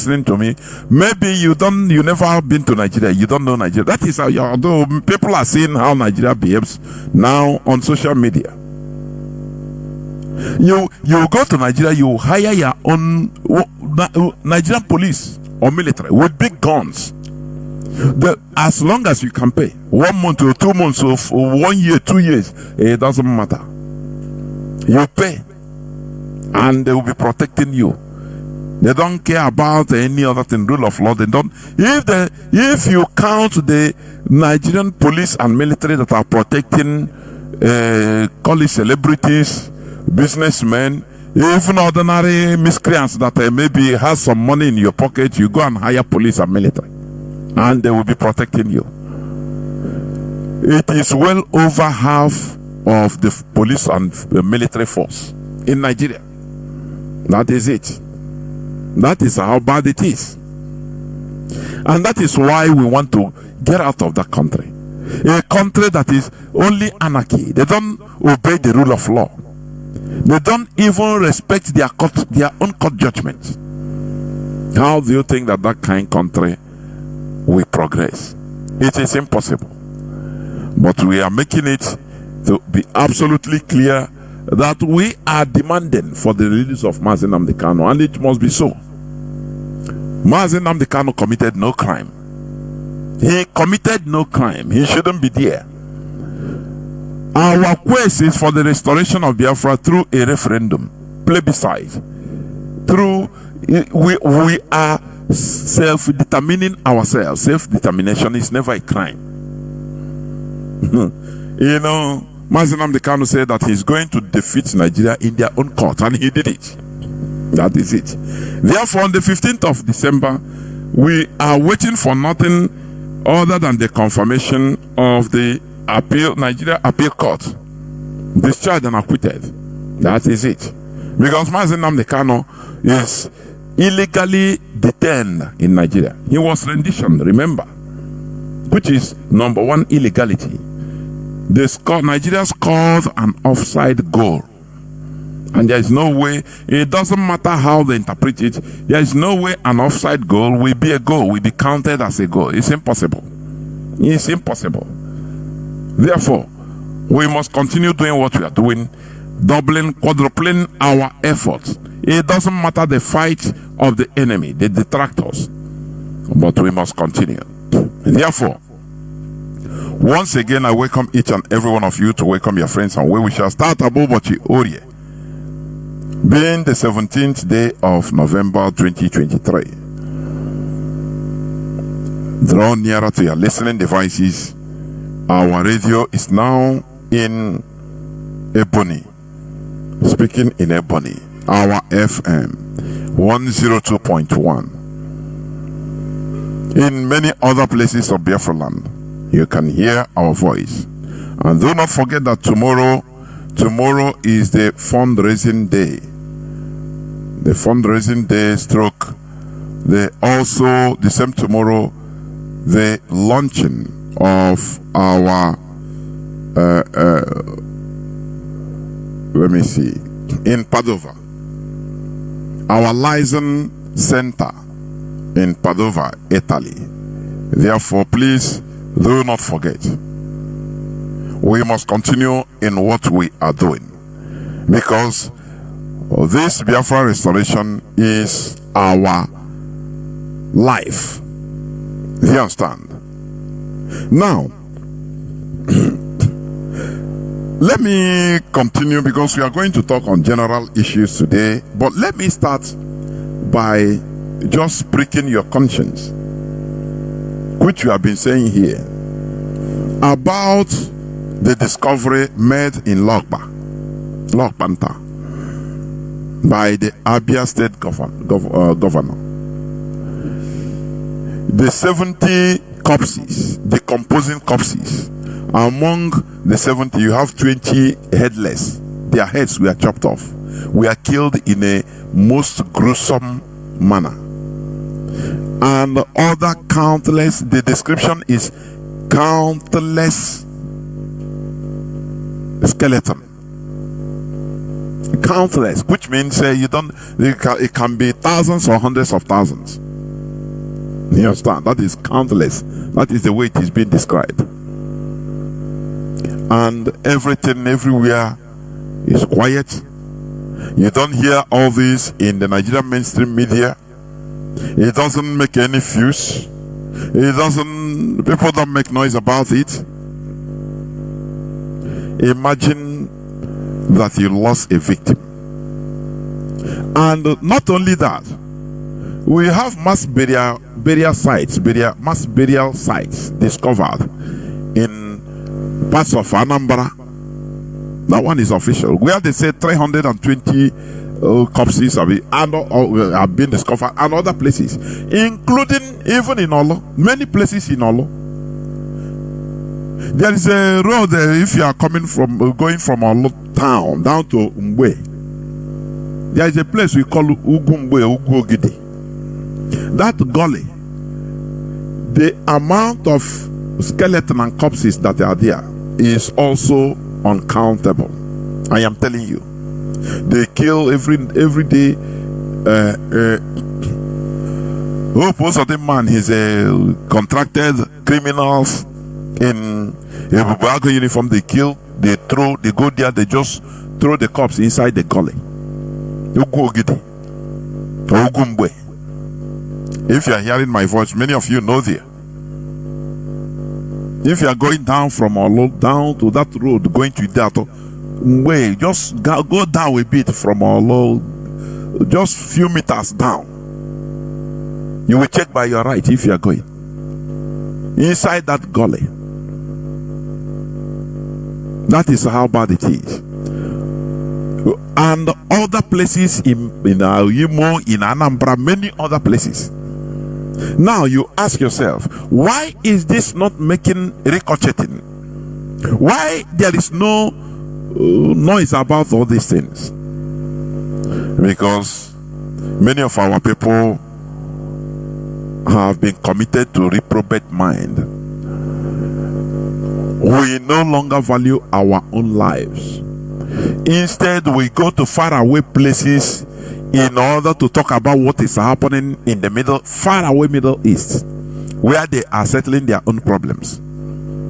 listening to me, maybe you never been to Nigeria, you don't know Nigeria. That is how although people are seeing how Nigeria behaves now on social media. You go to Nigeria, you hire your own Nigerian police or military with big guns. As long as you can pay 1 month or 2 months or 1 year, 2 years, it doesn't matter. You pay and they will be protecting you. They don't care about any other thing, rule of law. They don't. If you count the Nigerian police and military that are protecting call it celebrities, businessmen, even ordinary miscreants that maybe has some money in your pocket, you go and hire police and military, and they will be protecting you. It is well over half of the police and the military force in Nigeria. That is it. That is how bad it is. And that is why we want to get out of that country. A country that is only anarchy. They don't obey the rule of law. They don't even respect their own court judgment. How do you think that kind of country will progress? It is impossible. But we are making it to be absolutely clear that we are demanding for the release of Mazi Nnamdi Kanu, and it must be so. Mazi Nnamdi Kanu committed no crime. He committed no crime. He shouldn't be there. Our quest is for the restoration of Biafra through a referendum, plebiscite. We are self-determining ourselves. Self-determination is never a crime. You know, Mazi Nnamdi Kanu said that he's going to defeat Nigeria in their own court, and he did it. That is it. Therefore, on the 15th of December, we are waiting for nothing other than the confirmation of the Nigeria Appeal Court, discharged and acquitted. That is it. Because Mazi Nnamdi Kanu is illegally detained in Nigeria. He was rendition, remember, which is number one illegality. Nigeria scored an offside goal, and there is no way, it doesn't matter how they interpret it, there is no way an offside goal will be a goal, will be counted as a goal. It's impossible. It's impossible. Therefore, we must continue doing what we are doing, doubling, quadrupling our efforts. It doesn't matter the fight of the enemy, the detractors, but we must continue. Therefore, once again, I welcome each and every one of you to welcome your friends, and we shall start Abobochi Orie, being the 17th day of November 2023. Draw nearer to your listening devices. Our radio is now in Ebony, speaking in Ebony. Our FM 102.1. In many other places of Biafra land, you can hear our voice. And do not forget that tomorrow is the fundraising day. The fundraising day stroke. Also the same tomorrow, the launching of our let me see, in Padova, our liaison center in Padova, Italy. Therefore, please do not forget, we must continue in what we are doing, because this Biafra restoration is our life. Do you understand? Now, let me continue, because we are going to talk on general issues today, but let me start by just pricking your conscience, which you have been saying here, about the discovery made in Lokpanta by the Abia State governor. The 70 corpses, decomposing corpses. Among the 70, you have 20 headless. Their heads were chopped off. We are killed in a most gruesome manner. And other countless, the description is countless skeleton. Countless, which means it can be thousands or hundreds of thousands. You understand? That is countless. That is the way it is being described. And everything everywhere is quiet. You don't hear all this in the Nigerian mainstream media. It doesn't make any fuss. People don't make noise about it. Imagine that you lost a victim. And not only that, we have mass burial sites discovered in parts of Anambra. That one is official, where they say 320 corpses have been discovered, and other places, including even in Olo, many places in Olo. There is a road if you are going from Olo town down to Mbe. There is a place we call Ugugidi. That gully, the amount of skeleton and corpses that are there is also uncountable. I am telling you, they kill every day. Most of the man is contracted criminals in a Bubago uniform. They kill, they go there, they just throw the corpse inside the gully. If you are hearing my voice, many of you know there. If you are going down from Olo down to that road going to Idato, just go down a bit from Olo, just few meters down. You will check by your right if you are going inside that gully. That is how bad it is. And other places in Imo, in Anambra, many other places. Now you ask yourself, why is this not making ricocheting? Why there is no noise about all these things? Because many of our people have been committed to reprobate mind. We no longer value our own lives. Instead, we go to faraway places in order to talk about what is happening in the faraway Middle East, where they are settling their own problems.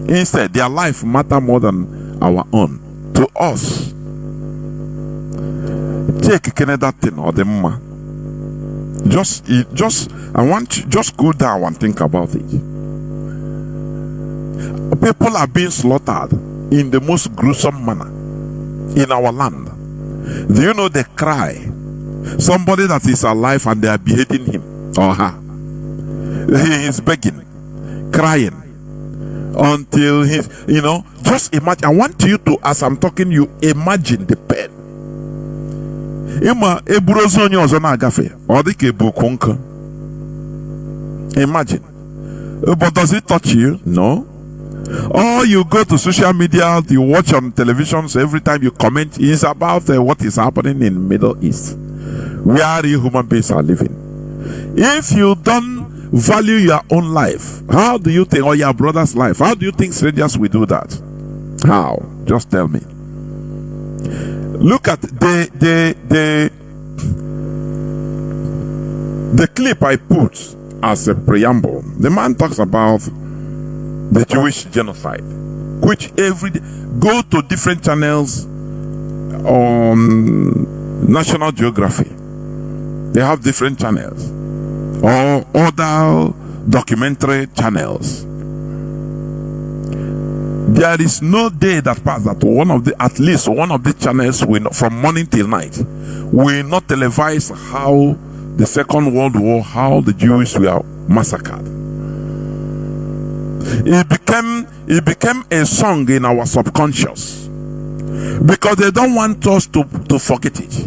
Instead, their life matter more than our own. To us, take Canada thing or the mama. Just go down and think about it. People are being slaughtered in the most gruesome manner in our land. Do you know the cry? Somebody that is alive and they are beheading him or her. He is begging, crying until he's, just imagine. I want you to, as I'm talking, you imagine the pain. Imagine. But does it touch you? No. Or you go to social media, you watch on televisions, every time you comment, it's about what is happening in Middle East, where human beings are living. If you don't value your own life, how do you think, or your brother's life, how do you think strangers will do that? How? Just tell me. Look at the clip I put as a preamble. The man talks about the Jewish genocide, which every day, go to different channels on National Geography. They have different channels or other documentary channels. There is no day that passes that at least one of the channels will not, from morning till night, will not televise how the Second World War, how the Jews were massacred. It became a song in our subconscious because they don't want us to forget it.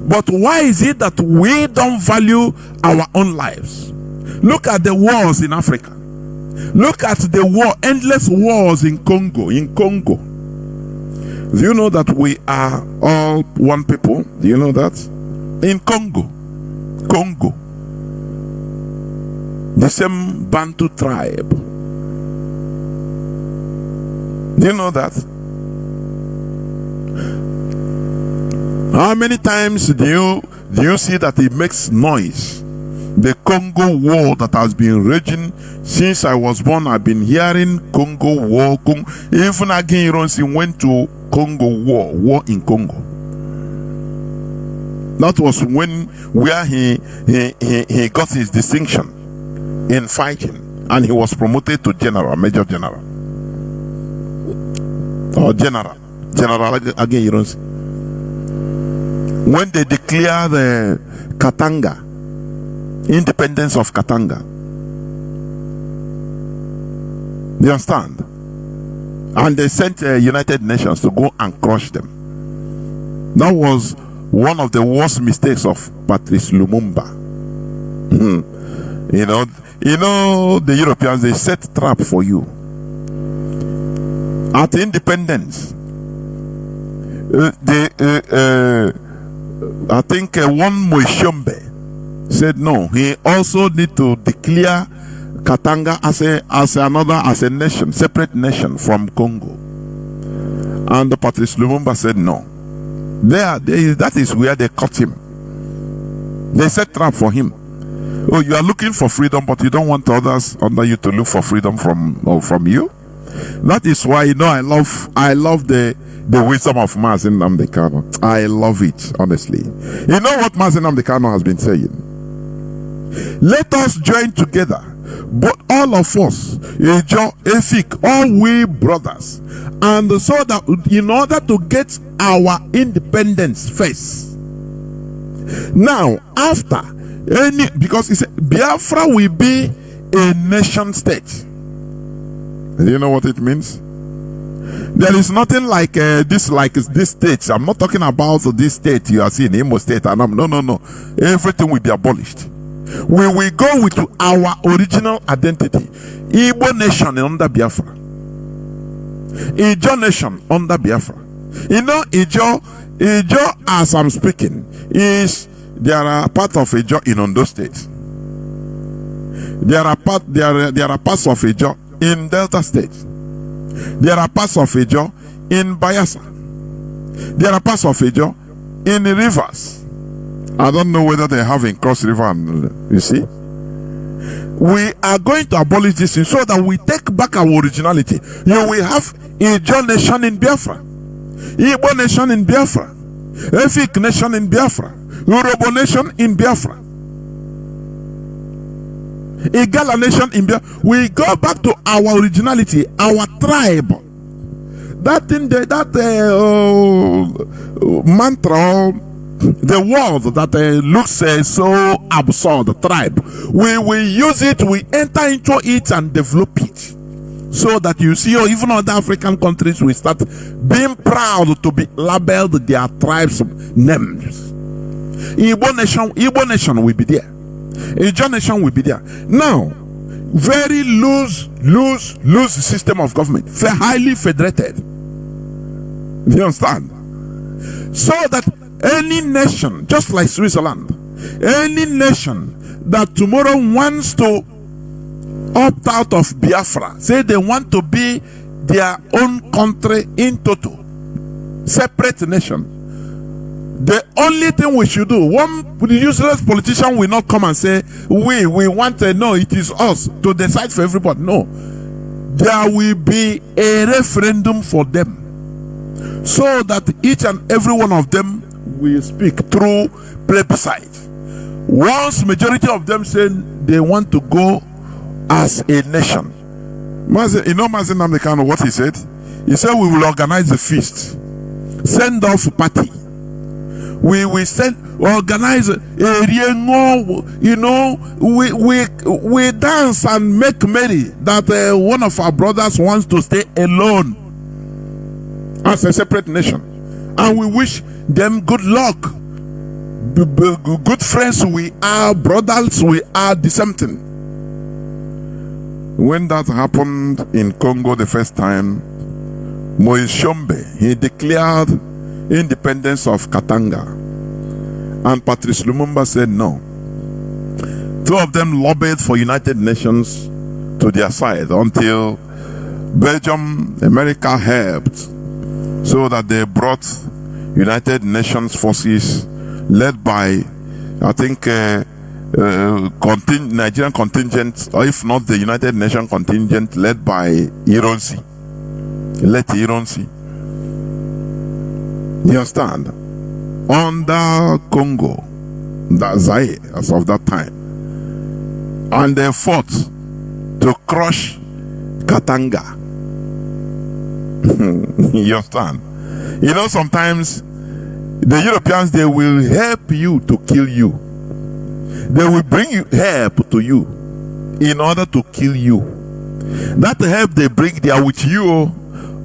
But why is it that we don't value our own lives? Look at the wars in Africa. Look at the endless wars in Congo. Do you know that we are all one people? Do you know that? In Congo, the same Bantu tribe. Do you know that? How many times do you see that it makes noise The Congo War that has been raging since I was born. I've been hearing Congo War. Even again, Ironsi went to Congo War in Congo. That was where he got his distinction in fighting, and he was promoted to general, major general, or general again. Ironsi. When they declared the Katanga, independence of Katanga. You understand? And they sent United Nations to go and crush them. That was one of the worst mistakes of Patrice Lumumba. You know, the Europeans, they set trap for you. At independence, I think one Moishombe said no, he also need to declare Katanga as a nation, separate nation from Congo. And Patrice Lumumba said no. That is where they caught him. They set trap for him. Oh, you are looking for freedom, but you don't want others under you to look for freedom from you. That is why, I love the wisdom of Mazi Nnamdi Kanu. I love it, honestly. You know what Mazi Nnamdi Kanu has been saying? Let us join together, but all of us, Efik, all we brothers, and so that in order to get our independence first. Now, after because he said Biafra will be a nation state. You know what it means? There is nothing like this state. I'm not talking about this state you are seeing, Imo State. No. Everything will be abolished. We will go with our original identity. Igbo nation under Biafra. Ijo nation under Biafra. Ijo, as I'm speaking, there are part of Ijo in Ondo State. There are parts of Ijo in Delta State. There are parts of Ijo in Bayelsa. There are parts of Ijo in the rivers. I don't know whether they have in Cross River, and you see. We are going to abolish this so that we take back our originality. You will have Ijo nation in Biafra, Igbo nation in Biafra, Efik nation in Biafra, Yoruba nation in Biafra, Igala nation in Biafra. We go back to our originality, our tribe. That thing, mantra, the word that looks so absurd, tribe. We will use it, we enter into it and develop it. So that you see, even other African countries will start being proud to be labeled their tribes names. Igbo nation will be there. Ijo nation will be there. Now, very loose system of government, highly federated. You understand? So that any nation, just like Switzerland, any nation that tomorrow wants to opt out of Biafra, say they want to be their own country in total, separate nation, the only thing we should do, one useless politician will not come and say, we want no, it is us to decide for everybody. No. There will be a referendum for them, so that each and every one of them will speak through plebiscite. Once majority of them say they want to go as a nation, Mazi Nnamdi Kanu, what he said? He said we will organize a feast, send off party. We will organize a we dance and make merry that one of our brothers wants to stay alone as a separate nation, and we wish them good luck. Good friends we are, brothers we are, the same thing. When that happened in Congo the first time, Moise Tshombe, he declared independence of Katanga, and Patrice Lumumba said no. Two of them lobbied for United Nations to their side until Belgium, America helped, so that they brought United Nations forces led by, I think, Nigerian contingent, or if not the United Nations contingent led by Ironsi. Let Ironsi. You understand? Under Congo, the Zaire, as of that time. And they fought to crush Katanga. You understand? You know, sometimes the Europeans, they will help you to kill you. They will bring you help to you in order to kill you. That help they bring, they are with you,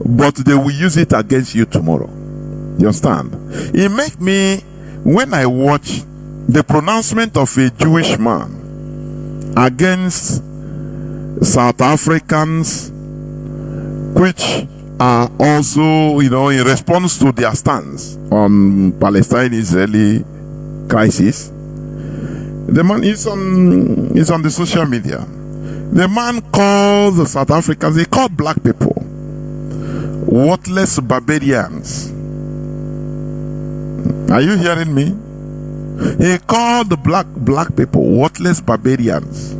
but they will use it against you tomorrow. You understand? It makes me, when I watch the pronouncement of a Jewish man against South Africans, which are also, you know, in response to their stance on Palestine-Israeli crisis. The man is on the social media. The man called the South Africans, he called black people worthless barbarians. Are you hearing me? He called the black people worthless barbarians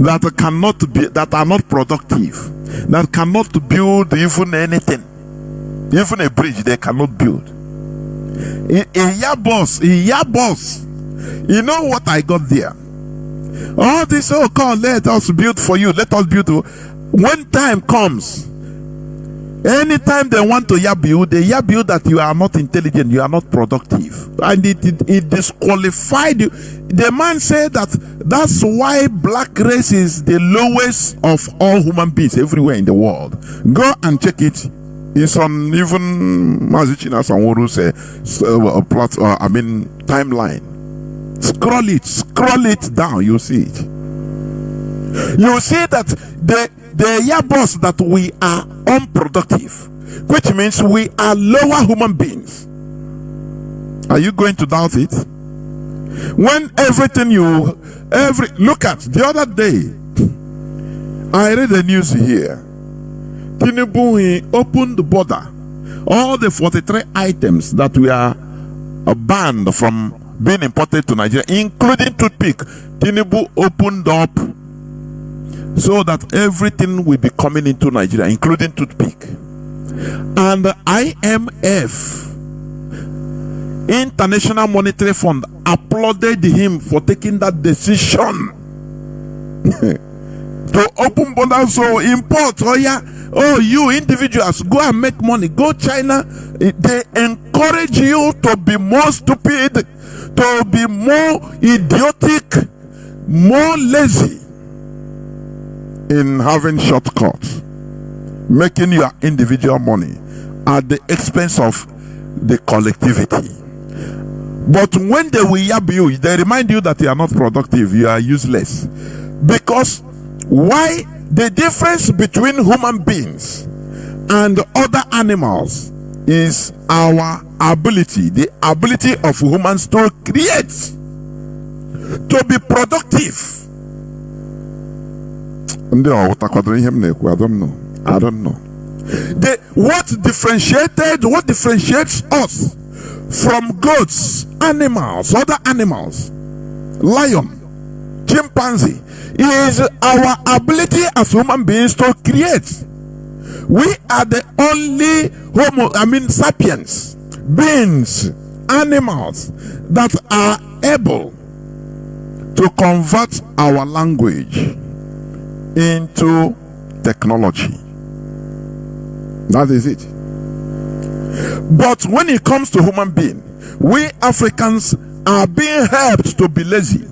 that are not productive, that cannot build even anything, even a bridge they cannot build. boss. You know what I got there? All this, oh God, let us build for you. Let us build. When time comes, anytime they want to yab you, they yab you that you are not intelligent, you are not productive. And it disqualified you. The man said that that's why black race is the lowest of all human beings everywhere in the world. Go and check it. It's on even Mazi timeline. Scroll it down, you see it. You see that the boss that we are unproductive, which means we are lower human beings. Are you going to doubt it? When look at the other day, I read the news here. Chinedu, he opened the border. All the 43 items that we are banned from being imported to Nigeria, including toothpick, Chinedu opened up so that everything will be coming into Nigeria, including toothpick. And the IMF, International Monetary Fund, applauded him for taking that decision to open borders, so import. Oh, you individuals, go and make money. Go China. They encourage you to be more stupid, to be more idiotic, more lazy in having shortcuts, making your individual money at the expense of the collectivity. But when they will yab you, they remind you that you are not productive, you are useless. Because why? The difference between human beings and other animals is our ability, the ability of humans to create, to be productive. I don't know. What differentiates us from goats, animals, other animals, lion, chimpanzee, is our ability as human beings to create. We are the only sapiens, beings, animals that are able to convert our language into technology. That is it. But when it comes to human being, we Africans are being helped to be lazy.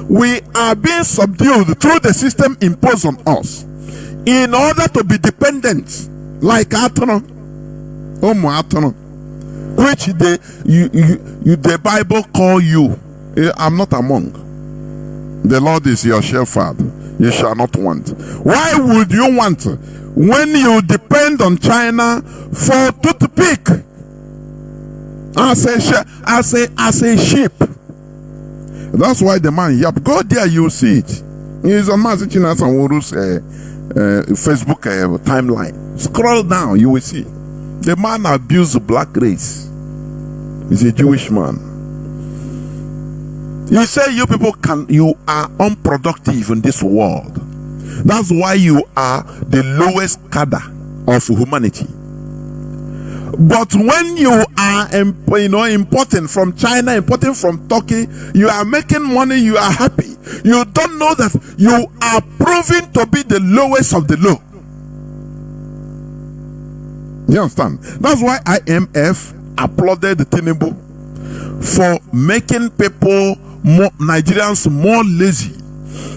We are being subdued through the system imposed on us in order to be dependent, like Atono, which the Bible call you. I'm not among. The Lord is your shepherd, you shall not want. Why would you want when you depend on China for toothpick as a sheep? That's why the man go there, you see it. He's on Mazi Facebook timeline. Scroll down, you will see. The man abused the black race. He's a Jewish man. He said you people you are unproductive in this world. That's why you are the lowest cadre of humanity. But when you are importing from China, importing from Turkey, you are making money, you are happy. You don't know that you are proving to be the lowest of the low. You understand? That's why IMF applauded Chinedu for making people, Nigerians, more lazy.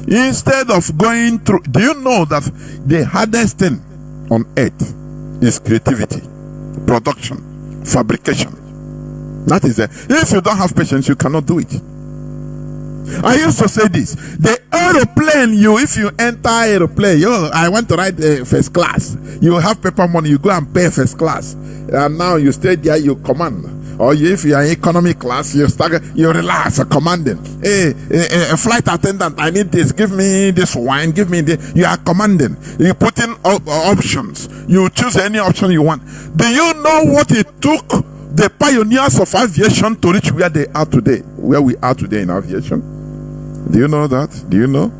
Instead of going through, do you know that the hardest thing on earth is creativity, production, fabrication? That is it. If you don't have patience, you cannot do it. I used to say this: the aeroplane, if you enter aeroplane, I want to ride first class. You have paper money, you go and pay first class, and now you stay there, you command. Or if you are economy class, you relax, commanding. Hey, a flight attendant, I need this. Give me this wine. Give me this. You are commanding. You put in options. You choose any option you want. Do you know what it took the pioneers of aviation to reach where they are today? Where we are today in aviation? Do you know that? Do you know?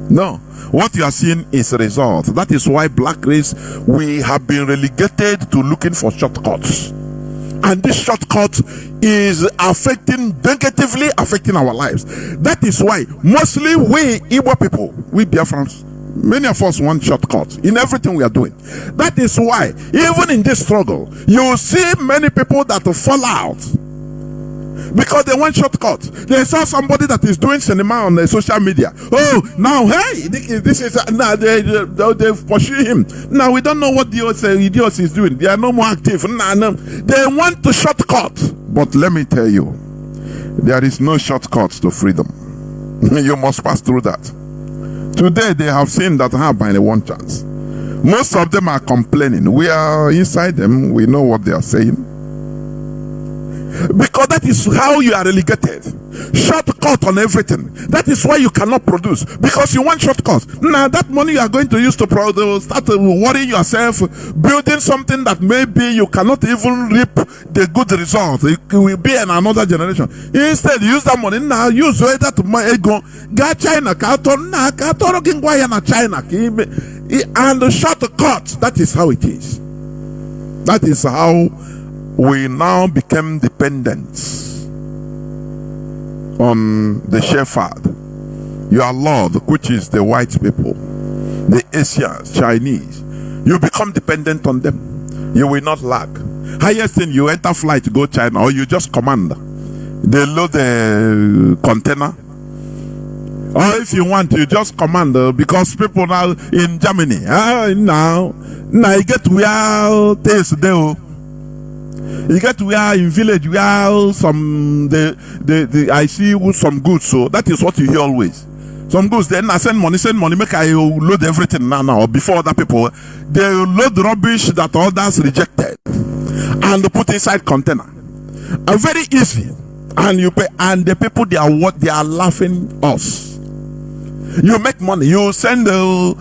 No. What you are seeing is a result. That is why black race, we have been relegated to looking for shortcuts. And this shortcut is negatively affecting our lives. That is why mostly we Igbo people, we Biafrans, many of us want shortcuts in everything we are doing. That is why even in this struggle, you see many people that fall out because they want shortcuts. They saw somebody that is doing cinema on the social media. Oh, now hey, this is now they pursue him. Now we don't know what the idiot is doing. They are no more active. No. They want to shortcut. But let me tell you, there is no shortcut to freedom. You must pass through that. Today they have seen that by the one chance. Most of them are complaining. We are inside them. We know what they are saying. Because that is how you are relegated. Shortcut on everything. That is why you cannot produce, because you want shortcuts. Now that money you are going to use to start worrying yourself, building something that maybe you cannot even reap the good result. It will be in another generation. Instead, use that money now. Use that money. Go China. China. And the shortcut. That is how it is. That is how we now became dependent on the shepherd, your Lord, which is the white people, the Asians, Chinese. You become dependent on them. You will not lack. Highest thing, you enter flight to go China, or you just command. They load the container. Or if you want, you just command, because people now in Germany, now you get where things there. You get where in village where some I see some goods, so that is what you hear always. Some goods, then I send money, make I load everything now, or before other people, they load rubbish that others rejected and put inside container. Very easy, and you pay, and the people they are laughing us. You make money, you send the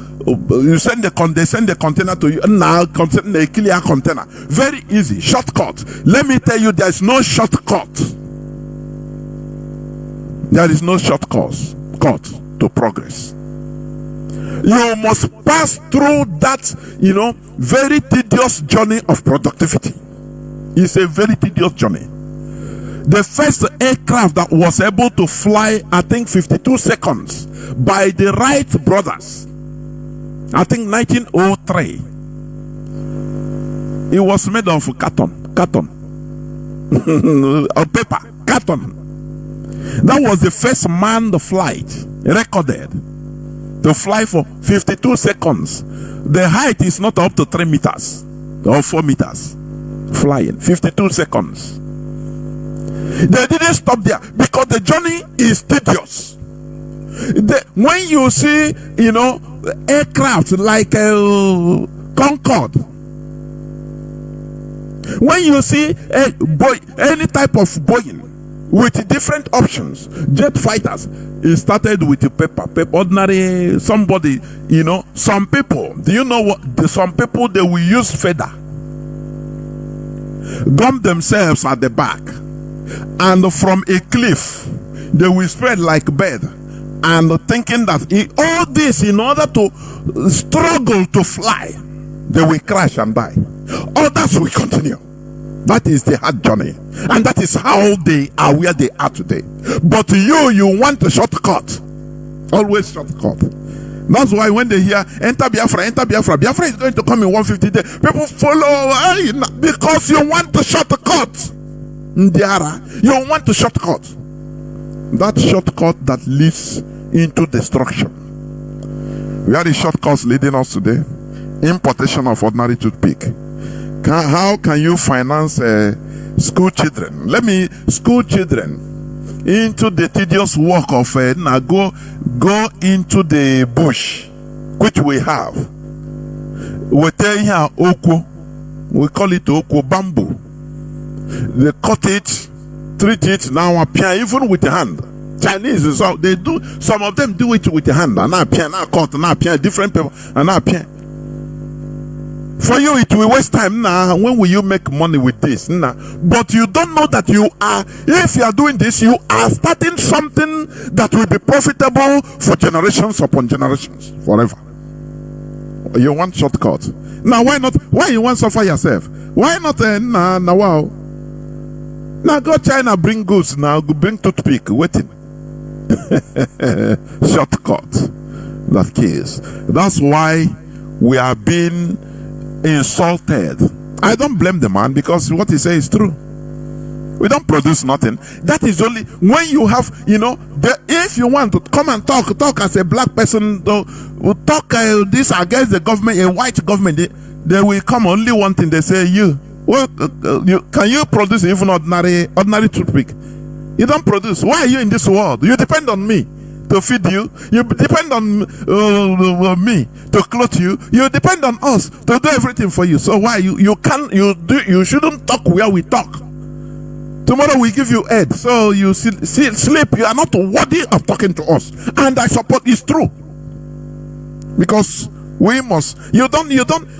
container to you now, a clear container. Very easy, shortcut. Let me tell you, there is no shortcut. There is no shortcut to progress. You must pass through that, very tedious journey of productivity. It's a very tedious journey. The first aircraft that was able to fly, I think 52 seconds, by the Wright brothers, I think 1903. It was made of carton, of paper, carton. That was the first manned flight recorded to fly for 52 seconds. The height is not up to 3 meters or 4 meters. Flying 52 seconds. They didn't stop there because the journey is tedious. When you see, aircraft like Concorde, when you see any type of Boeing with different options, jet fighters, it started with a paper, ordinary somebody, some people. Do you know what? Some people, they will use feather, gum themselves at the back, and from a cliff they will spread like bird, and thinking that all this in order to struggle to fly, they will crash and die. Others will continue. That is the hard journey, and that is how they are where they are today. But you want a shortcut, always shortcut. That's why when they hear enter Biafra, Biafra is going to come in 150 days, people follow because you want the shortcut. You want the shortcut. That shortcut that leads into destruction. Where are the shortcuts leading us today? Importation of ordinary toothpick. How can you finance school children? School children into the tedious work of go into the bush, which we have. We tell here oko, we call it oko, bamboo. They cut it, treat it, now appear even with the hand. Chinese, so they do, some of them do it with the hand, and now appear, now cut, now appear, different people, and now appear. For you, it will waste time now. When will you make money with this? Nah. But you don't know that you are, if you are doing this, you are starting something that will be profitable for generations upon generations, forever. You want shortcut. Now, why not? Why you want to suffer yourself? Why not? Wow. Now go China, bring goods. Now bring toothpick. Waiting. Shortcut. That case. That's why we are being insulted. I don't blame the man, because what he says is true. We don't produce nothing. That is only when you have, if you want to come and talk as a black person, talk this against the government, a white government, they will come only one thing. They say, can you produce even ordinary toothpick? You don't produce. Why are you in this world? You depend on me to feed you. You depend on me to clothe you. You depend on us to do everything for you. So why you shouldn't talk where we talk. Tomorrow we give you head, so you sleep. You are not worthy of talking to us, and I support it's true, because we must. You don't.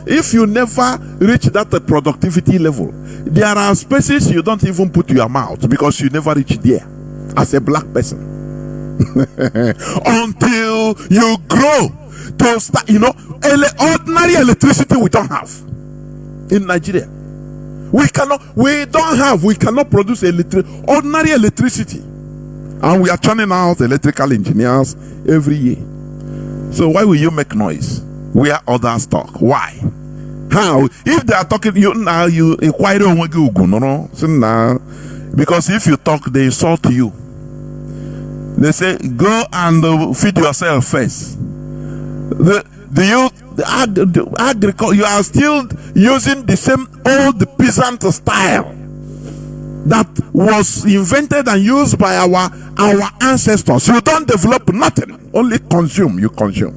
If you never reach that productivity level, there are spaces you don't even put your mouth, because you never reach there as a black person. Until you grow to start, ordinary electricity we don't have in Nigeria. We cannot produce ordinary electricity, and we are churning out electrical engineers every year. So why will you make noise where others talk? Why? How? If they are talking, you inquire on no. Because if you talk, they insult you. They say, go and feed yourself first. You are still using the same old peasant style that was invented and used by our ancestors. You don't develop nothing, only consume. You consume.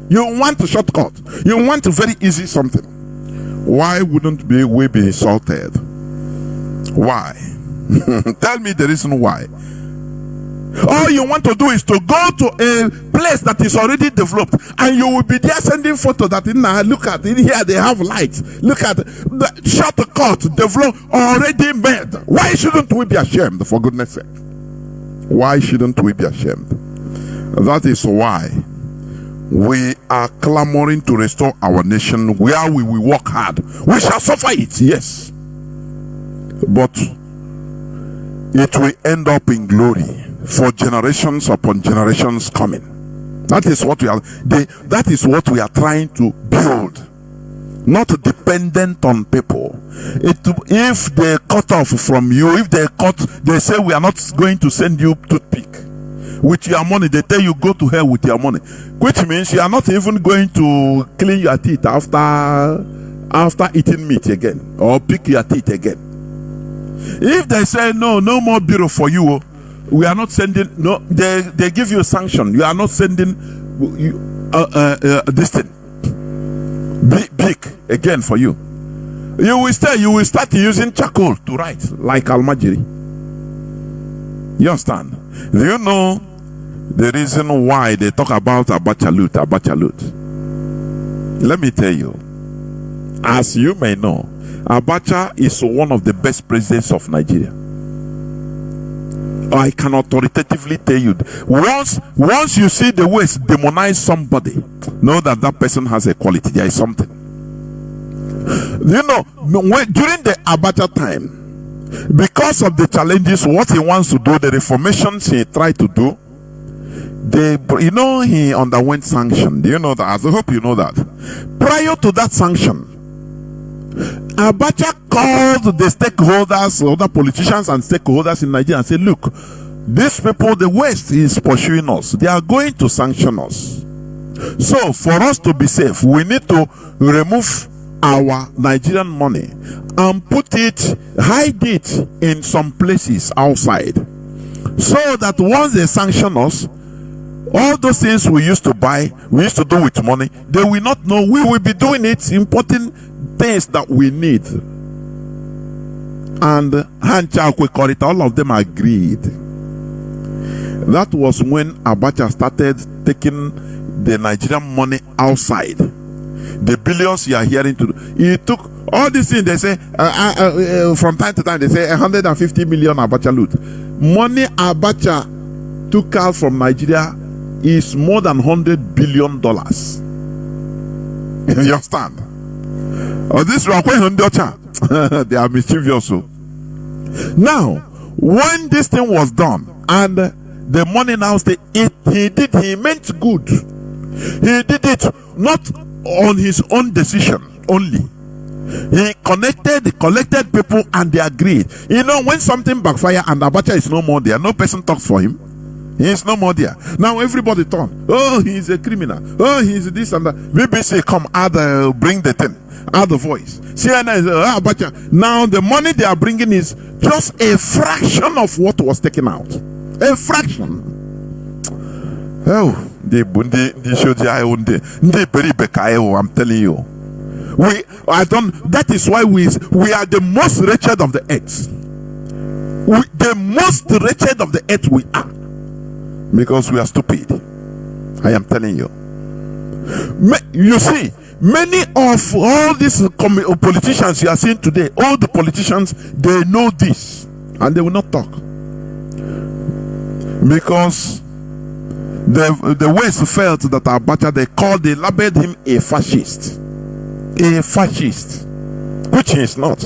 You want a shortcut. You want a very easy something. Why wouldn't we be insulted? Why? Tell me the reason why. All you want to do is to go to a place that is already developed, and you will be there sending photo that look at in here they have lights. Look at the shortcut developed already made. Why shouldn't we be ashamed, for goodness sake? Why shouldn't we be ashamed? That is why we are clamoring to restore our nation, where we will work hard. We shall suffer it, yes, but it will end up in glory for generations upon generations coming. That is what we are. That is what we are trying to build. Not dependent on people. If they cut off from you, they say we are not going to send you toothpick with your money. They tell you go to hell with your money, which means you are not even going to clean your teeth after eating meat again, or pick your teeth again. If they say no more bureau for you, we are not sending. No, they give you a sanction. You are not sending this thing big again for you. You will start using charcoal to write like Almajiri. You understand? Do you know the reason why they talk about Abacha loot? Let me tell you. As you may know, Abacha is one of the best presidents of Nigeria. I can authoritatively tell you, once you see the West demonize somebody, know that that person has a quality. There is something. You know, during the Abacha time, because of the challenges, what he wants to do, the reformations he tried to do, he underwent sanction. Do you know that? I hope you know that. Prior to that sanction, Abacha called the stakeholders, other politicians and stakeholders in Nigeria and said, look, these people, the West is pursuing us. They are going to sanction us. So for us to be safe, we need to remove our Nigerian money and hide it in some places outside. So that once they sanction us, all those things we used to buy, we used to do with money, they will not know. We will be doing it, importing things that we need. And all of them agreed. That was when Abacha started taking the Nigerian money outside. The billions you are hearing he took all these things. They say from time to time they say 150 million Abacha loot. Money Abacha took out from Nigeria is more than $100 billion. You understand? This they are mischievous. Now, when this thing was done and the money now stay, he meant good. He did it not on his own decision only. He collected people and they agreed. You know, when something backfire and Abacha is no more there, no person talks for him. He is no more there. Now everybody turn. Oh, he is a criminal. Oh, he is this and that. BBC come bring the thing, add the voice. CNN is Abacha. Now the money they are bringing is just a fraction of what was taken out. A fraction. Oh, I'm telling you. That is why we are the most wretched of the earth. The most wretched of the earth we are. Because we are stupid. I am telling you. You see, many of all these politicians you are seeing today, all the politicians, they know this and they will not talk. Because the West felt that Abacha, they labeled him a fascist. A fascist, which he is not.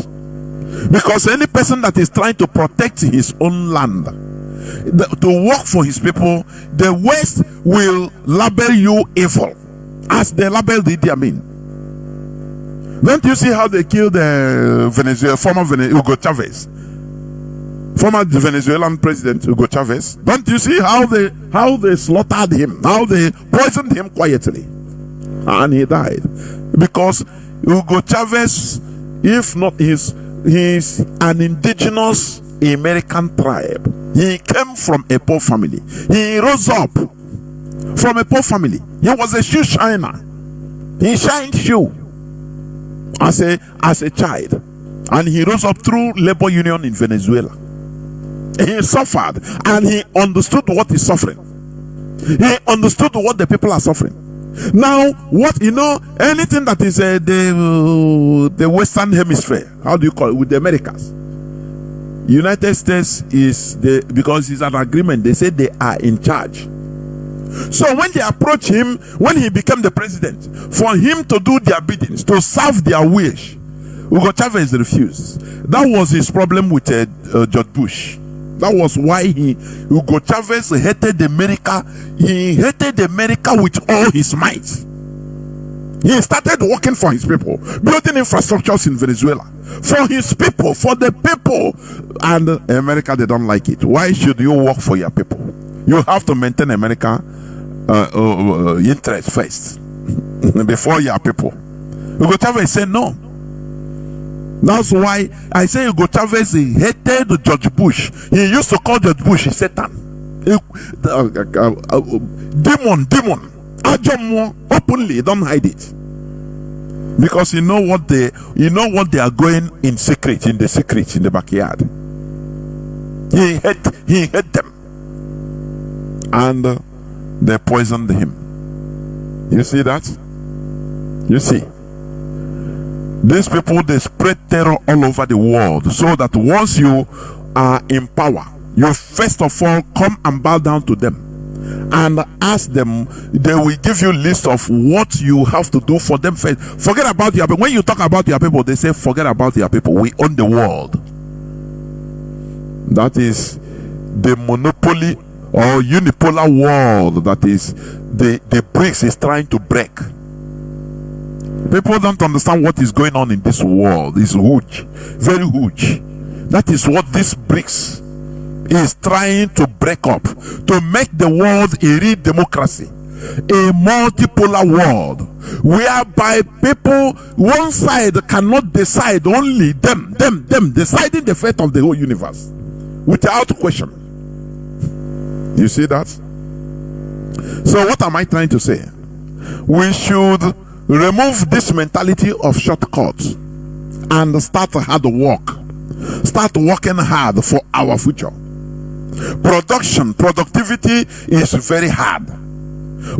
Because any person that is trying to protect his own land, to work for his people, the West will label you evil, as they labeled Idi Amin. Don't you see how they killed former Hugo Chavez, former Venezuelan president Hugo Chavez? Don't you see how they slaughtered him, how they poisoned him quietly, and he died? Because Hugo Chavez, if not he's an indigenous American tribe. He came from a poor family. He rose up from a poor family. He was a shoe shiner. He shined shoe as a child, and he rose up through labor union in Venezuela. He suffered and he understood what is suffering. He understood what the people are suffering. Now, anything that is the Western Hemisphere, how do you call it, with the Americas? United States is because it's an agreement. They say they are in charge. So when they approach him, when he became the president, for him to do their biddings, to serve their wish, Hugo Chavez refused. That was his problem with George Bush. That was why Hugo Chavez hated America. He hated America with all his might. He started working for his people, building infrastructures in Venezuela for his people, for the people. And America, they don't like it. Why should you work for your people? You have to maintain America interest first before your people. Hugo Chavez said no. That's why I say Hugo Chavez hated George Bush. He used to call George Bush Satan, demon. Openly, don't hide it, because you know what they are going in secret, in the backyard. He hate them, and they poisoned him. You see that? You see, these people, they spread terror all over the world, so that once you are in power, you first of all come and bow down to them and ask them. They will give you a list of what you have to do for them first. Forget about your people. When you talk about your people, they say forget about your people. We own the world. That is the monopoly or unipolar world that is the BRICS is trying to break. People don't understand what is going on in this world. It's huge, very huge. That is what this BRICS is trying to break up, to make the world a real democracy, a multipolar world, whereby people, one side cannot decide, only them deciding the fate of the whole universe without question. You see that? So what am I trying to say? We should remove this mentality of shortcuts and start hard work. Start working hard for our future. Productivity is very hard,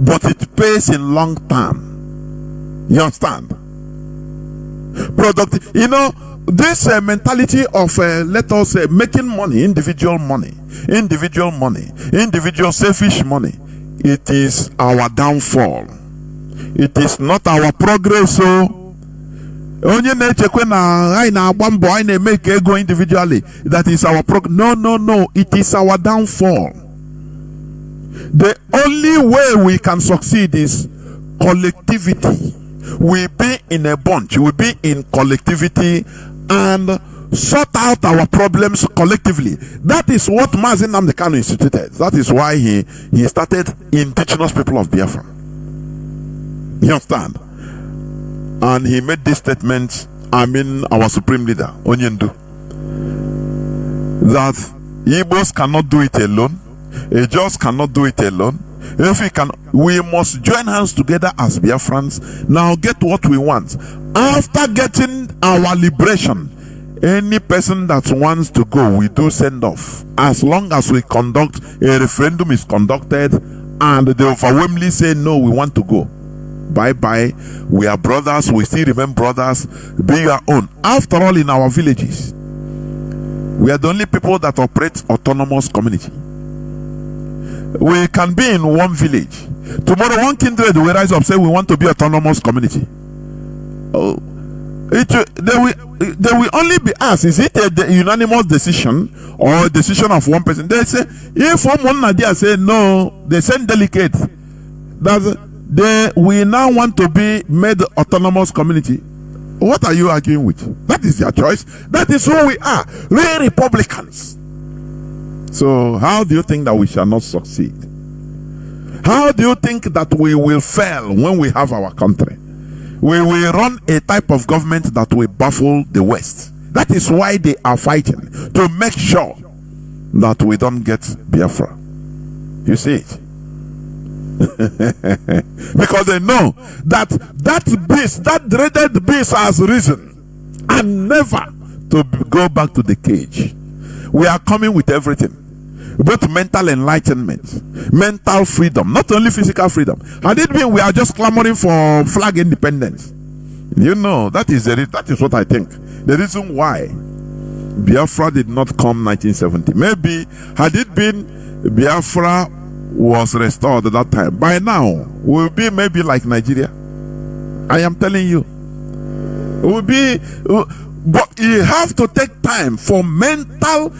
but it pays in long term. You understand? This mentality of let us say making money, individual selfish money, it is our downfall. It is not our progress. So onye na-echekwe na anyị na-agba mbọ anyị na-make ego individually, that is our progress. No, it is our downfall. The only way we can succeed is collectivity. We be in a bunch, we be in collectivity and sort out our problems collectively. That is what Mazi instituted. That is why he started Indigenous People of Biafra. You understand? And he made this statement, our supreme leader, Onyendu, that Igbos cannot do it alone, Ejos cannot do it alone. If we must join hands together as Biafrans, now get what we want. After getting our liberation, any person that wants to go, we do send off. As long as we conduct, a referendum is conducted, and they overwhelmingly say, no, we want to go. Bye-bye. We are brothers. We still remain brothers. Be your own. After all, in our villages, we are the only people that operate autonomous community. We can be in one village. Tomorrow, one kindred will rise up, say we want to be autonomous community. They will only be asked, is it a unanimous decision or a decision of one person? They say, if one Nadia say no, they send delegate. We now want to be made autonomous community. What are you arguing with? That is their choice. That is who we are. We are Republicans. So how do you think that we shall not succeed? How do you think that we will fail when we have our country? We will run a type of government that will baffle the West. That is why they are fighting, to make sure that we don't get Biafra. You see it? Because they know that beast, that dreaded beast has risen and never to go back to the cage. We are coming with everything, both mental enlightenment, mental freedom, not only physical freedom. Had it been we are just clamoring for flag independence, that is what I think. The reason why Biafra did not come 1970. Maybe had it been Biafra was restored at that time, by now we'll be maybe like Nigeria. I am telling you, we'll be, but you have to take time for mental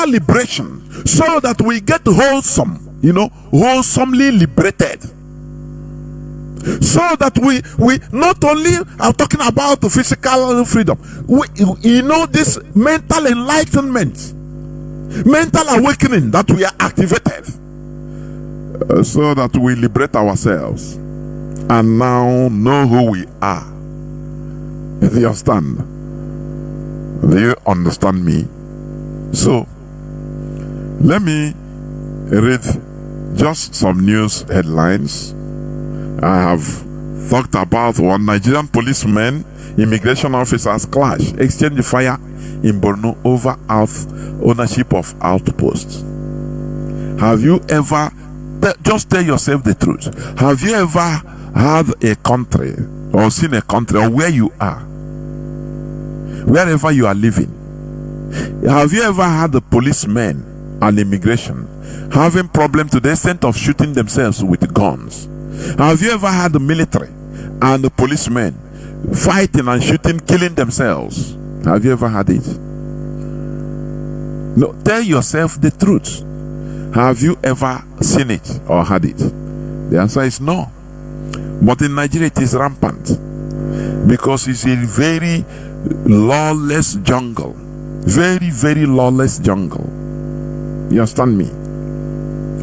liberation, so that we get wholesomely liberated, so that we not only are talking about the physical freedom, this mental enlightenment, mental awakening, that we are activated, so that we liberate ourselves and now know who we are. Do you understand? Do you understand me? So let me read just some news headlines. I have talked about one Nigerian policeman, immigration officers clash, exchange fire in Borno over ownership of outposts. Have you ever, just tell yourself the truth, have you ever had a country or seen a country, or where you are, wherever you are living, Have you ever had the policemen and immigration having problem to the extent of shooting themselves with guns? Have you ever had the military and the policemen fighting and shooting, killing themselves? Have you ever had it? No, tell yourself the truth. Have you ever seen it or had it? The answer is no. But in Nigeria it is rampant because it's a very lawless jungle. Very, very lawless jungle. You understand me?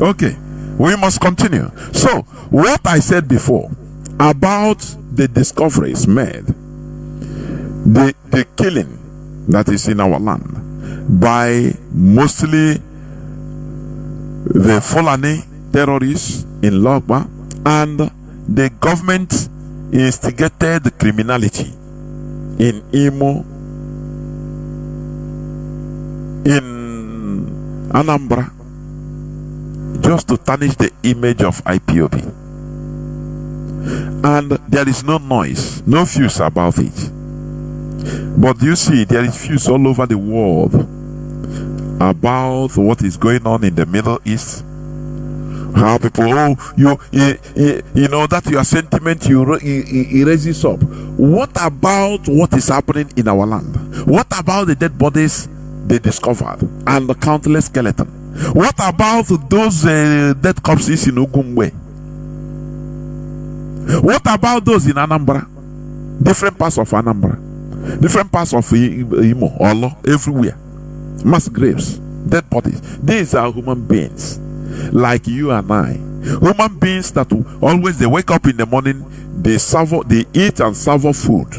Okay, we must continue. So, what I said before about the discoveries made, the killing that is in our land by mostly the Fulani terrorists in Logba, and the government instigated criminality in Imo, in Anambra, just to tarnish the image of IPOB. And there is no noise, no fuse about it. But you see, there is fuse all over the world about what is going on in the Middle East. How people, you know that your sentiment raises up. What about what is happening in our land? What about the dead bodies they discovered and the countless skeleton? What about those dead corpses in Ugumwe? What about those in Anambra? Different parts of Anambra, different parts of Imo, Olo, everywhere. Mass graves, dead bodies. These are human beings like you and I. Human beings that always they wake up in the morning, they eat and serve food.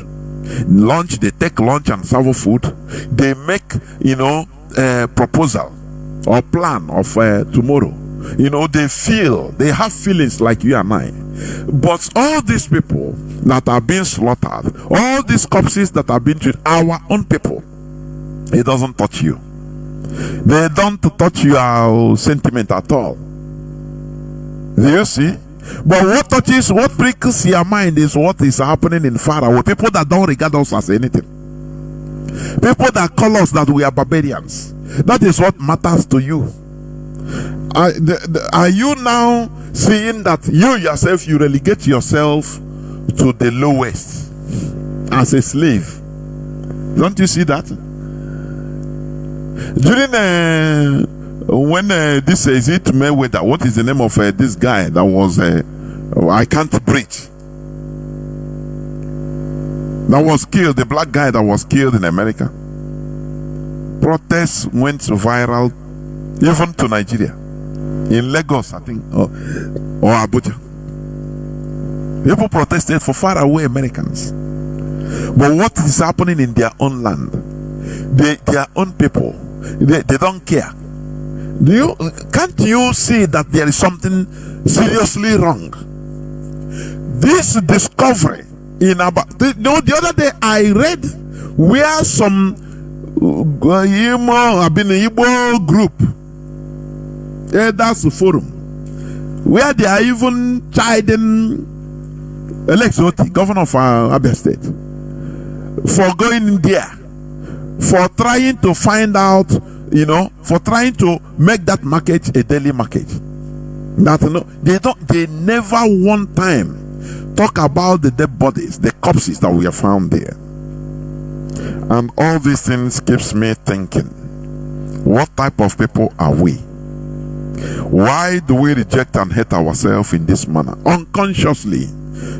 Lunch, they take lunch and serve food. They make, proposal or plan of tomorrow. They have feelings like you and I. But all these people that are being slaughtered, all these corpses that are being treated, our own people, it doesn't touch you. They don't touch your sentiment at all. Do you see? But what prickles your mind is what is happening in far away. People that don't regard us as anything. People that call us that we are barbarians. That is what matters to you. Are you now seeing that you yourself, you relegate yourself to the lowest as a slave? Don't you see that? During when this is it Mayweather, what is the name of this guy that was I can't breathe, that was killed, the black guy that was killed in America? Protests went viral even to Nigeria, in Lagos I think, or Abuja. People protested for far away Americans. But what is happening in their own land, their own people, they don't care. Can't you see that there is something seriously wrong? This discovery in the other day I read where some Igbo group, that's the forum, where they are even chiding Alex Oti, governor of Abia State, for going in there, for trying to find out, for trying to make that market a daily market. They never one time talk about the dead bodies, the corpses that we have found there. And all these things keeps me thinking, what type of people are we? Why do we reject and hate ourselves in this manner? Unconsciously.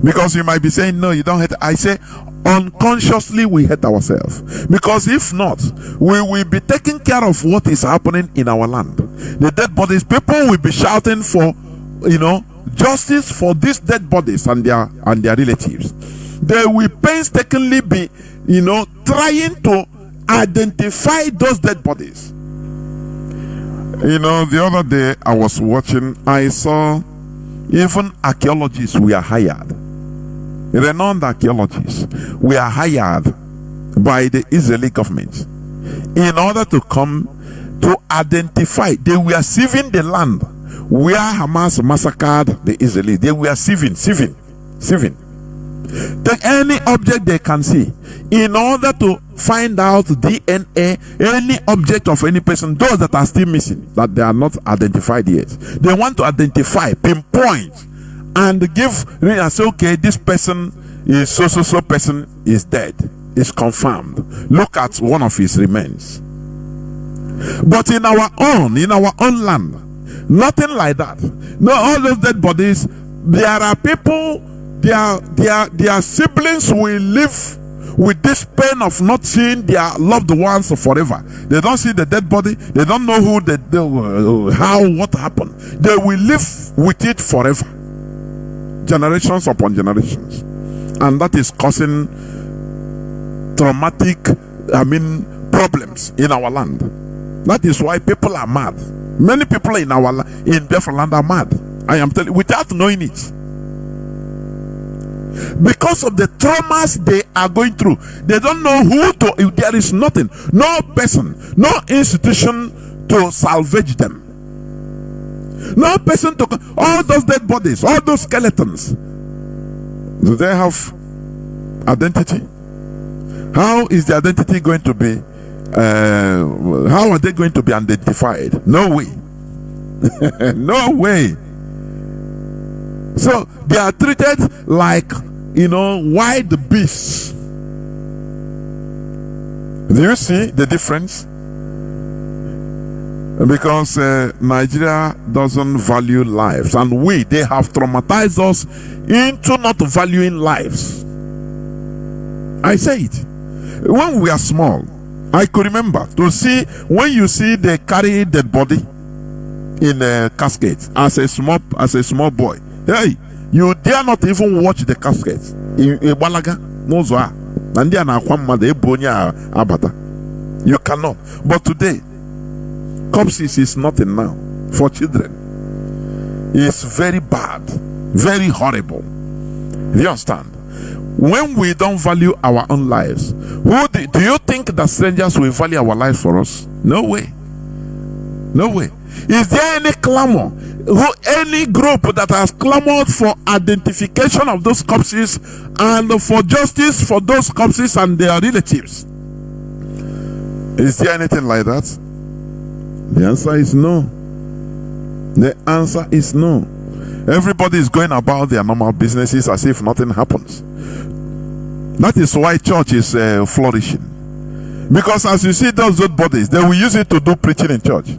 Because you might be saying, no, you don't hate. I say, unconsciously we hate ourselves. Because if not, we will be taking care of what is happening in our land. The dead bodies, people will be shouting for, justice for these dead bodies and their relatives. They will painstakingly be, trying to identify those dead bodies. The other day I was watching, I saw even archaeologists were hired. Renowned archaeologists were hired by the Israeli government in order to come to identify. They were sieving the land where Hamas massacred the Israelis. They were sieving. Take any object they can see in order to find out DNA, any object of any person, those that are still missing, that they are not identified yet. They want to identify, pinpoint, and give and say, okay, this person is so person is dead. It's confirmed. Look at one of his remains. But in our own land, nothing like that. No, all those dead bodies, there are people, their siblings will live with this pain of not seeing their loved ones forever. They don't see the dead body. They don't know what happened. They will live with it forever, generations upon generations, and that is causing traumatic, problems in our land. That is why people are mad. Many people in Biafra land are mad. I am telling you, without knowing it. Because of the traumas they are going through, they don't know who to. There is nothing, no person, no institution to salvage them. No person to. All those dead bodies, all those skeletons, do they have identity? How is the identity going to be? How are they going to be identified? No way. No way. So they are treated like, wild beasts. Do you see the difference? Because Nigeria doesn't value lives, and they have traumatized us into not valuing lives. I say it. When we are small, I could remember to see, when you see they carry dead body in a casket as a small boy. Hey, you dare not even watch the casket. You cannot. But today, corpses is nothing now for children. It's very bad, very horrible. Do you understand? When we don't value our own lives, do you think that strangers will value our lives for us? No way. No way. Is there any clamor? Any group that has clamored for identification of those corpses and for justice for those corpses and their relatives? Is there anything like that? The answer is no. The answer is no. Everybody is going about their normal businesses as if nothing happens. That is why church is flourishing. Because as you see those dead bodies, they will use it to do preaching in church.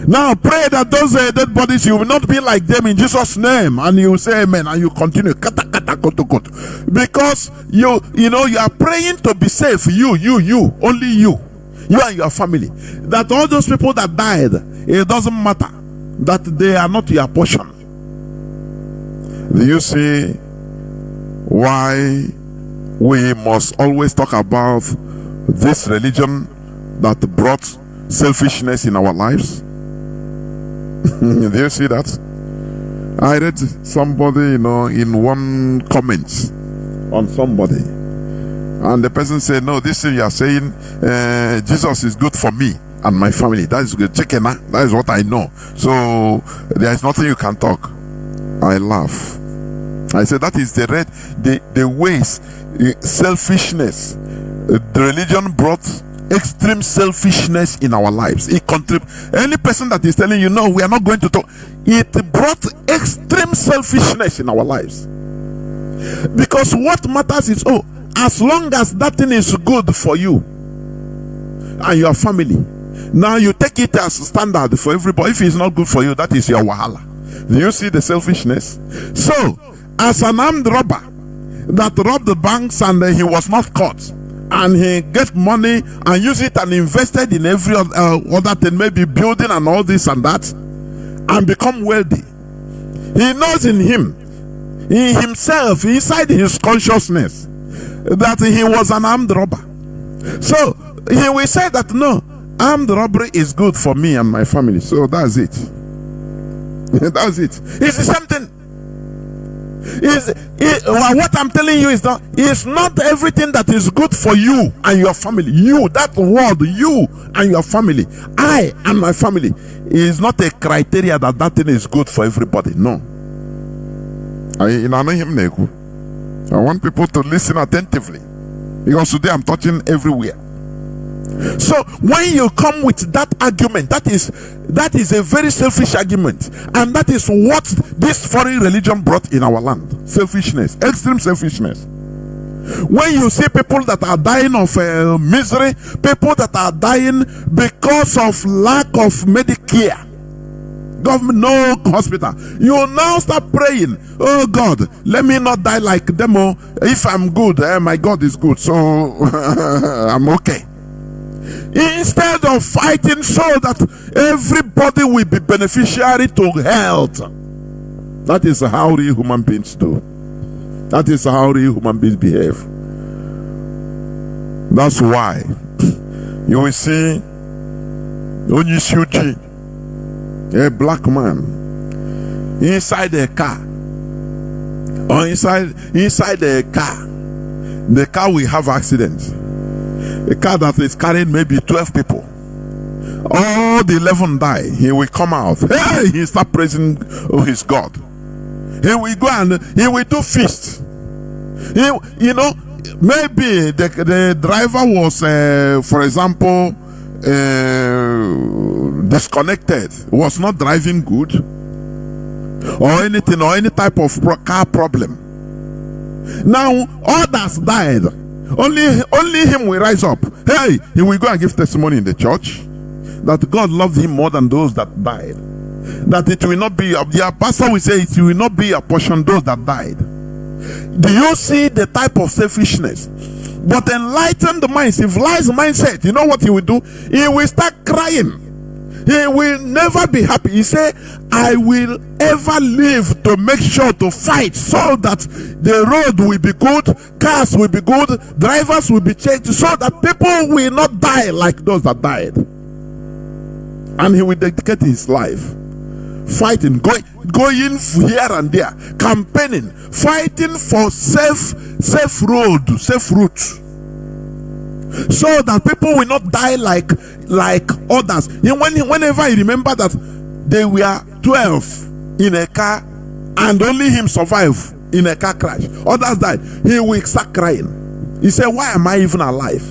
Now pray that those dead bodies, you will not be like them in Jesus' name, and you will say amen, and you continue. Because you are praying to be safe. Only you and your family. That all those people that died, it doesn't matter, that they are not your portion. Do you see why we must always talk about this religion that brought selfishness in our lives? Do you see that? I read somebody, in one comment on somebody, and the person said, no, this thing you are saying, Jesus is good for me and my family. That is good. Chicken, that is what I know. So there is nothing you can talk. I laugh. I said that is the ways, selfishness. The religion brought extreme selfishness in our lives. It any person that is telling you, no, we are not going to talk, it brought extreme selfishness in our lives. Because what matters is, as long as that thing is good for you and your family, now you take it as standard for everybody. If it's not good for you, that is your wahala. Do you see the selfishness? So, as an armed robber that robbed the banks and he was not caught, and he get money and use it and invested in every other thing, maybe building and all this and that, and become wealthy, he knows in himself, inside his consciousness, that he was an armed robber. So he will say that, no, armed robbery is good for me and my family. So that's it. That's it. It's the same thing. What I'm telling you is that it's not everything that is good for you and your family. That word, you and your family, I and my family, is not a criteria that thing is good for everybody. No. I want people to listen attentively. because today I'm touching everywhere. So when you come with that argument, that is a very selfish argument, and that is what this foreign religion brought in our land. Selfishness, extreme selfishness. When you see people that are dying of misery, people that are dying because of lack of Medicare, government, no hospital, you now start praying, oh God, let me not die like them. If I'm good, my God is good, so I'm okay. Instead of fighting so that everybody will be beneficiary to health. That is how real human beings do. That is how real human beings behave. That's why you will see Onyishuji, a black man, inside a car, or inside the car will have accidents. A car that is carrying maybe 12 people, all the 11 die. He will come out. Hey, he start praising his God. He will go and he will do feast. You know, maybe the driver was, for example, disconnected, was not driving good, or anything, or any type of car problem. Now others died. Only him will rise up. Hey, he will go and give testimony in the church that God loved him more than those that died. That it will not be, their pastor will say, it will not be a portion those that died. Do you see the type of selfishness? But enlighten the mind, civilize mindset. You know what he will do? He will start crying. He will never be happy. He say, I will ever live to make sure to fight so that the road will be good, cars will be good, drivers will be checked, so that people will not die like those that died. And he will dedicate his life fighting, going here and there, campaigning, fighting for safe route, so that people will not die like others. Whenever I remember that they were 12 in a car and only him survived in a car crash, others died, he will start crying. He said, why am I even alive?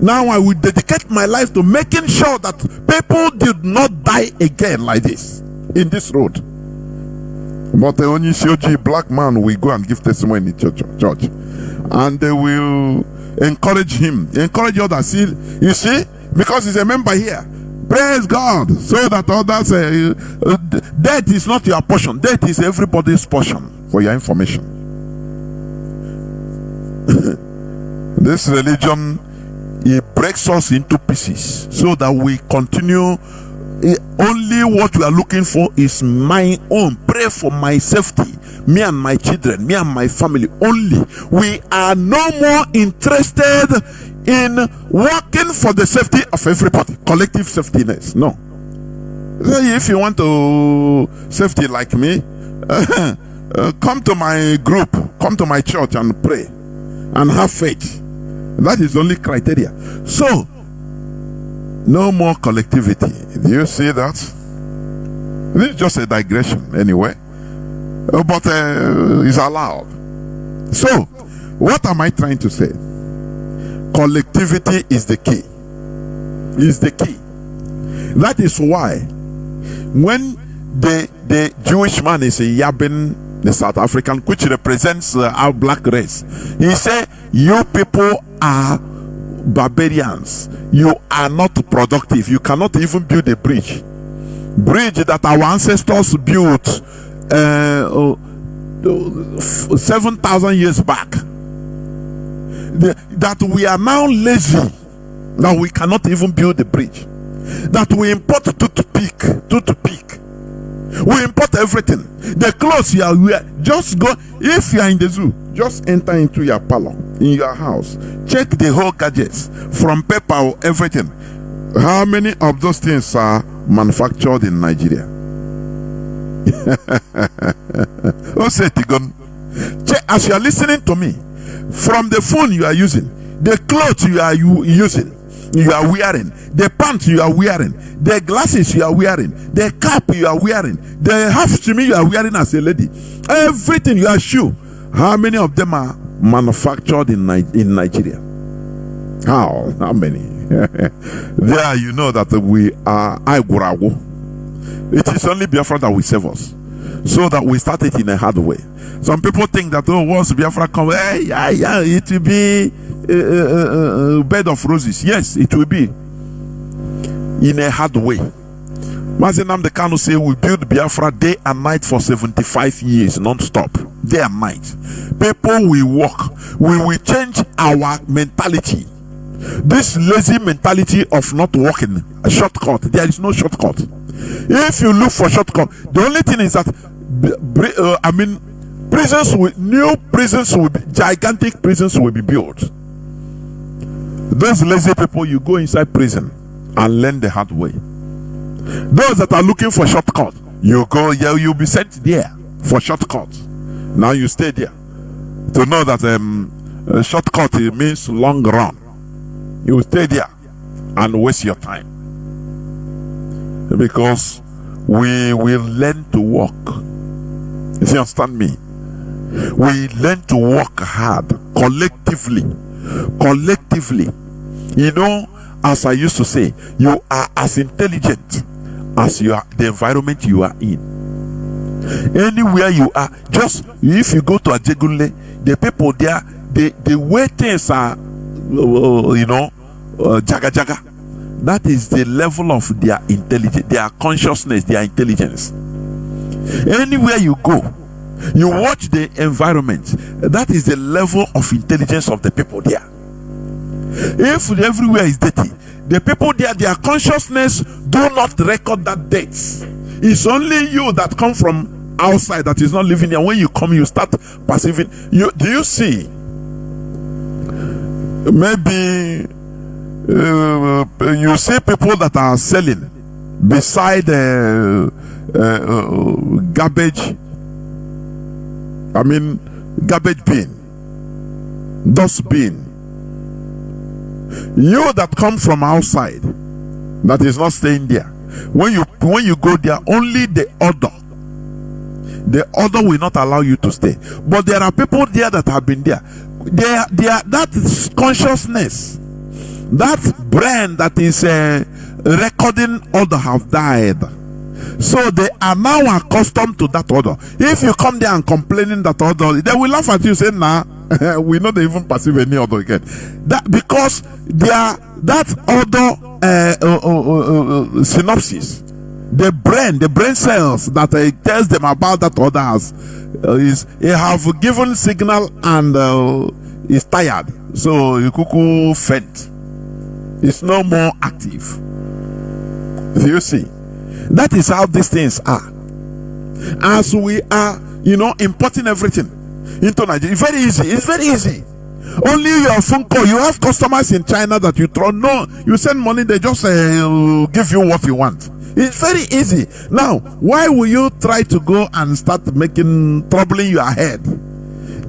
Now I will dedicate my life to making sure that people did not die again like this in this road. But the Onyishuji black man will go and give testimony in church, and they will encourage him, encourage others. You see, because he's a member here. Praise God, so that others death is not your portion. Death is everybody's portion. For your information, this religion, it breaks us into pieces so that we continue. Only what we are looking for is my own. Pray for my safety, me and my children, me and my family only. We are no more interested in working for the safety of everybody, collective safetyness. No. If you want to safety like me, come to my group, come to my church and pray and have faith. That is the only criteria. So no more collectivity. Do you see that? This is just a digression anyway, but it's allowed. So what am I trying to say? Collectivity is the key. Is the key. That is why when the Jewish man is yabbing the South African, which represents our black race, he said, you people are barbarians, you are not productive, you cannot even build a bridge that our ancestors built 7,000 years back. That we are now lazy, that we cannot even build a bridge, that we import toothpick, we import everything. The clothes you are wearing, just go, if you are in the zoo, just enter into your parlor in your house, check the whole gadgets, from paper or everything. How many of those things are manufactured in Nigeria? As you are listening to me, from the phone you are using, the clothes you are using, you are wearing, the pants you are wearing, the glasses you are wearing, the cap you are wearing, the half shimmy you are wearing as a lady, everything, your shoe, how many of them are manufactured in Nigeria? How many? There you know that we are Aigurago. It is only Biafra that will save us. So that we start it in a hard way. Some people think that once Biafra comes, it will be a bed of roses. Yes, it will be in a hard way. Mazi the Kanu say we build Biafra day and night for 75 years non-stop, day and night. People will walk. We will change our mentality. This lazy mentality of not walking a shortcut. There is no shortcut. If you look for shortcut, the only thing is that new prisons will be, gigantic prisons will be built. Those lazy people, you go inside prison and learn the hard way. Those that are looking for shortcut, you go, you'll be sent there for shortcut. Now you stay there to know that shortcut, it means long run. You stay there and waste your time, because we will learn to walk. You understand me? We learn to work hard collectively. You know, as I used to say, you are as intelligent as you are the environment you are in. Anywhere you are, just if you go to Ajegunle, the people there, the way things are, jaga jaga. That is the level of their intelligence, their consciousness, their intelligence. Anywhere you go, you watch the environment. That is the level of intelligence of the people there. If everywhere is dirty, the people there, their consciousness do not record that dirt. It's only you that come from outside that is not living there. When you come, you start perceiving. Do you see? Maybe you see people that are selling beside garbage. Garbage bin, dust bin. You that come from outside, that is not staying there. When you go there, only the order will not allow you to stay. But there are people there that have been there. That is consciousness, that brain that is recording order have died. So they are now accustomed to that order. If you come there and complaining that order, they will laugh at you, say, nah, we not even perceive any order again. That because that order synopsis, the brain cells that tells them about that order it have given signal and is tired. So you cuckoo faint. It's no more active. Do you see? That is how these things are. As we are, importing everything into Nigeria. Very easy. It's very easy. Only your phone call. You have customers in China that you throw. No, you send money, they just give you what you want. It's very easy. Now, why will you try to go and start troubling your head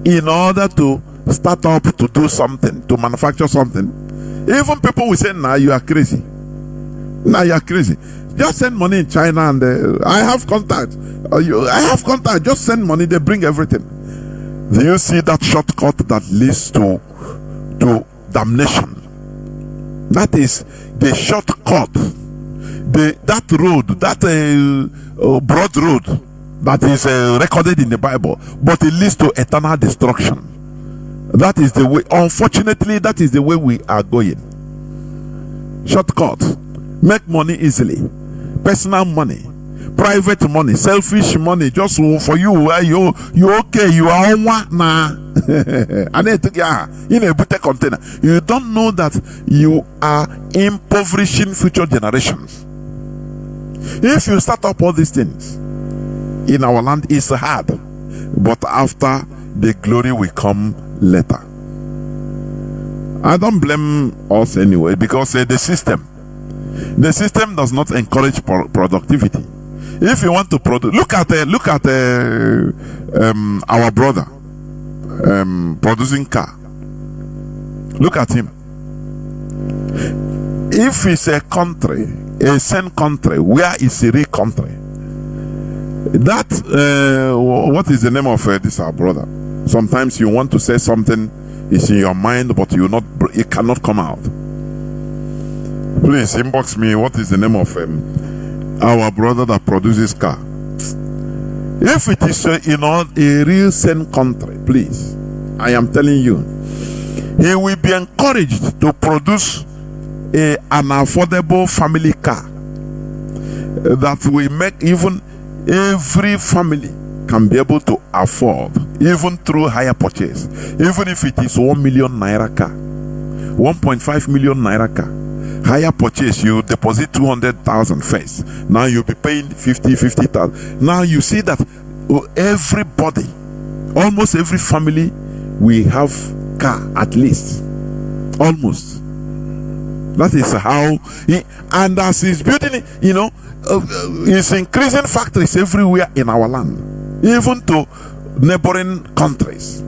in order to start up to do something, to manufacture something? Even people will say, nah, you are crazy. Nah, you are crazy. Just send money in China and I have contact. I have contact. Just send money, they bring everything. Do you see that shortcut that leads to damnation? That is the shortcut. That road, that broad road that is recorded in the Bible, but it leads to eternal destruction. That is the way. Unfortunately, that is the way we are going. Shortcut. Make money easily. Personal money, private money, selfish money, just for you. You okay? You are on one now. In a bute container. You don't know that you are impoverishing future generations. If you start up all these things in our land, it's hard, but after the glory will come later. I don't blame us anyway, because the system does not encourage productivity. If you want to produce, look at our brother producing car. Look at him. If it's a country, a same country, where is a real country? That what is the name of this our brother? Sometimes you want to say something, It's in your mind, but it cannot come out. Please inbox me. What is the name of our brother that produces car? If it is a real sane country, please, I am telling you, he will be encouraged to produce an affordable family car that will make even every family can be able to afford, even through higher purchase. Even if it is 1 million naira car, 1.5 million naira car, higher purchase, you deposit 200,000 first. Now you'll be paying 50,000. Now you see that everybody, almost every family, will have car at least. Almost. That is how and as he's building it, he's increasing factories everywhere in our land, even to neighboring countries.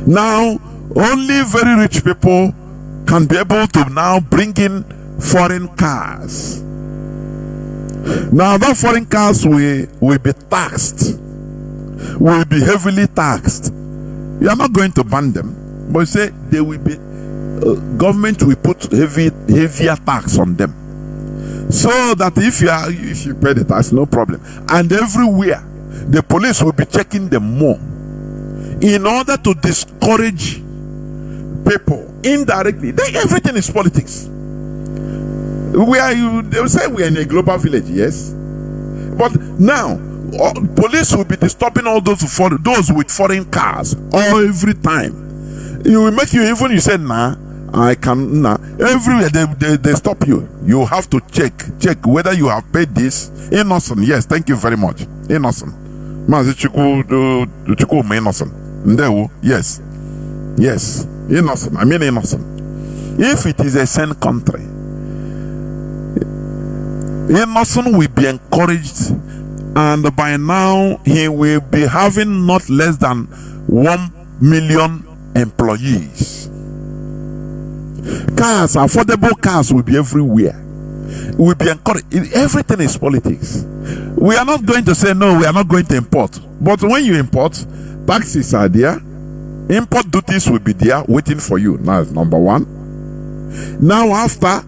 Now only very rich people can be able to now bring in foreign cars. Now that foreign cars will be taxed, will be heavily taxed. You are not going to ban them, but you say they will be government will put heavier tax on them, so that if you pay the tax, no problem. And everywhere the police will be checking them more in order to discourage people indirectly. Everything is politics. They will say we are in a global village, yes, but now police will be disturbing all those with foreign cars every time. It will make you, even you say nah, I can nah. Everywhere they stop you. You have to check whether you have paid this. Innocent, yes, thank you very much. Innocent. Mazi Chuku innocent. Ndewo, yes. Yes. Innocent. I mean innocent. If it is a sane country, innocent will be encouraged, and by now he will be having not less than 1 million employees. Cars, affordable cars will be everywhere. Will be encouraged. Everything is politics. We are not going to say no, we are not going to import. But when you import, taxes are there, import duties will be there waiting for you. Now, number one. Now, after,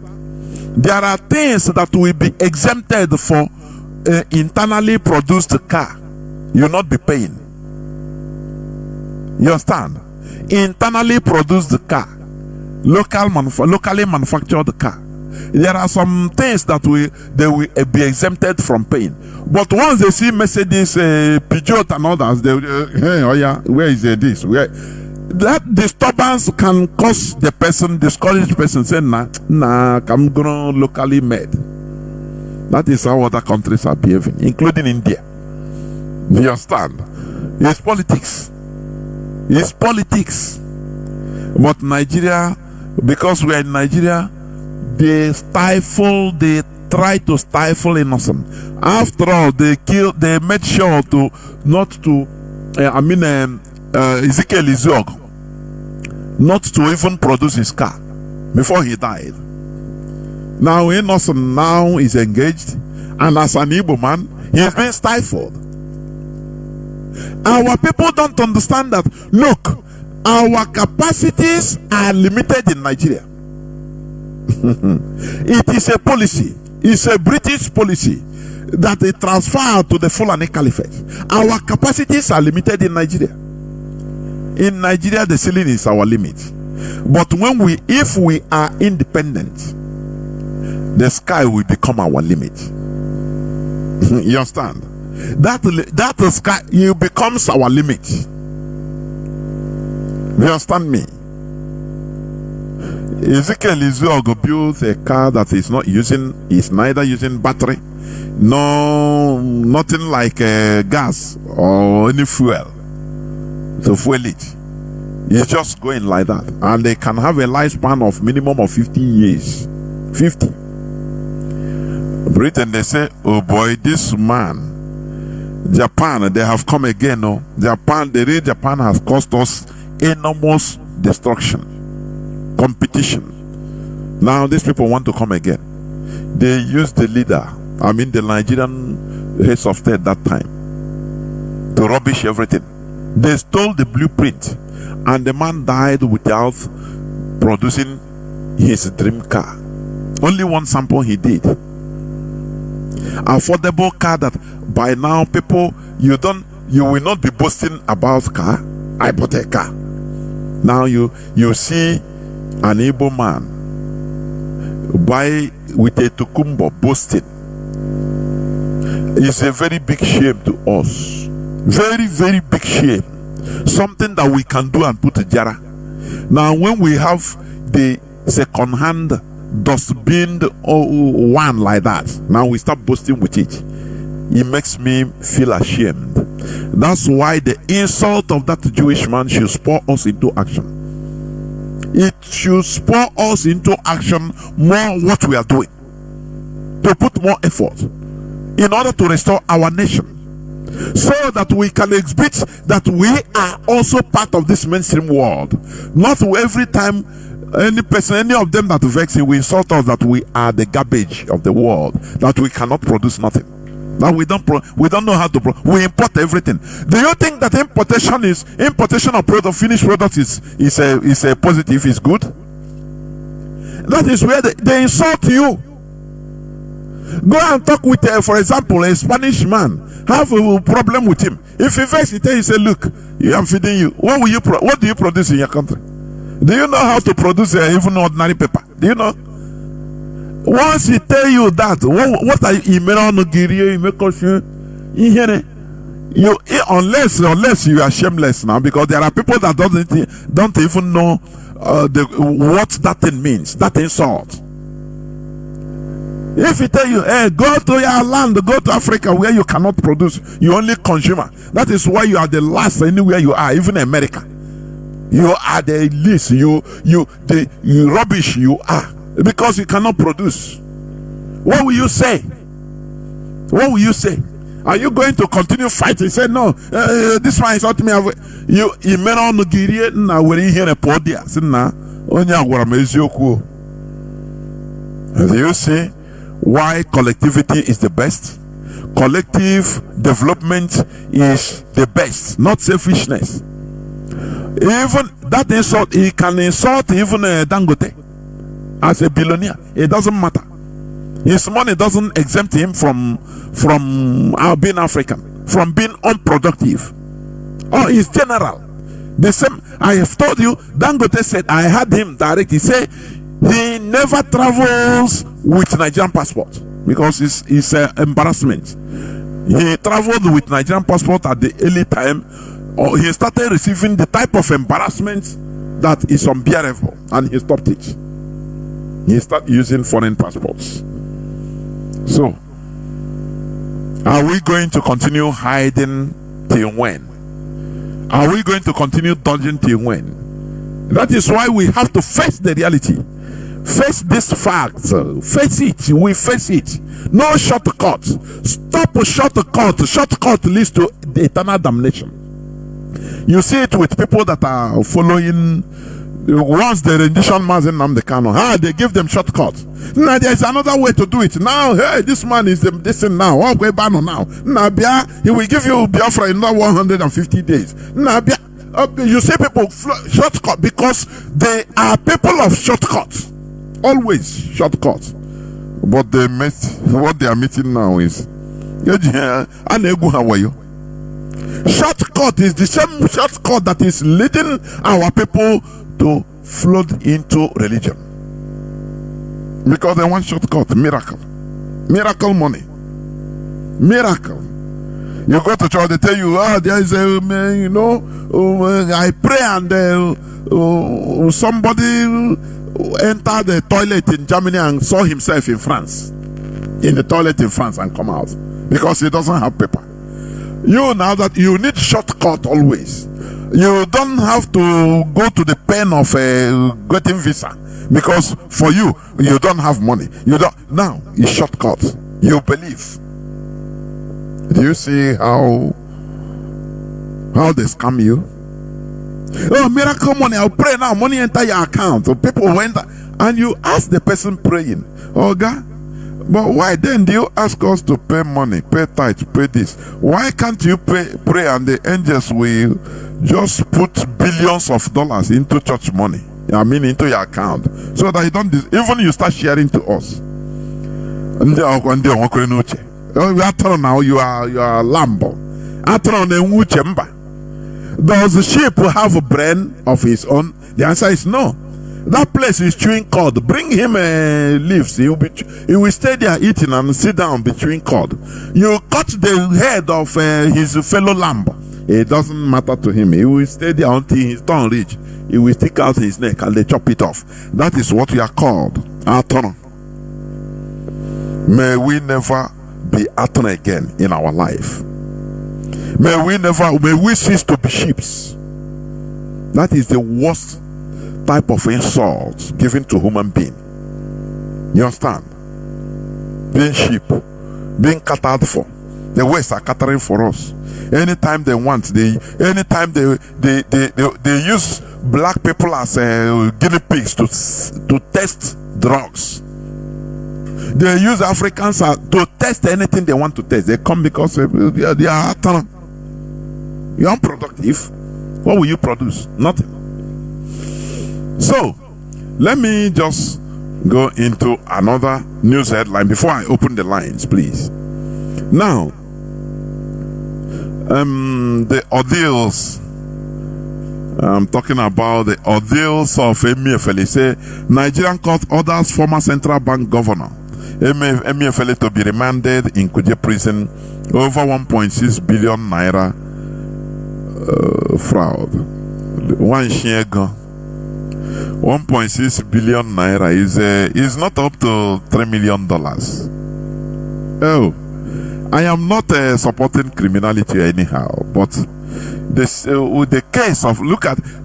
there are things that will be exempted for internally produced car. You will not be paying. You understand? Internally produced car, locally manufactured car. There are some things that they will be exempted from paying. But once they see Mercedes, Peugeot, and others, they will, hey, oh yeah, where is this? That disturbance can cause the person, discourage person, say, nah, I'm gonna locally made. That is how other countries are behaving, including India. You understand? It's politics. It's politics. But Nigeria, because we are in Nigeria, they try to stifle innocent. After all, they made sure Ezekiel Iziog not to even produce his car before he died. Now innocent now is engaged, and as an Igbo man, he has been stifled. Our people don't understand that. Look, our capacities are limited in Nigeria. It is a policy. It's a British policy that they transfer to the Fulani Caliphate. Our capacities are limited in Nigeria. In Nigeria, the ceiling is our limit. But if we are independent, the sky will become our limit. You understand? That sky becomes our limit. You understand me? Ezekiel Iziog built a car that is neither using battery, nothing like gas or any fuel to fuel it. It's just going like that, and they can have a lifespan of minimum of 50 years. 50. Britain, they say, oh boy, this man, Japan, they have come again. No, Japan has caused us enormous destruction, competition. Now these people want to come again. They use the Nigerian heads of state that time to rubbish everything. They stole the blueprint, and the man died without producing his dream car. Only one sample he did. Affordable car that by now people, you will not be boasting about car. I bought a car. Now you see an able man buy with a tukumbo boasting. It's a very big shame to us. Very, very big shame. Something that we can do and put a jara. Now when we have the second-hand dustbin one like that, now we start boasting with it. It makes me feel ashamed. That's why the insult of that Jewish man should spur us into action. It should spur us into action more what we are doing, to put more effort in order to restore our nation, so that we can exhibit that we are also part of this mainstream world. Not every time any person, any of them that vex it, we insult us that we are the garbage of the world, that we cannot produce nothing, that we don't know how to we import everything. Do you think that importation of product, finished product is a positive, is good? That is where they insult you. Go and talk with, for example, a Spanish man. Have a problem with him. If he vex, he tell you, say, look, I'm feeding you. What do you produce in your country? Do you know how to produce even ordinary paper? Do you know? Once he tell you that, what are you unless you are shameless now, because there are people that don't even know what that thing means, that insult. If he tell you, hey, go to your land, go to Africa where you cannot produce, you only consumer. That is why you are the last anywhere you are, even America. You are the least, you rubbish you are, because you cannot produce. What will you say? What will you say? Are you going to continue fighting? Say no, this one is not me. You may not get it now. We're here a podia. Do you see why collectivity is the best? Collective development is the best, not selfishness. Even that insult, he can insult even Dangote as a billionaire. It doesn't matter. His money doesn't exempt him from being African, from being unproductive. Oh, he's general. The same. I have told you, Dangote said, I had him direct. He said he never travels with Nigerian passport because it's an embarrassment. He traveled with Nigerian passport at the early time. Or he started receiving the type of embarrassment that is unbearable, and he stopped it. He started using foreign passports. So, are we going to continue hiding till when? Are we going to continue dodging till when? That is why we have to face the reality. Face this fact. Face it. We face it. No shortcut. Stop a shortcut. Shortcut leads to the eternal damnation. You see it with people that are following. Once the rendition Mazi Nnamdi Kanu, they give them shortcuts. Now there is another way to do it. Now, hey, this man is this thing now. Oh, go now. Now, he will give you Biafra in another 150 days. Now, you see people shortcut because they are people of shortcuts. Always shortcuts. But what they are meeting now is shortcut is the same shortcut that is leading our people to flood into religion, because they want shortcut. Miracle money, miracle. You go to church, they tell you, there is a I pray and somebody entered the toilet in Germany and saw himself in France, in the toilet in France, and come out because he doesn't have paper. You now that you need shortcut always. You don't have to go to the pain of getting visa, because for you don't have money. You don't now. It's shortcut. You believe. Do you see how they scam you? Oh, miracle money! I'll pray now. Money enter your account. So people went and you ask the person praying, "Oh God, But why then do you ask us to pay money, pay tithe, pay this? Why can't you pray and the angels will just put billions of dollars into church money? I mean, into your account, so that you don't even you start sharing to us. Now you are Lambo. Does the sheep have a brain of his own? The answer is no. That place is chewing cud. Bring him leaves. He will stay there eating and sit down between cud. You cut the head of his fellow lamb. It doesn't matter to him. He will stay there until his tongue reach. He will stick out his neck and they chop it off. That is what we are called. Atona. May we never be Atona again in our life. May we cease to be sheep. That is the worst type of insult given to human being. You understand? Being sheep, being catered for. The West are catering for us. Anytime they want, they use black people as guinea pigs to test drugs. They use Africans to test anything they want to test. They come because they are you're unproductive. What will you produce? Nothing. So, let me just go into another news headline before I open the lines, please. Now, the ordeals. I'm talking about the ordeals of Emefiele. Say Nigerian court orders former central bank governor Emefiele to be remanded in Kuje prison over 1.6 billion naira fraud. 1.6 billion naira is not up to $3 million. Oh, I am not supporting criminality anyhow, but this with the case of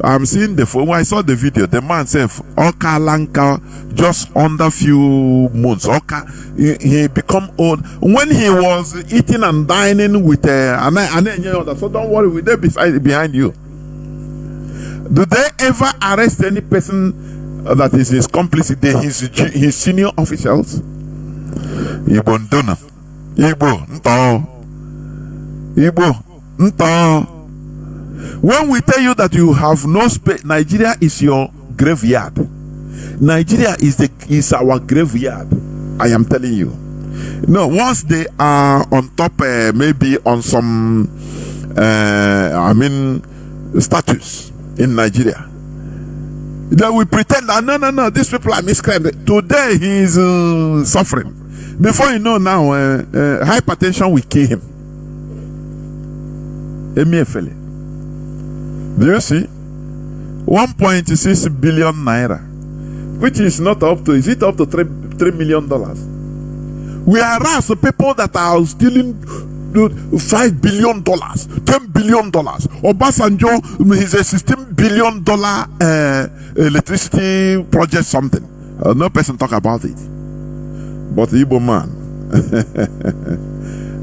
I'm seeing when I saw the video, the man said Oka Lanka just under few months. Oka he become old when he was eating and dining with so don't worry, with them behind you. Do they ever arrest any person that is his complice, his senior officials? Igbo Ndona, Igbo Nto. When we tell you that you have no space, Nigeria is your graveyard. Nigeria is our graveyard. I am telling you. No, once they are on top, maybe on some, status in Nigeria, then we pretend that no, these people are miscreants. Today he is suffering. Before you know now, hypertension will kill him. Emefiele. Do you see? 1.6 billion naira, which is not up to, is it up to $3 million? Whereas the people that are stealing $5 billion, $10 billion, Obasanjo is a $16 billion electricity project, something. No person talk about it. But Igbo man,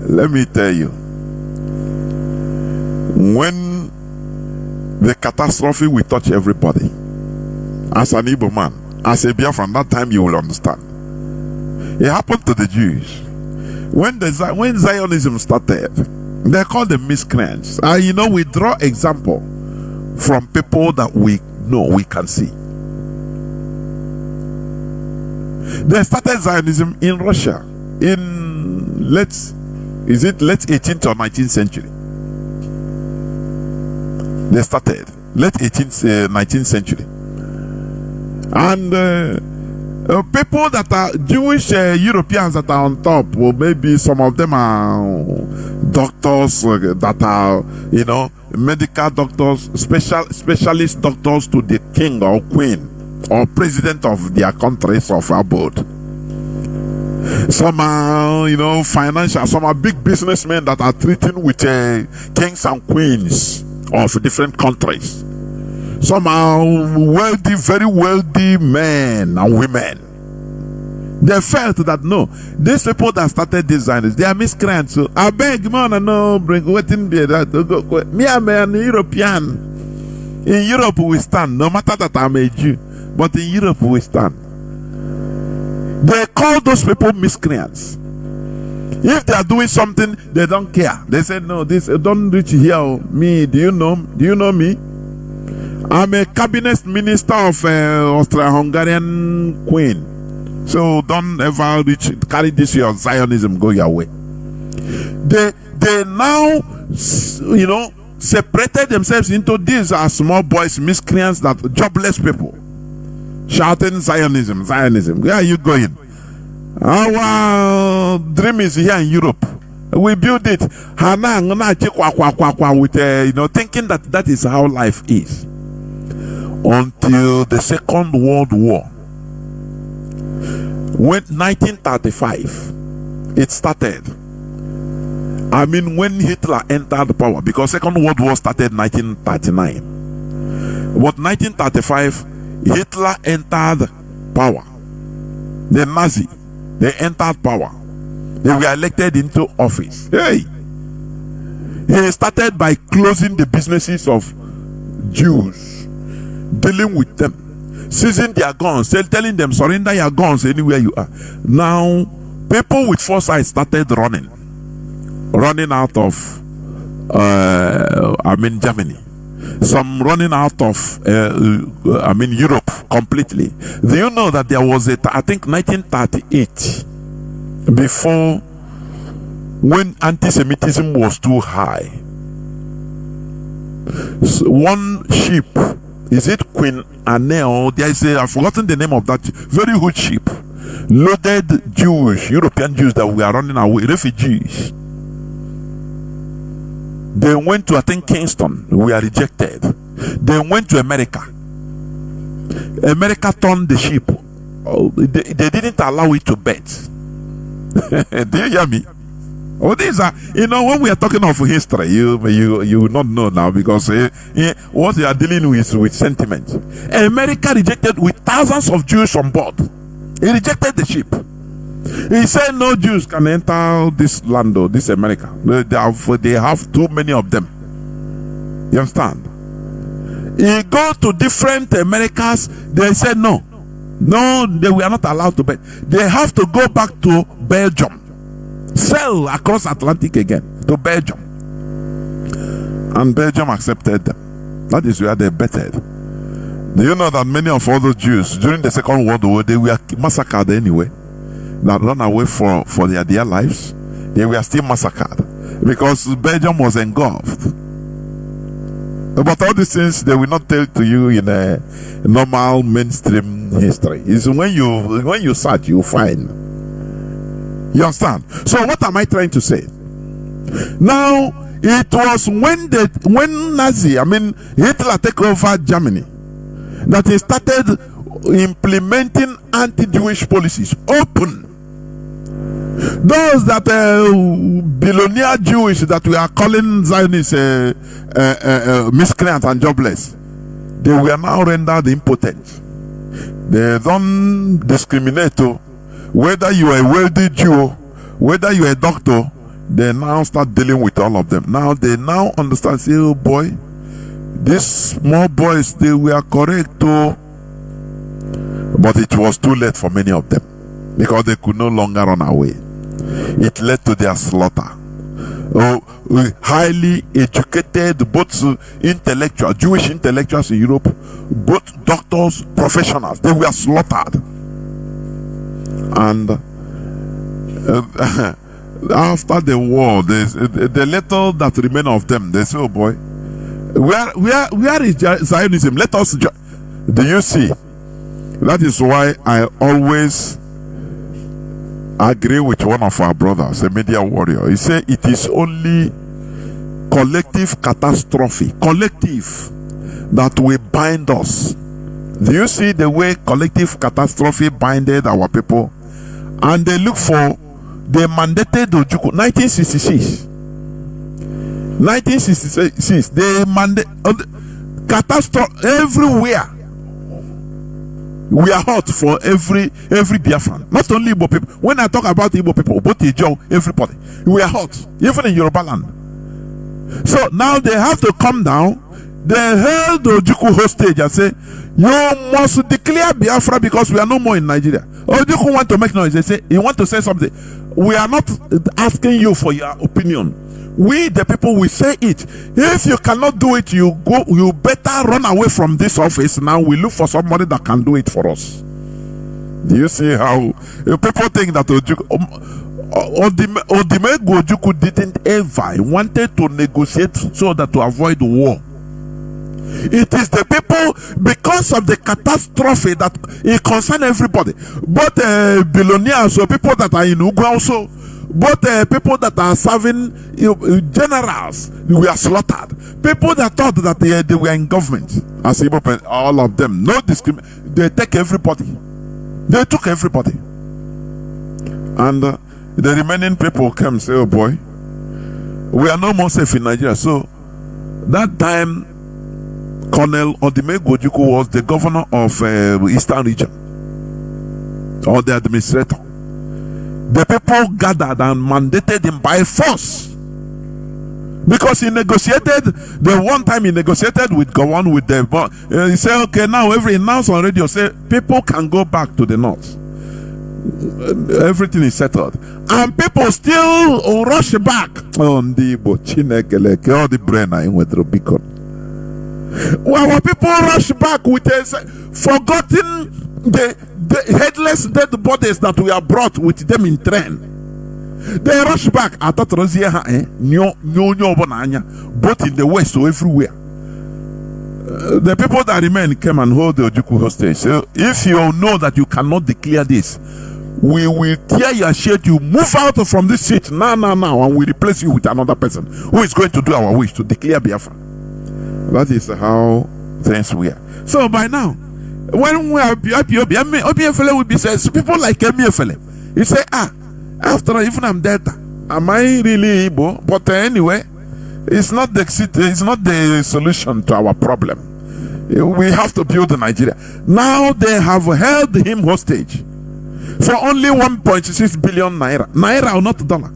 let me tell you, when the catastrophe will touch everybody, as an Igbo man, as a Biafra, that time you will understand. It happened to the Jews. When Zionism started, they called them miscreants. And we draw example from people that we know, we can see. They started Zionism in Russia in late 18th or 19th century. They started late 18th, 19th century, and people that are Jewish Europeans that are on top, well, maybe some of them are doctors that are, medical doctors, specialist doctors to the king or queen or president of their countries of abode. Some are, financial. Some are big businessmen that are treating with kings and queens of different countries. Some are wealthy, very wealthy men and women. They felt that no, these people that started designers, they are miscreants. So I beg, man, no, bring waiting there. Me, I'm an European. In Europe we stand, no matter that I'm a Jew, but in Europe we stand. They call those people miscreants. If they are doing something, they don't care. They say, no, this don't reach here. Me, do you know me? I'm a cabinet minister of Austro-Hungarian queen. So don't ever carry this your Zionism, go your way. They now, separated themselves into these are small boys, miscreants, that jobless people, shouting Zionism. Where are you going? Our dream is here in Europe. We build it. With thinking that is how life is. Until the Second World War. When 1935, it started. I mean, when Hitler entered power, because Second World War started 1939. But 1935, Hitler entered power. The Mazi, they entered power. They were elected into office. Hey! He started by closing the businesses of Jews, dealing with them, seizing their guns, telling them, surrender your guns anywhere you are. Now, people with foresight started running out of Germany. Some running out of Europe completely. Do you know that there was I think 1938, before, when anti-Semitism was too high, so one ship, is it Queen Anne? There is I've forgotten the name of that very good ship, loaded European Jews that were running away, refugees. They went to, I think, Kingston. We are rejected. They went to America. America turned the ship. They didn't allow it to bet. Do you hear me? These are, when we are talking of history, you will not know now, because what you are dealing with sentiment. America rejected with thousands of Jews on board. He rejected the ship. He said no Jews can enter this land or this America. They have too many of them. You understand? He go to different Americas. They said no, they were not allowed to bet. They have to go back to Belgium, sail across Atlantic again to Belgium, and Belgium accepted them. That is where they betted. Do you know that many of all those Jews during the Second World War, they were massacred anyway? That run away for their dear lives, they were still massacred because Belgium was engulfed. But all these things they will not tell to you in a normal mainstream history. It's when you search, you find. You understand? So what am I trying to say? Now, it was when Hitler took over Germany that he started implementing anti-Jewish policies, open. Those that billionaire Jewish that we are calling Zionists miscreants and jobless, they were now rendered impotent. They don't discriminate whether you are a wealthy Jew, whether you are a doctor. They now start dealing with all of them. Now they now understand, say, oh boy, these small boys, they were correct too. But it was too late for many of them, because they could no longer run away. It led to their slaughter. Highly educated, both intellectual, Jewish intellectuals in Europe, both doctors, professionals, they were slaughtered. And after the war, the little that remained of them, they say, oh boy, where is Zionism? Let us do you see? That is why I always agree with one of our brothers, a media warrior. He said it is only collective catastrophe, collective, that will bind us. Do you see the way collective catastrophe binded our people? And they look for, they mandated Ojukwu, 1966. 1966, they mandated catastrophe everywhere. We are hot for every Biafran, not only Igbo people. When I talk about Igbo people, both Ijo, everybody, we are hot, even in Yoruba land. So now they have to come down. they held Ojukwu hostage and say, you must declare Biafra because we are no more in Nigeria. Ojukwu want to make noise. They say, he want to say something. We are not asking you for your opinion. We, the people, will say it. If you cannot do it, you better run away from this office. Now we look for somebody that can do it for us. Do you see how people think that Odimegwu Ojukwu didn't ever wanted to negotiate so that to avoid war? It is the people, because of the catastrophe that it concerns everybody, both billionaires or people that are in Ugwa also, both people that are serving generals were slaughtered. People that thought that they were in government, as all of them, no discrimination. They take everybody. They took everybody. And the remaining people came and say, oh boy, we are no more safe in Nigeria. So that time, Colonel Odimegwu Ojukwu was the governor of Eastern region, or the administrator. The people gathered and mandated him by force, because he negotiated. The one time he negotiated with Gowon with the he said, okay, now every announce on radio say people can go back to the north. Everything is settled, and people still rush back on the Chineke, all the brain I went through beacon. Our people rush back with forgotten the headless dead bodies that we have brought with them in train. They rush back. Both in the west or everywhere. The people that remain came and hold the Ojukwu hostage. So if you know that you cannot declare this, we will tear your shirt. You move out from this seat now, and we replace you with another person who is going to do our wish to declare Biafra. That is how things were. So by now, when we are Obiefele will be says people like Obiefele. You say, after even I'm dead, am I really Igbo? But anyway, it's not the solution to our problem. We have to build Nigeria. Now they have held him hostage for only 1.6 billion naira or not dollar.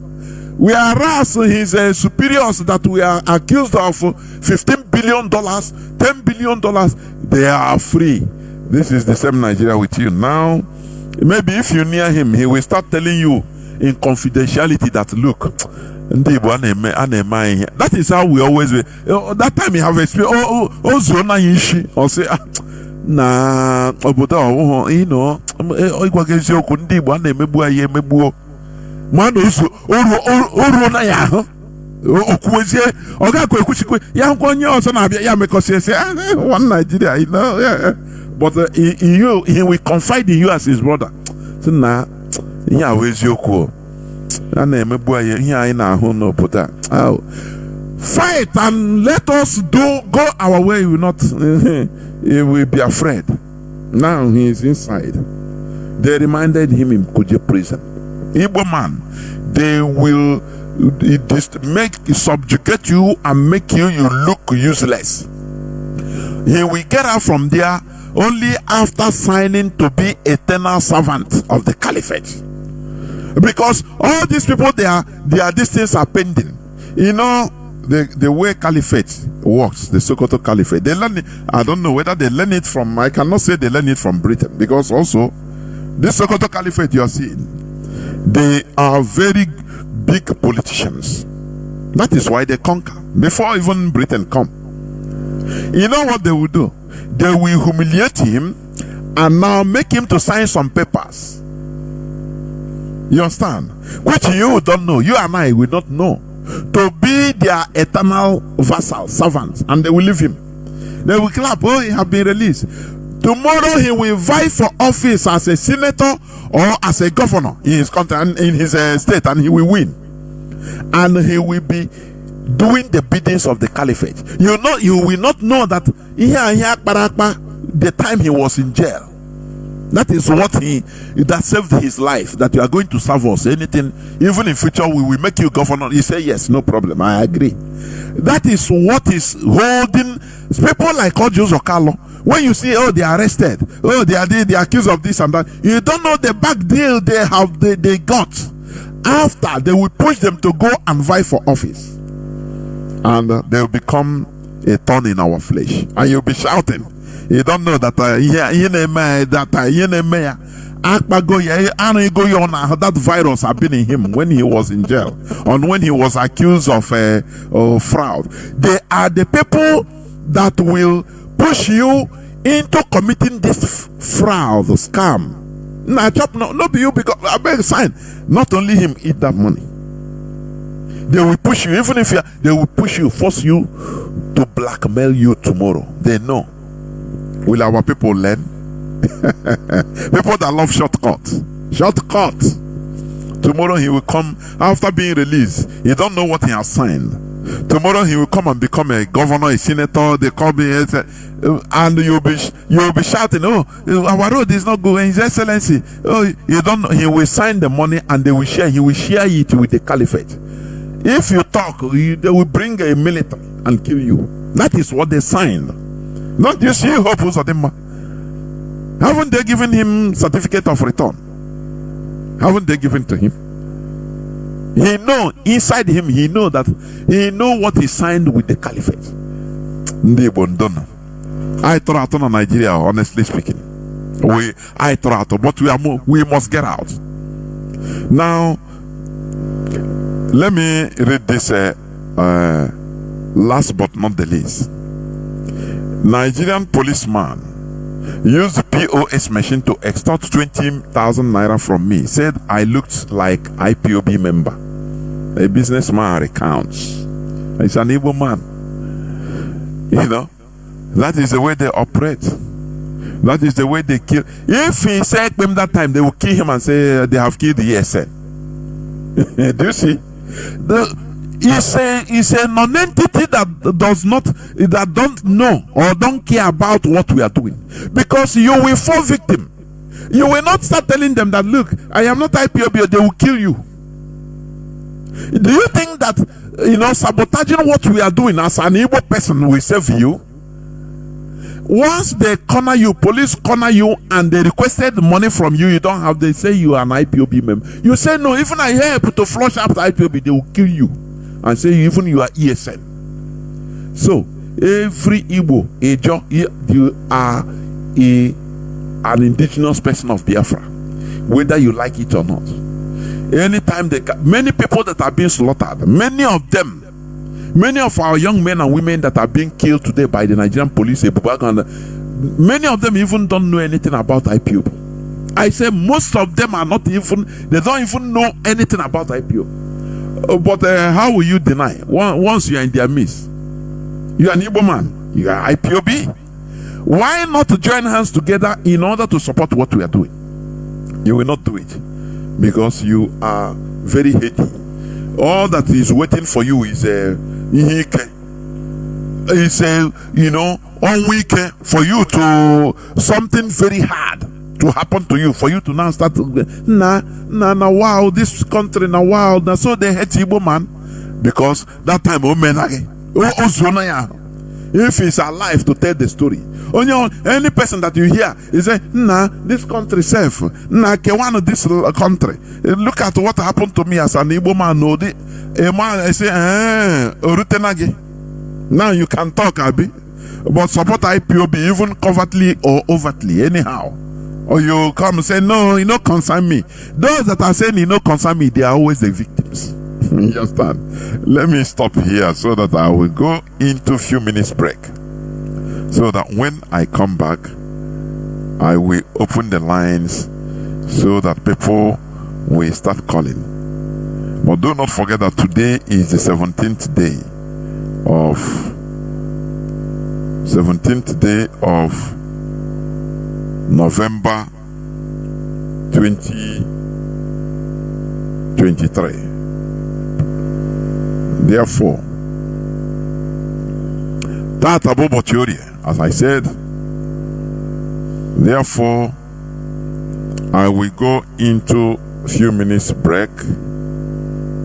Whereas his superiors that we are accused of $15 billion, $10 billion, they are free. This is the same Nigeria with you. Now, maybe if you near him, he will start telling you in confidentiality that, look, that is how we always be. That time you have experience. Or say, nah, you know, man oru na ya okwezie oga ko ekuchikwe ya nkonye oso na abia ya mekosie say one Nigeria, you know, but he will confide in you as his brother. So na ya weziokwu na emebu aye ihe anyị na ahụ no put fight and let us go our way. We will not he will be afraid. Now he is inside. They reminded him in Kuje prison. Igbo man, they will subjugate you and make you look useless. He will get out from there only after signing to be eternal servant of the caliphate. Because all these people, these things are pending. You know, the way caliphate works, the Sokoto caliphate, they learn it. I don't know whether they learn it from, I cannot say they learn it from Britain, because also this Sokoto caliphate you are seeing, they are very big politicians. That is why they conquer before even Britain come. You know what they will do? They will humiliate him and now make him to sign some papers. You understand? Which you don't know. You and I will not know. To be their eternal vassal, servants, and they will leave him. They will clap. Oh, he has been released. Tomorrow he will vie for office as a senator or as a governor in his country, in his state, and he will win. And he will be doing the biddings of the caliphate. You will not know that the time he was in jail. That is what that saved his life. That you are going to serve us. Anything, even in future, we will make you governor. He said, yes, no problem. I agree. That is what is holding people like Ojos Okalo. When you see, oh, they are arrested, oh, they are accused of this and that, you don't know the back deal they got. After, they will push them to go and vie for office, and they will become a thorn in our flesh. And you'll be shouting. You don't know that that virus had been in him when he was in jail, and when he was accused of fraud. They are the people that will push you into committing this fraud, scam. Not you, because I beg sign. Not only him eat that money. They will push you, even if they will push you, force you to blackmail you tomorrow. They know. Will our people learn? People that love shortcuts. Shortcuts. Tomorrow he will come after being released. You don't know what he has signed. Tomorrow he will come and become a governor, a senator. They call me, and you'll be shouting, "Oh, our road is not good, His Excellency." Oh, you don't know. He will sign the money and they will share. He will share it with the caliphate. If you talk, they will bring a military and kill you. That is what they signed. Don't you see Hope Uzodimma? Haven't they given him certificate of return? Haven't they given to him? He know inside him. He know what he signed with the caliphate. Ndi bondono. I throw out on Nigeria. Honestly speaking, I throw out, but we must get out. Now, let me read this. Last but not the least, Nigerian policeman used the POS machine to extort 20,000 naira from me. Said I looked like IPOB member. A businessman recounts. It's an evil man. You know, that is the way they operate. That is the way they kill. If he said them that time, they will kill him and say they have killed the ESN. Do you see? It's a non-entity that don't know or don't care about what we are doing, because you will fall victim. You will not start telling them that, look, I am not IPOB, they will kill you. Do you think that sabotaging what we are doing as an Igbo person will save you? Once they corner you, police corner you, and they requested money from you, you don't have. They say you are an IPOB member. You say no. Even I help to flush out IPOB, they will kill you and say even you are ESN. So every Igbo, you are an indigenous person of Biafra, whether you like it or not. Anytime many people that are being slaughtered, many of our young men and women that are being killed today by the Nigerian police, many of them even don't know anything about IPOB. I say most of them they don't even know anything about IPOB. But how will you deny? Once you are in their midst, you are an Igbo man, you are IPOB. Why not join hands together in order to support what we are doing? You will not do it because you are very heady. All that is waiting for you is on week for you to something very hard to happen to you, for you to now start wow, this country wow. So they hate Igbo man because that time if he's alive to tell the story. Any person that you hear is say, this country safe. This country. Look at what happened to me as an Igbo man. A man, I say, now you can talk, Abi, but support IPOB even covertly or overtly, anyhow. Or you come and say, no, you don't concern me. Those that are saying you don't concern me, they are always the victims. You understand? Let me stop here so that I will go into a few minutes break. So that when I come back, I will open the lines so that people will start calling. But do not forget that today is the 17th day of November 2023. Therefore, Tata Bobo Theory, as I said, therefore, I will go into a few minutes break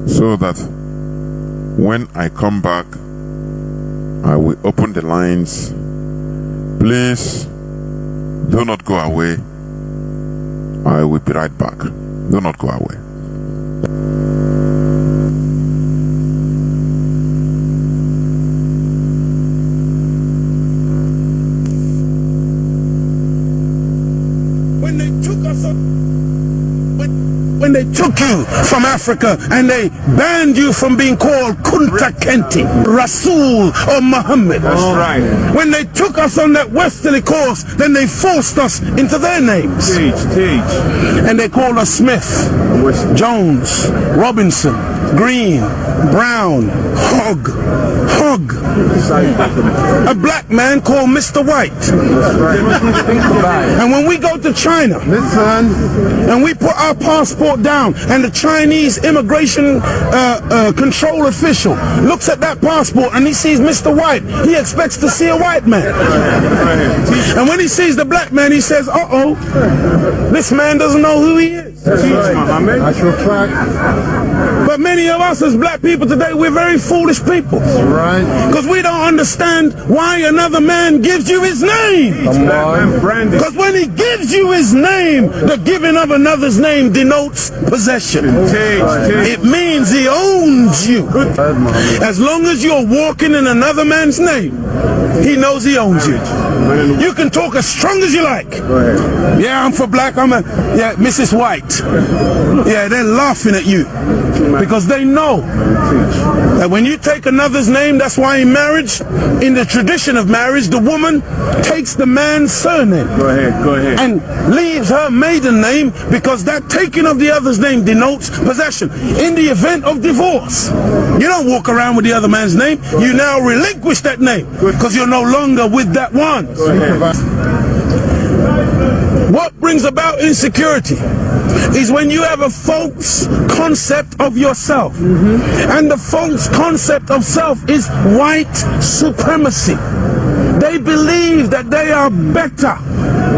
so that when I come back, I will open the lines. Please do not go away. I will be right back. Do not go away. When they took you from Africa and they banned you from being called Kunta Kenti, Rasul or Muhammad. That's right. When they took us on that westerly course, then they forced us into their names. Teach. And they called us Smith, Jones, Robinson, Green, Brown, Hogg. A black man called Mr. White. And when we go to China, and we put our passport down, and the Chinese immigration control official looks at that passport and he sees Mr. White, he expects to see a white man. And when he sees the black man, he says, uh-oh, this man doesn't know who he is. But many of us as black people today, we're very foolish people. Because we don't understand why another man gives you his name. Because when he gives you his name, the giving of another's name denotes possession. It means he owns you. As long as you're walking in another man's name, he knows he owns you. You can talk as strong as you like. Yeah, I'm for black, yeah, Mrs. White. Yeah, they're laughing at you because they know that when you take another's name, that's why in marriage, in the tradition of marriage, the woman takes the man's surname. Go ahead. And leaves her maiden name, because that taking of the other's name denotes possession. In the event of divorce, you don't walk around with the other man's name. You now relinquish that name because you're no longer with that one. What brings about insecurity is when you have a false concept of yourself. And the false concept of self is white supremacy. They believe that they are better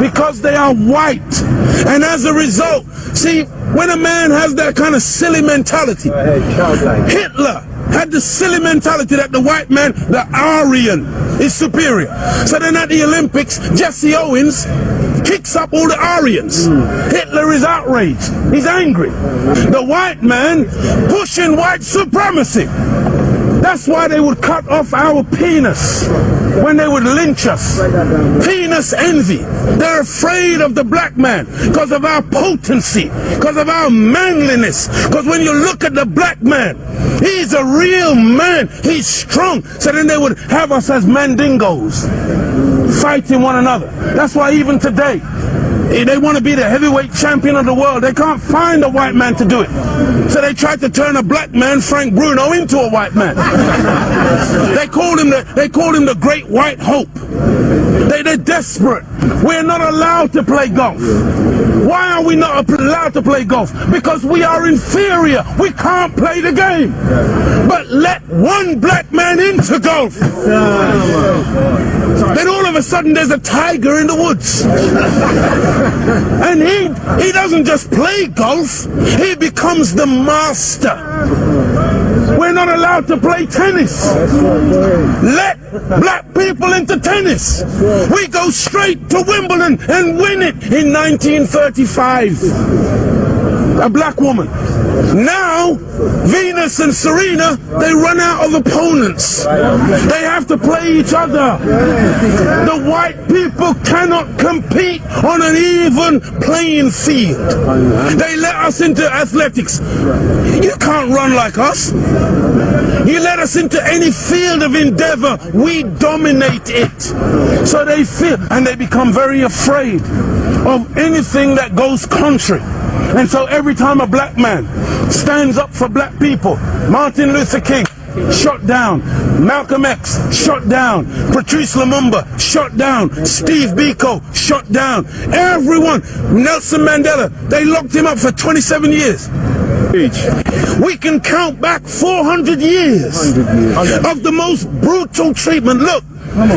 because they are white. And as a result, see, when a man has that kind of silly mentality, Hitler had the silly mentality that the white man, the Aryan, is superior. So then at the Olympics, Jesse Owens kicks up all the Aryans. Hitler is outraged. He's angry. The white man pushing white supremacy. That's why they would cut off our penis when they would lynch us. Penis envy. They're afraid of the black man because of our potency, because of our manliness. Because when you look at the black man, he's a real man. He's strong. So then they would have us as mandingos, fighting one another. That's why even today, they want to be the heavyweight champion of the world. They can't find a white man to do it. So they tried to turn a black man, Frank Bruno, into a white man. They called him the Great White Hope. They're desperate. We're not allowed to play golf. Why are we not allowed to play golf? Because we are inferior. We can't play the game. But let one black man into golf. Then all of a sudden there's a tiger in the woods. And he doesn't just play golf, he becomes the master. We're not allowed to play tennis. Let black people into tennis. We go straight to Wimbledon and win it in 1935. A black woman. Now, Venus and Serena, they run out of opponents. They have to play each other. The white people cannot compete on an even playing field. They let us into athletics. You can't run like us. You let us into any field of endeavor, we dominate it. So they feel, and they become very afraid of anything that goes contrary. And so every time a black man stands up for black people, Martin Luther King, shot down. Malcolm X, shot down. Patrice Lumumba, shot down. Steve Biko, shot down. Everyone. Nelson Mandela, they locked him up for 27 years. We can count back 400 years of the most brutal treatment. Look,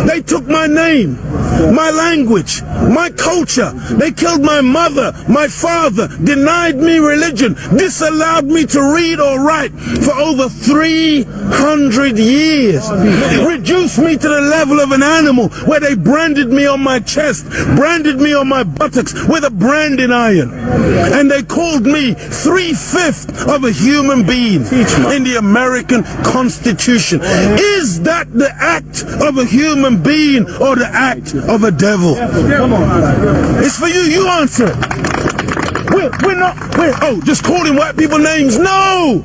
they took my name, my language, my culture. They killed my mother, my father, denied me religion, disallowed me to read or write for over 3 200 years. Reduced me to the level of an animal where they branded me on my chest, branded me on my buttocks with a branding iron. And they called me 3/5 of a human being in the American Constitution. Is that the act of a human being or the act of a devil? It's for you. You answer it. We're just calling white people names. No!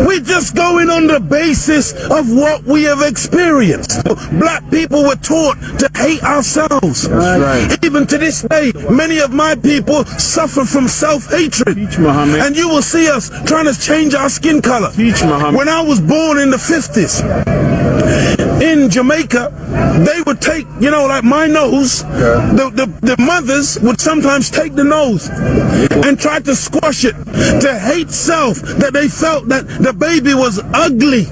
We're just going on the basis of what we have experienced. Black people were taught to hate ourselves. Right. Even to this day, many of my people suffer from self-hatred. And you will see us trying to change our skin color. When I was born in the 50s, in Jamaica, they would take, like my nose, the mothers would sometimes take the nose and try to squash it, to hate self, that they felt that the baby was ugly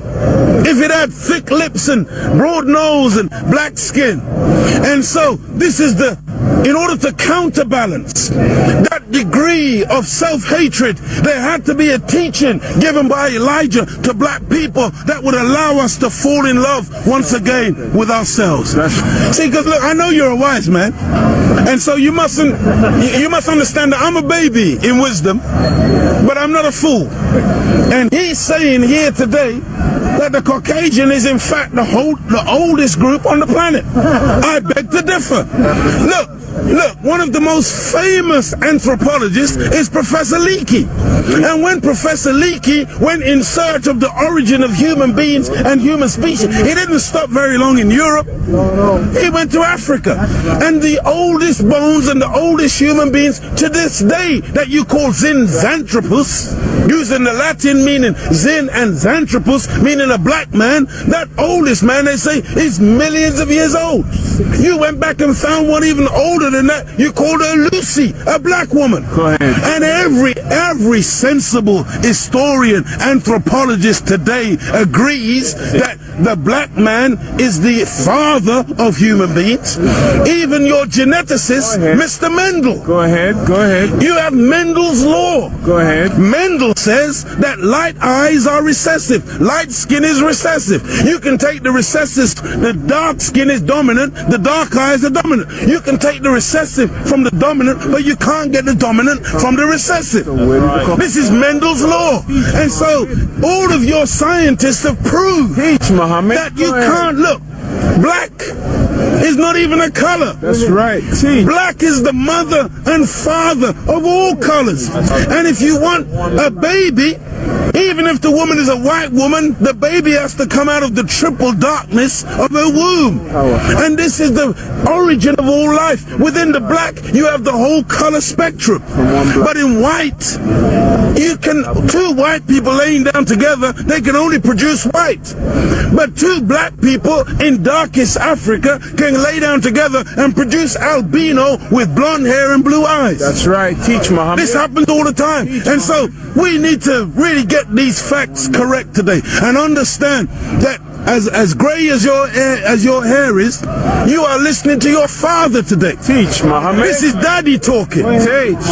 if it had thick lips and broad nose and black skin. And so this is in order to counterbalance that degree of self-hatred, there had to be a teaching given by Elijah to black people that would allow us to fall in love once again with ourselves. See, because look, I know you're a wise man, and so you must understand that I'm a baby in wisdom, but I'm not a fool. And he's saying here today that the Caucasian is in fact the oldest group on the planet. I beg to differ. Look, one of the most famous anthropologists is Professor Leakey. And when Professor Leakey went in search of the origin of human beings and human species, he didn't stop very long in Europe. He went to Africa. And the oldest bones and the oldest human beings to this day that you call Zinjanthropus, using the Latin meaning Zin and Xanthropus, meaning a black man, that oldest man, they say, is millions of years old. You went back and found one even older than that. You called her Lucy, a black woman. Go ahead. And every sensible historian, anthropologist today agrees that the black man is the father of human beings. Even your geneticist, Mr. Mendel. Go ahead. You have Mendel's law. Go ahead. Mendel says that light eyes are recessive. Light skin is recessive. You can take the recessive, the dark skin is dominant, the dark eyes are dominant. You can take the recessive from the dominant, but you can't get the dominant from the recessive. This is Mendel's law. And so all of your scientists have proved that you can't look. Black is not even a color. That's right. Black is the mother and father of all colors. And if you want a baby, even if the woman is a white woman, the baby has to come out of the triple darkness of her womb. And this is the origin of all life. Within the black, you have the whole color spectrum. But in white, two white people laying down together, they can only produce white. But two black people in darkest Africa can lay down together and produce albino with blonde hair and blue eyes. That's right. Teach Muhammad. This happens all the time. And so we need to really get these facts correct today and understand that as gray as your hair is, you are listening to your father today. Teach, Muhammad. This is daddy talking. Teach.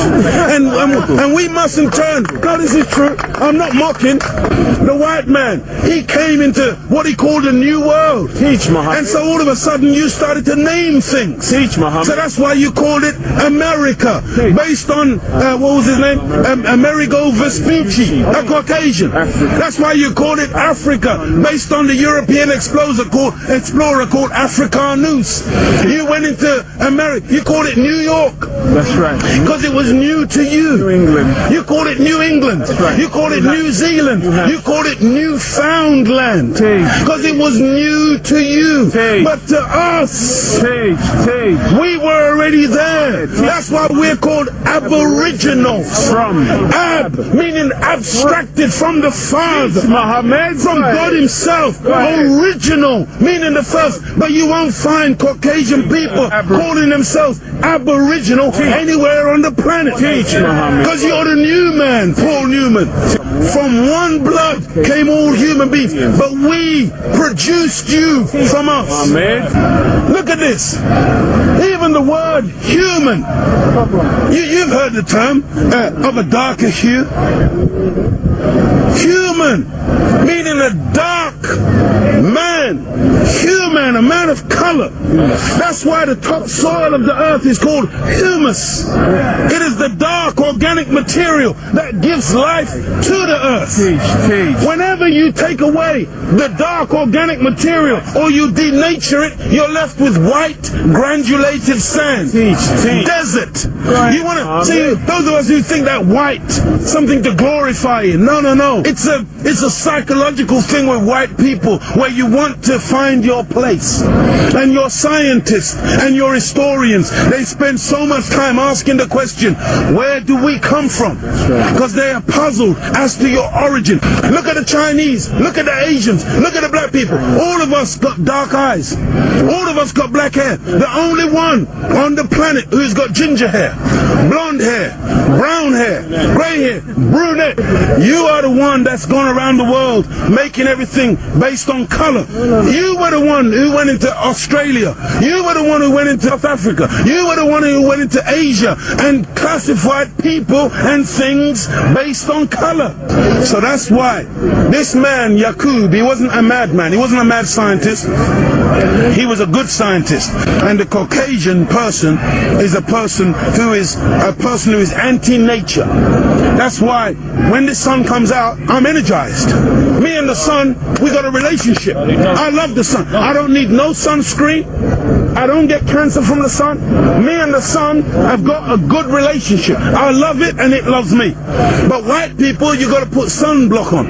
And we mustn't turn. God, this is true. I'm not mocking. The white man, he came into what he called a new world. Teach, Muhammad. And so all of a sudden you started to name things. Teach, Muhammad. So that's why you called it America, based on what was his name? Amerigo Vespucci, a Caucasian. That's why you called it Africa, based on the European explorer called Africanus. You went into America, you called it New York. That's right. Because it was new to you. New England. You called it New England. That's right. You called it New Zealand. You called it Newfoundland. Because it was new to you. But to us, we were already there. That's why we're called Aboriginals. From Ab, meaning abstracted from the Father. From God Himself. Original, meaning the first. But you won't find Caucasian people calling themselves Aboriginal anywhere on the planet. Because you're the new man, Paul Newman. From one blood came all human beings, but we produced you from us. Look at this. Even the word human. You've heard the term of a darker hue. Human, meaning a dark man, human, a man of color. That's why the topsoil of the earth is called humus. It is the dark organic material that gives life to the earth. Whenever you take away the dark organic material or you denature it, you're left with white granulated sand. Desert. You want to see those of us who think that white, something to glorify it. No. It's a psychological thing with white people where you want to find your place. And your scientists and your historians, they spend so much time asking the question, where do we come from? Because they are puzzled as to your origin. Look at the Chinese, look at the Asians, look at the black people. All of us got dark eyes. All of us got black hair. The only one on the planet who's got ginger hair, blonde hair, brown hair, gray hair, brunette. You are the one that's gone around the world making everything based on color. You were the one who went into Australia. You were the one who went into South Africa. You were the one who went into Asia and classified people and things based on color. So that's why this man, Yaqub, he wasn't a madman. He wasn't a mad scientist. He was a good scientist. And the Caucasian person is a person who is anti-nature. That's why when the sun comes out, I'm energized. Me and the sun, we got a relationship. I love the sun. I don't need no sunscreen. I don't get cancer from the sun. Me and the sun have got a good relationship. I love it and it loves me. But white people, you got to put sunblock on.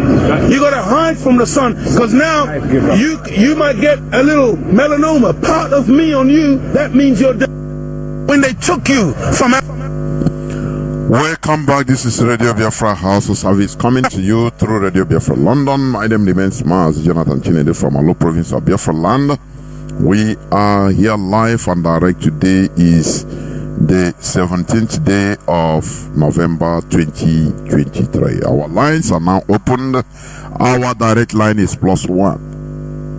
You got to hide from the sun because now you might get a little melanoma. Part of me on you, that means you're dead. When they took you from... Welcome back. This is Radio Biafra House of Service coming to you through Radio Biafra London. My name remains Mazi Chinedu from Alo province of Biafra land. We are here live and direct. Today is the 17th day of November 2023. Our lines are now opened. Our direct line is +1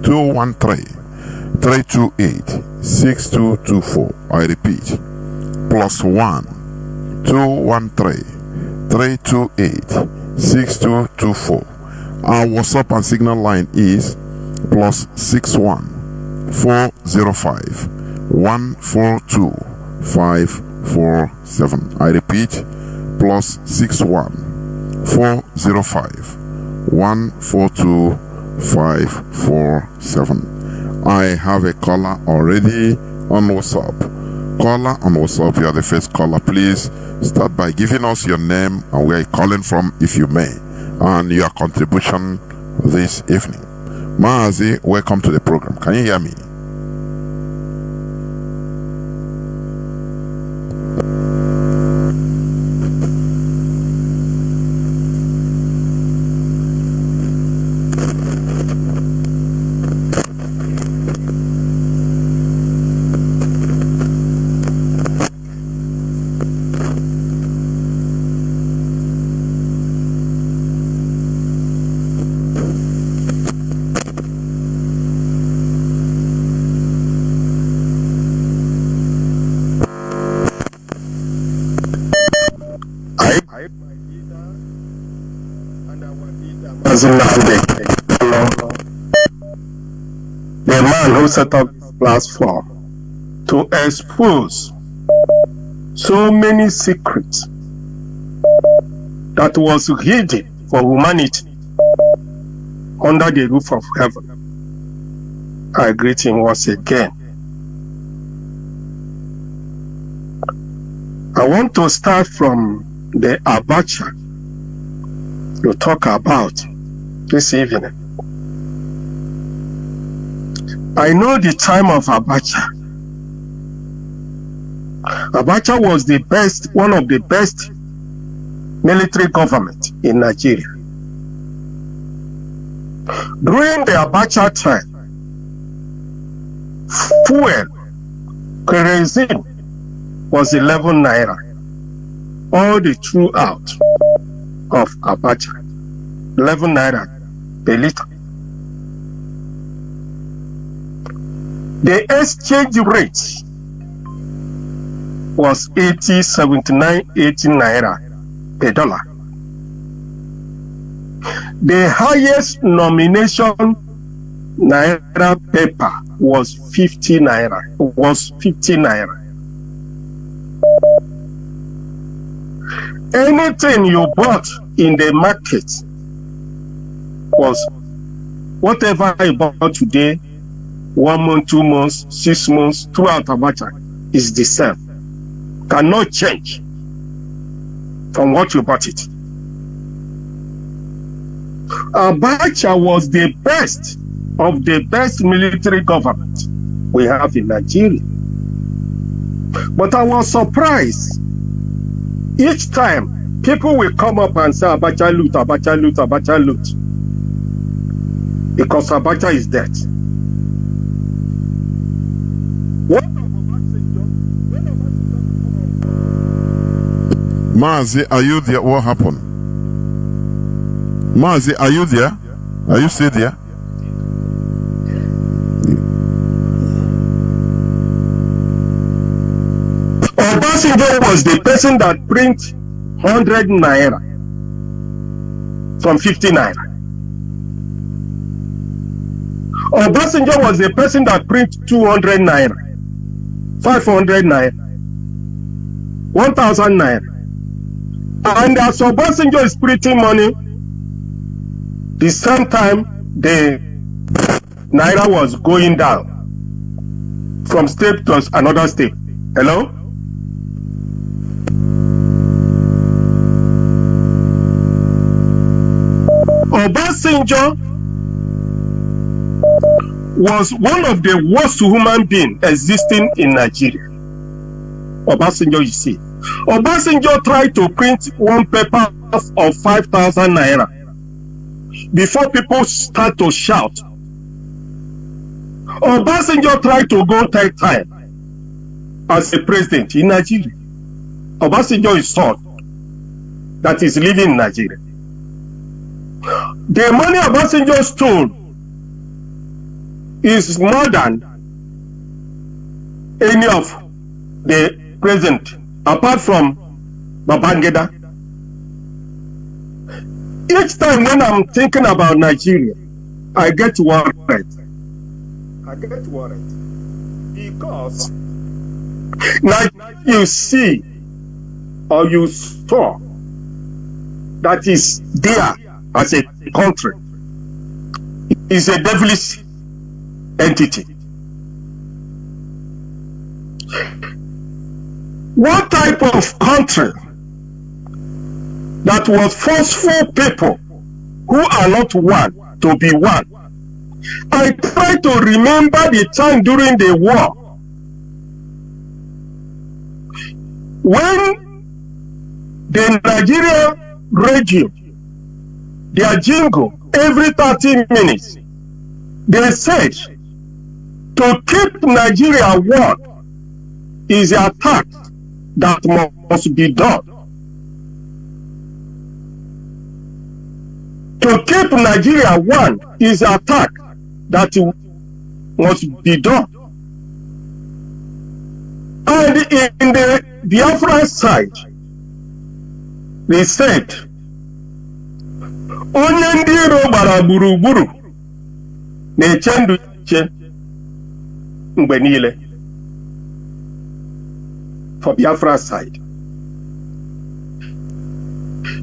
213 328 6224. I repeat, +1 213 328 6224. Our WhatsApp and Signal line is +61 405 142 547. I repeat, +61 405 142 547. I have a caller already on WhatsApp. Caller on WhatsApp, you are the first caller. Please start by giving us your name and where you're calling from, if you may, and your contribution this evening. Mazi, welcome to the program. Can you hear me? The man who set up this platform to expose so many secrets that was hidden for humanity under the roof of heaven. I greet him once again. I want to start from the Abacha you talk about this evening. I know the time of Abacha. Abacha was the best, one of the best military government in Nigeria. During the Abacha time, fuel, kerosene was 11 naira all the throughout of Abacha, 11 naira per liter. The exchange rate was 80, 79, 80 naira per dollar. The highest nomination naira paper was 50 naira. Was 50 naira. Anything you bought in the market was whatever you bought today, 1 month, 2 months, 6 months, throughout Abacha is the same. Cannot change from what you bought it. Abacha was the best of the best military government we have in Nigeria. But I was surprised. Each time, people will come up and say, Abacha loot, Abacha loot, Abacha loot. Because Abacha is dead. Mazi, are you there? What happened? Mazi, are you there? Are you still there? Obasanjo was the person that print 100 naira from 50 naira. Obasanjo was the person that print 200 naira, 500 naira, 1,000 naira. And as Obasanjo is printing money, the same time the naira was going down from state to another state. Hello? Obasanjo was one of the worst human beings existing in Nigeria. Obasanjo, you see. Obasanjo tried to print one paper of 5,000 naira before people start to shout. Obasanjo tried to go 10 times as a president in Nigeria. Obasanjo is thought that is living in Nigeria. The money Obasanjo stole is more than any of the president, apart from Babangida. Each time when I'm thinking about Nigeria, I get worried. Because now you see or you saw that is there as a country is a devilish entity. What type of country that was forceful people who are not one to be one? I try to remember the time during the war when the Nigeria radio, their jingle, every 30 minutes, they said to keep Nigeria one is the attack that must be done. To keep Nigeria one is the attack that must be done. And in the Biafra side, they said, onye ndị iro gbara gburugburu na-eche ndụ iche mgbe niile. For Biafra side.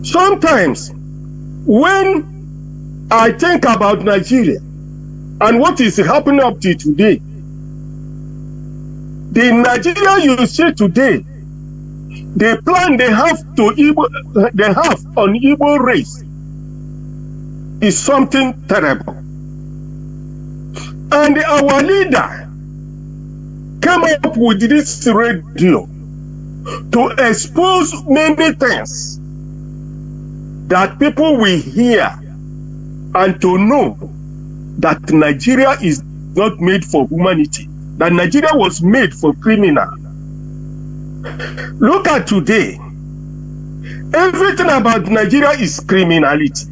Sometimes when I think about Nigeria and what is happening up to today, the Nigeria you see today, the plan they have on Igbo race is something terrible. And our leader came up with this radio to expose many things that people will hear and to know that Nigeria is not made for humanity, that Nigeria was made for criminal. Look at today. Everything about Nigeria is criminality.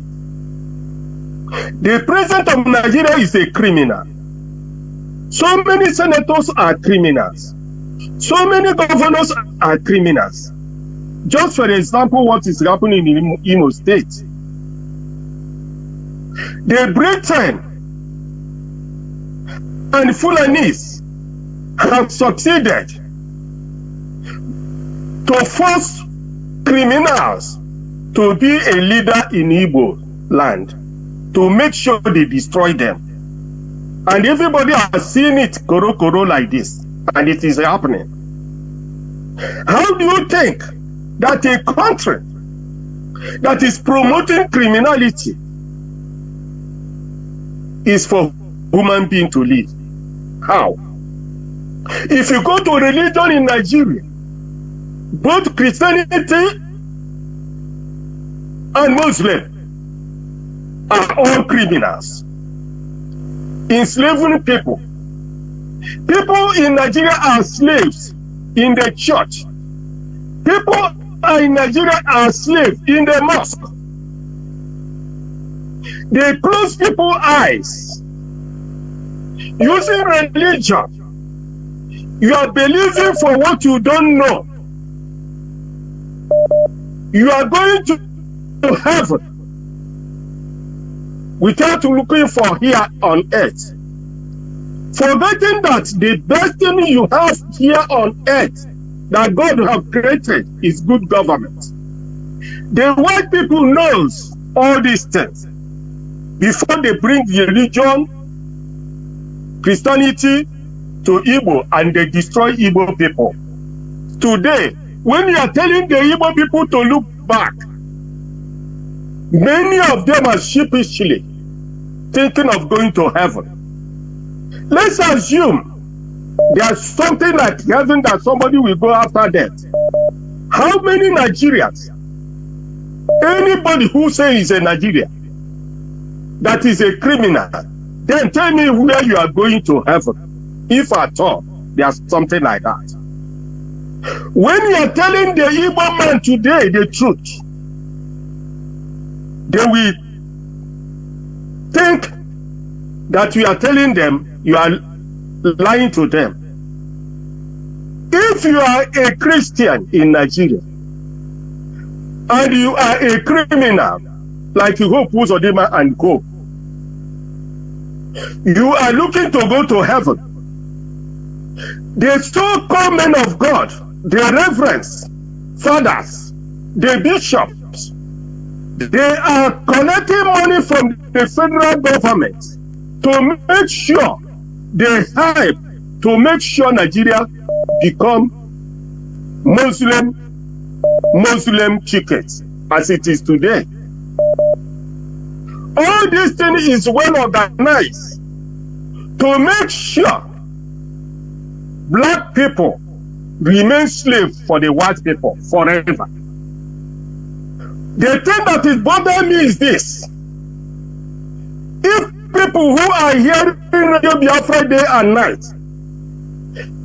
The president of Nigeria is a criminal. So many senators are criminals. So many governors are criminals. Just for example, what is happening in Imo State. The Britain and Fulanis have succeeded to force criminals to be a leader in Igbo land, to make sure they destroy them. And everybody has seen it koro like this, and it is happening. How do you think that a country that is promoting criminality is for human being to live? How? If you go to religion in Nigeria, both Christianity and Muslim are all criminals, enslaving people. People in Nigeria are slaves in the church. People in Nigeria are slaves in the mosque. They close people's eyes using religion. You are believing for what you don't know. You are going to heaven without looking for here on earth, forgetting that the best thing you have here on earth that God have created is good government. The white people knows all these things before they bring the religion, Christianity to Igbo, and they destroy Igbo people. Today, when you are telling the Igbo people to look back, many of them are sheepishly thinking of going to heaven. Let's assume there's something like heaven that somebody will go after death. How many Nigerians, anybody who says he's a Nigerian, that is a criminal, then tell me where you are going to heaven, if at all there's something like that. When you are telling the Igbo man today the truth, they will think that you are telling them, you are lying to them. If you are a Christian in Nigeria and you are a criminal like Hope Uzodinma and Co, you are looking to go to heaven. The so-called men of God, the reverends, fathers, the bishops, they are collecting money from the federal government to make sure they help to make sure Nigeria become Muslim tickets as it is today. All this thing is well organized to make sure black people remain slaves for the white people forever. The thing that is bothering me is this: if people who are hearing Radio Biafra day and night,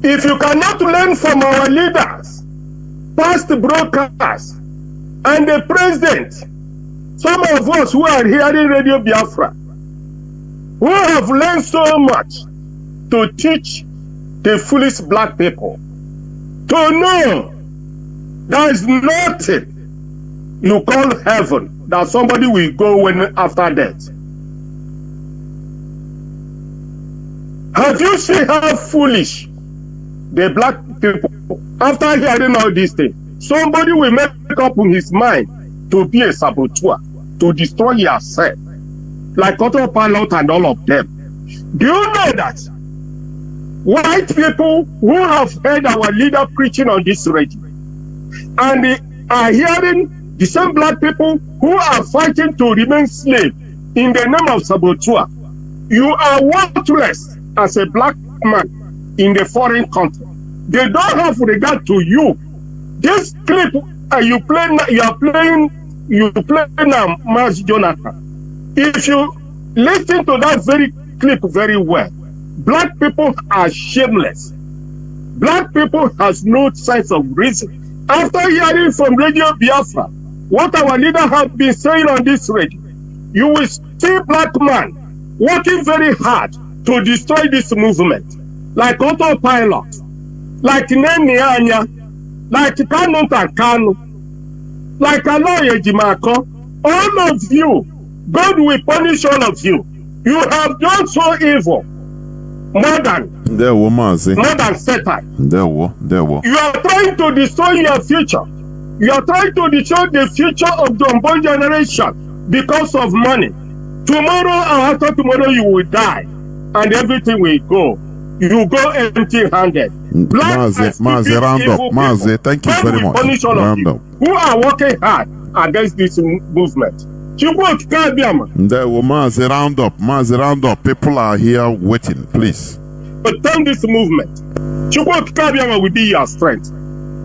if you cannot learn from our leaders, past broadcasts, and the president, some of us who are hearing Radio Biafra, who have learned so much to teach the foolish black people to know there is nothing you call heaven that somebody will go when after death. Have you seen how foolish the black people, after hearing all these things, somebody will make up in his mind to be a saboteur, to destroy yourself, like autopilot and all of them. Do you know that white people who have heard our leader preaching on this radio, and they are hearing the same black people who are fighting to remain slaves in the name of saboteur, you are worthless as a black man in the foreign country. They don't have regard to you. This clip you are playing now, Mazi Jonathan. If you listen to that very clip very well, black people are shameless. Black people has no sense of reason. After hearing from Radio Biafra what our leader has been saying on this radio, you will see black man working very hard to destroy this movement, like autopilot, like Nene Anya, like Kanu Takanu, like Aloye Jimako. All of you, God will punish all of you. You have done so evil. Satan. There were. You are trying to destroy your future. You are trying to destroy the future of the unborn generation because of money. Tomorrow or after tomorrow you will die and everything will go. You go empty-handed. Mazi, round up. Mazi, thank you very much. Round up. Who are working hard against this movement? There were Mazi, round up. Mazi, round up. People are here waiting, please. But turn this movement. Chukwu will be your strength.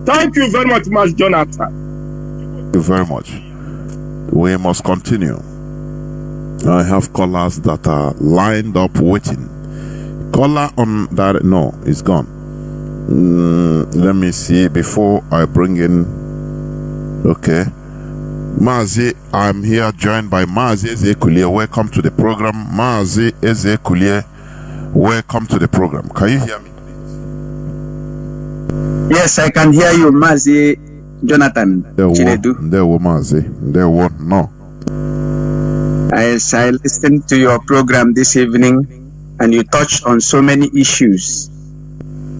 Thank you very much, Mas Jonathan. Thank you very much. We must continue. I have callers that are lined up waiting. Caller on that, no, it's gone. Let me see before I bring in. Okay. Mazi, I'm here joined by Mazi Ezekulie. Welcome to the program. Mazi Ezekulie, welcome to the program. Can you hear me? Yes, I can hear you, Mazi Jonathan. Chinedu. There were Mazi. There were no. As I listened to your program this evening, and you touched on so many issues,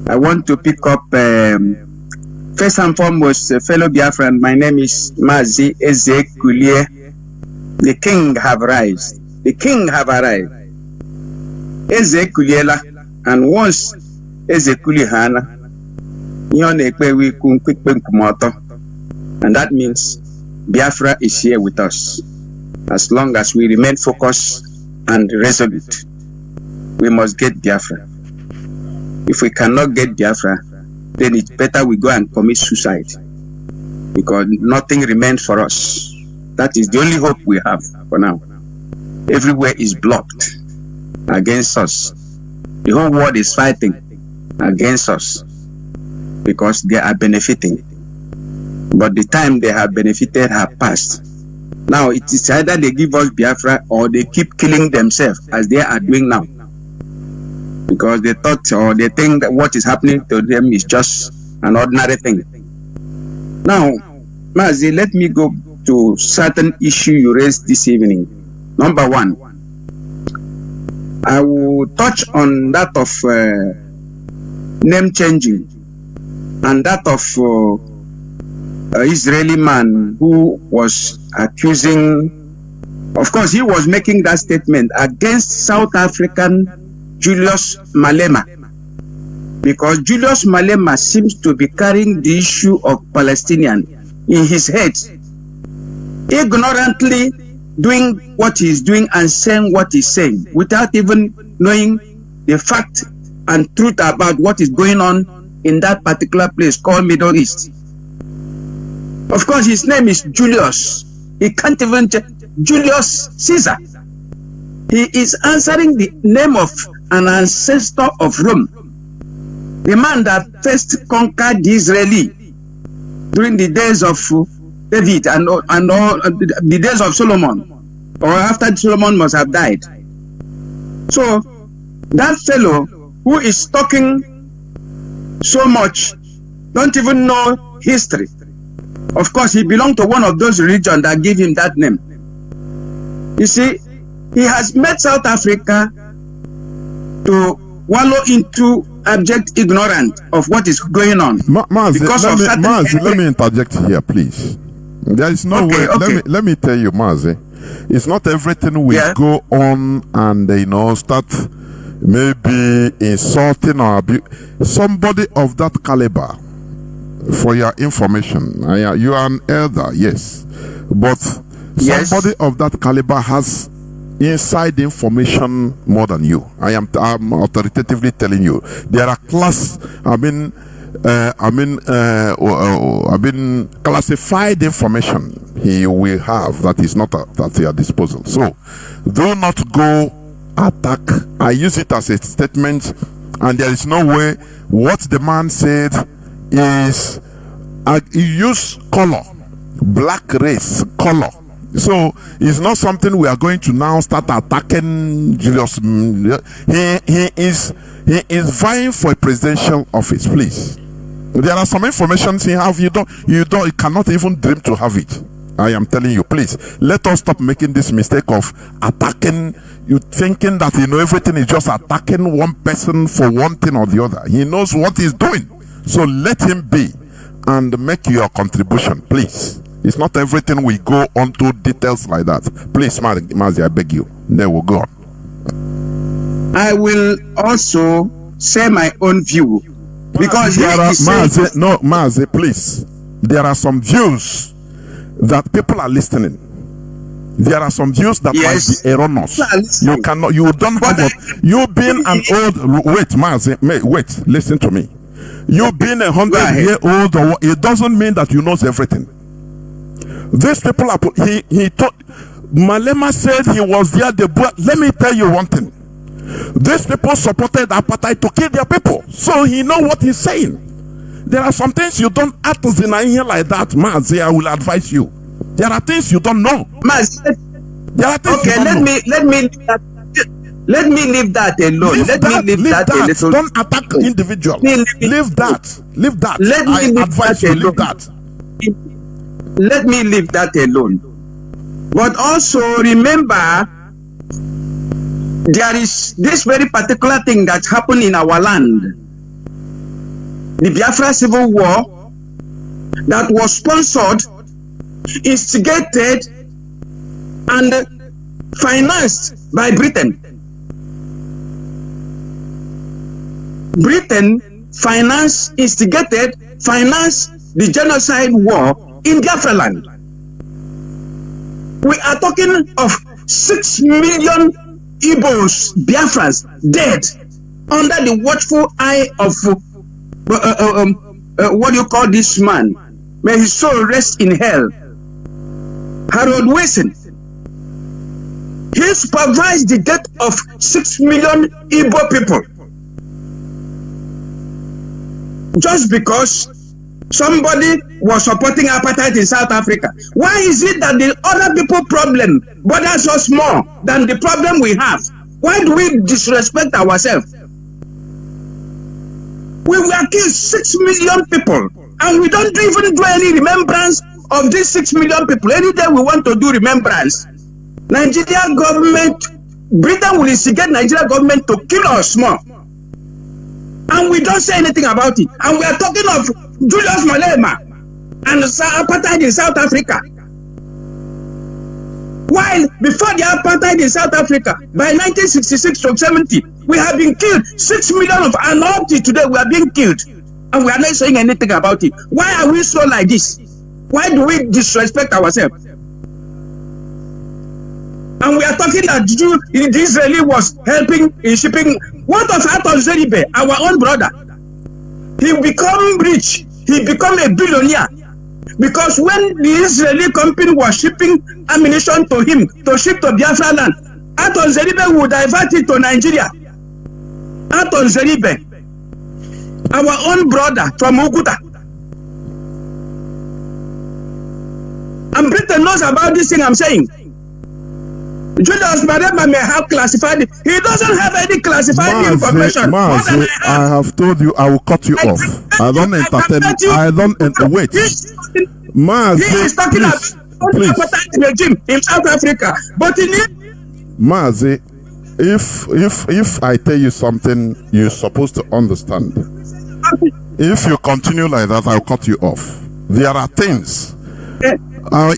I want to pick up first and foremost, fellow Biafran. My name is Mazi Ezekulie. The king have arisen. The king have arrived. Ezekuliela, and once Ezekulie Hana. And that means Biafra is here with us. As long as we remain focused and resolute, we must get Biafra. If we cannot get Biafra, then it's better we go and commit suicide, because nothing remains for us. That is the only hope we have for now. Everywhere is blocked against us. The whole world is fighting against us, because they are benefiting. But the time they have benefited have passed. Now it is either they give us Biafra or they keep killing themselves as they are doing now. Because they thought or they think that what is happening to them is just an ordinary thing. Now, Mazi, let me go to certain issue you raised this evening. Number one, I will touch on that of name changing, and that of an Israeli man who was accusing, of course, he was making that statement against South African Julius Malema, because Julius Malema seems to be carrying the issue of Palestinian in his head, ignorantly doing what he's doing and saying what he's saying without even knowing the fact and truth about what is going on in that particular place called Middle East. Of course, his name is Julius. He can't even Julius Caesar. He is answering the name of an ancestor of Rome, the man that first conquered the Israeli during the days of David and all the days of Solomon, or after Solomon must have died. So that fellow who is talking so much don't even know history. Of course, he belonged to one of those religions that gave him that name. You see, he has made South Africa to wallow into abject ignorance of what is going on. Mazi, let me interject here, please. There is no way. Okay. Let me tell you, Mazi. It's not everything we go on and start maybe insulting or abuse somebody of that caliber. For your information, you are an elder, yes, but somebody of that caliber has inside information more than you. I'm authoritatively telling you. There are classified information he will have that is not at your disposal. So do not go attack. I use it as a statement, and there is no way what the man said is he used color, black race, color. So it's not something we are going to now start attacking Julius. He is vying for a presidential office, please. There are some information you have, you cannot even dream to have it. I am telling you, please, let us stop making this mistake of attacking, you thinking that everything is just attacking one person for one thing or the other. He knows what he's doing. So let him be and make your contribution, please. It's not everything we go onto details like that. Please, Mazi, I beg you. There we go on. I will also say my own view. Because Mazi, please. There are some views that people are listening. There are some views that might be erroneous. You don't have you being an old, wait, Mazi, wait, listen to me. You being 100-year-old, it doesn't mean that you know everything. These people are, he thought, Malema said he was there, let me tell you one thing. These people supported apartheid to kill their people. So he know what he's saying. There are some things you don't have to deny here like that, Mazi. I will advise you. There are things you don't know. Mazi, there are things okay, let me leave that alone. Let me leave that a little. Don't attack individuals. Leave that. Let me advise you leave that. Let me leave that alone. But also remember, there is this very particular thing that happened in our land. The Biafra Civil War that was sponsored, instigated, and financed by Britain. Britain financed, instigated, financed the genocide war in Biafra land. We are talking of 6 million Igbos, Biafrans, dead under the watchful eye of what do you call this man? May his soul rest in hell. Harold Wilson. He supervised the death of 6 million Igbo people. Just because somebody was supporting apartheid in South Africa. Why is it that the other people problem bothers us more than the problem we have? Why do we disrespect ourselves? We were killed 6 million people, and we don't even do any remembrance of these 6 million people. Any day we want to do remembrance, Nigeria government, Britain will instigate Nigeria government to kill us more. And we don't say anything about it. And we are talking of Julius Malema and apartheid in South Africa. While before the apartheid in South Africa, by 1966 to 70, we have been killed 6 million of, and up to today we are being killed. And we are not saying anything about it. Why are we so like this? Why do we disrespect ourselves? And we are talking that the Israeli was helping in shipping. What of Aton Zeribe, our own brother? He become rich. He become a billionaire. Because when the Israeli company was shipping ammunition to him to ship to Biafra land, Aton Zeribe would divert it to Nigeria. Aton Zeribe, our own brother from Uguta. And Britain knows about this thing I'm saying. Julius Malema may have classified it. He doesn't have any classified information. Mazi, I have told you I will cut you off. I don't entertain. Wait. Mazi, he is talking about the regime in South Africa. But in Mazi, if I tell you something you're supposed to understand. If you continue like that, I'll cut you off. There are things. I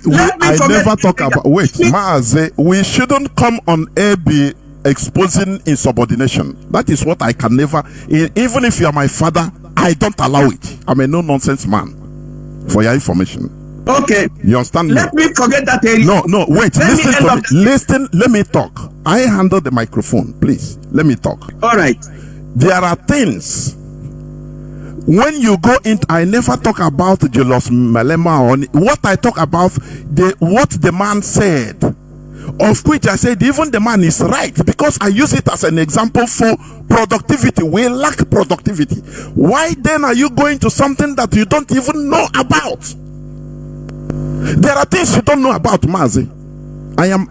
never talk about. Wait, Mazi, we shouldn't come on air be exposing insubordination. That is what I can never. Even if you are my father, I don't allow it. I'm a no-nonsense man. For your information. Okay. You understand me? Let me forget that area. No, wait. Listen to me. Listen, let me talk. I handle the microphone. Please, let me talk. All right. There are things. When you go in, I never talk about Julius Malema or what I talk about, what the man said. Of which I said even the man is right, because I use it as an example for productivity. We lack productivity. Why then are you going to something that you don't even know about? There are things you don't know about, Mazi. I am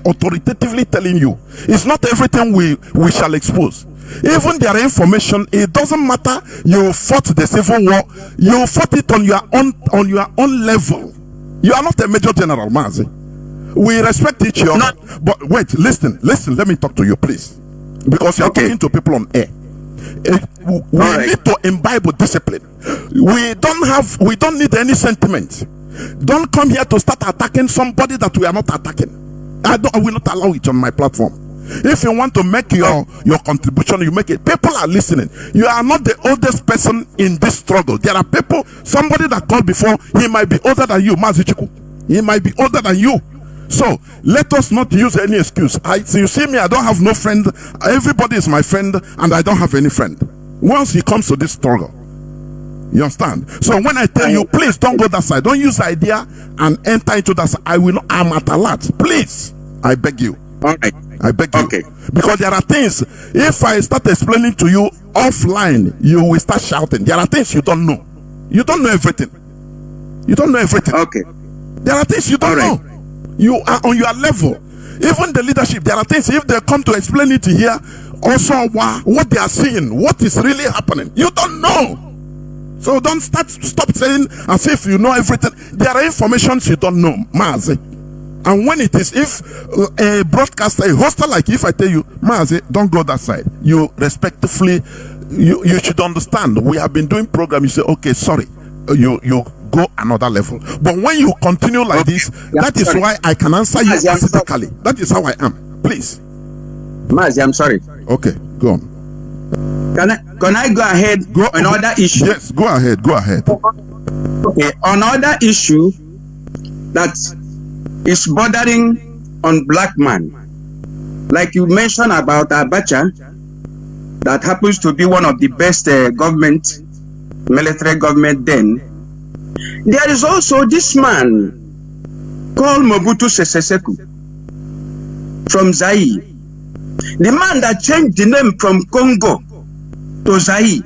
authoritatively telling you, it's not everything we shall expose. Even their information, it doesn't matter. You fought the civil war, you fought it on your own level. You are not a major general, Mazi. We respect each other. No. But wait, listen, let me talk to you, please. Because you're talking to people on air. We need to imbibe discipline. We don't need any sentiment. Don't come here to start attacking somebody that we are not attacking. I will not allow it on my platform. If you want to make your contribution, you make it. People are listening. You are not the oldest person in this struggle. There are people, somebody that called before, he might be older than you, Mazi Chiku. He might be older than you. So let us not use any excuse. You see me, I don't have no friend. Everybody is my friend, and I don't have any friend. Once he comes to this struggle, you understand? So when I tell you, please don't go that side. Don't use the idea and enter into that side. I'm at alert. Please, I beg you. All right. I beg you. Okay. Because there are things, if I start explaining to you offline, you will start shouting. There are things you don't know. You don't know everything. You don't know everything. Okay. There are things you don't know. You are on your level. Even the leadership, there are things, if they come to explain it here, also what they are seeing, what is really happening, you don't know. So don't stop saying as if you know everything. There are informations you don't know, Mazi. And when it is, if a broadcaster, a hoster, like if I tell you, Mazi, don't go that side, you respectfully, you should understand. We have been doing program. You say, okay, sorry, you go another level. But when you continue like this, that is why I can answer you specifically. That is how I am. Please, Mazi, I'm sorry. Okay, go on. Can I go ahead? On other issue? Yes, go ahead. Go ahead. Okay, another issue that is bordering on black man, like you mentioned about Abacha, that happens to be one of the best military government then. There is also this man called Mobutu Sese Seko from Zaire, the man that changed the name from Congo to Zaire,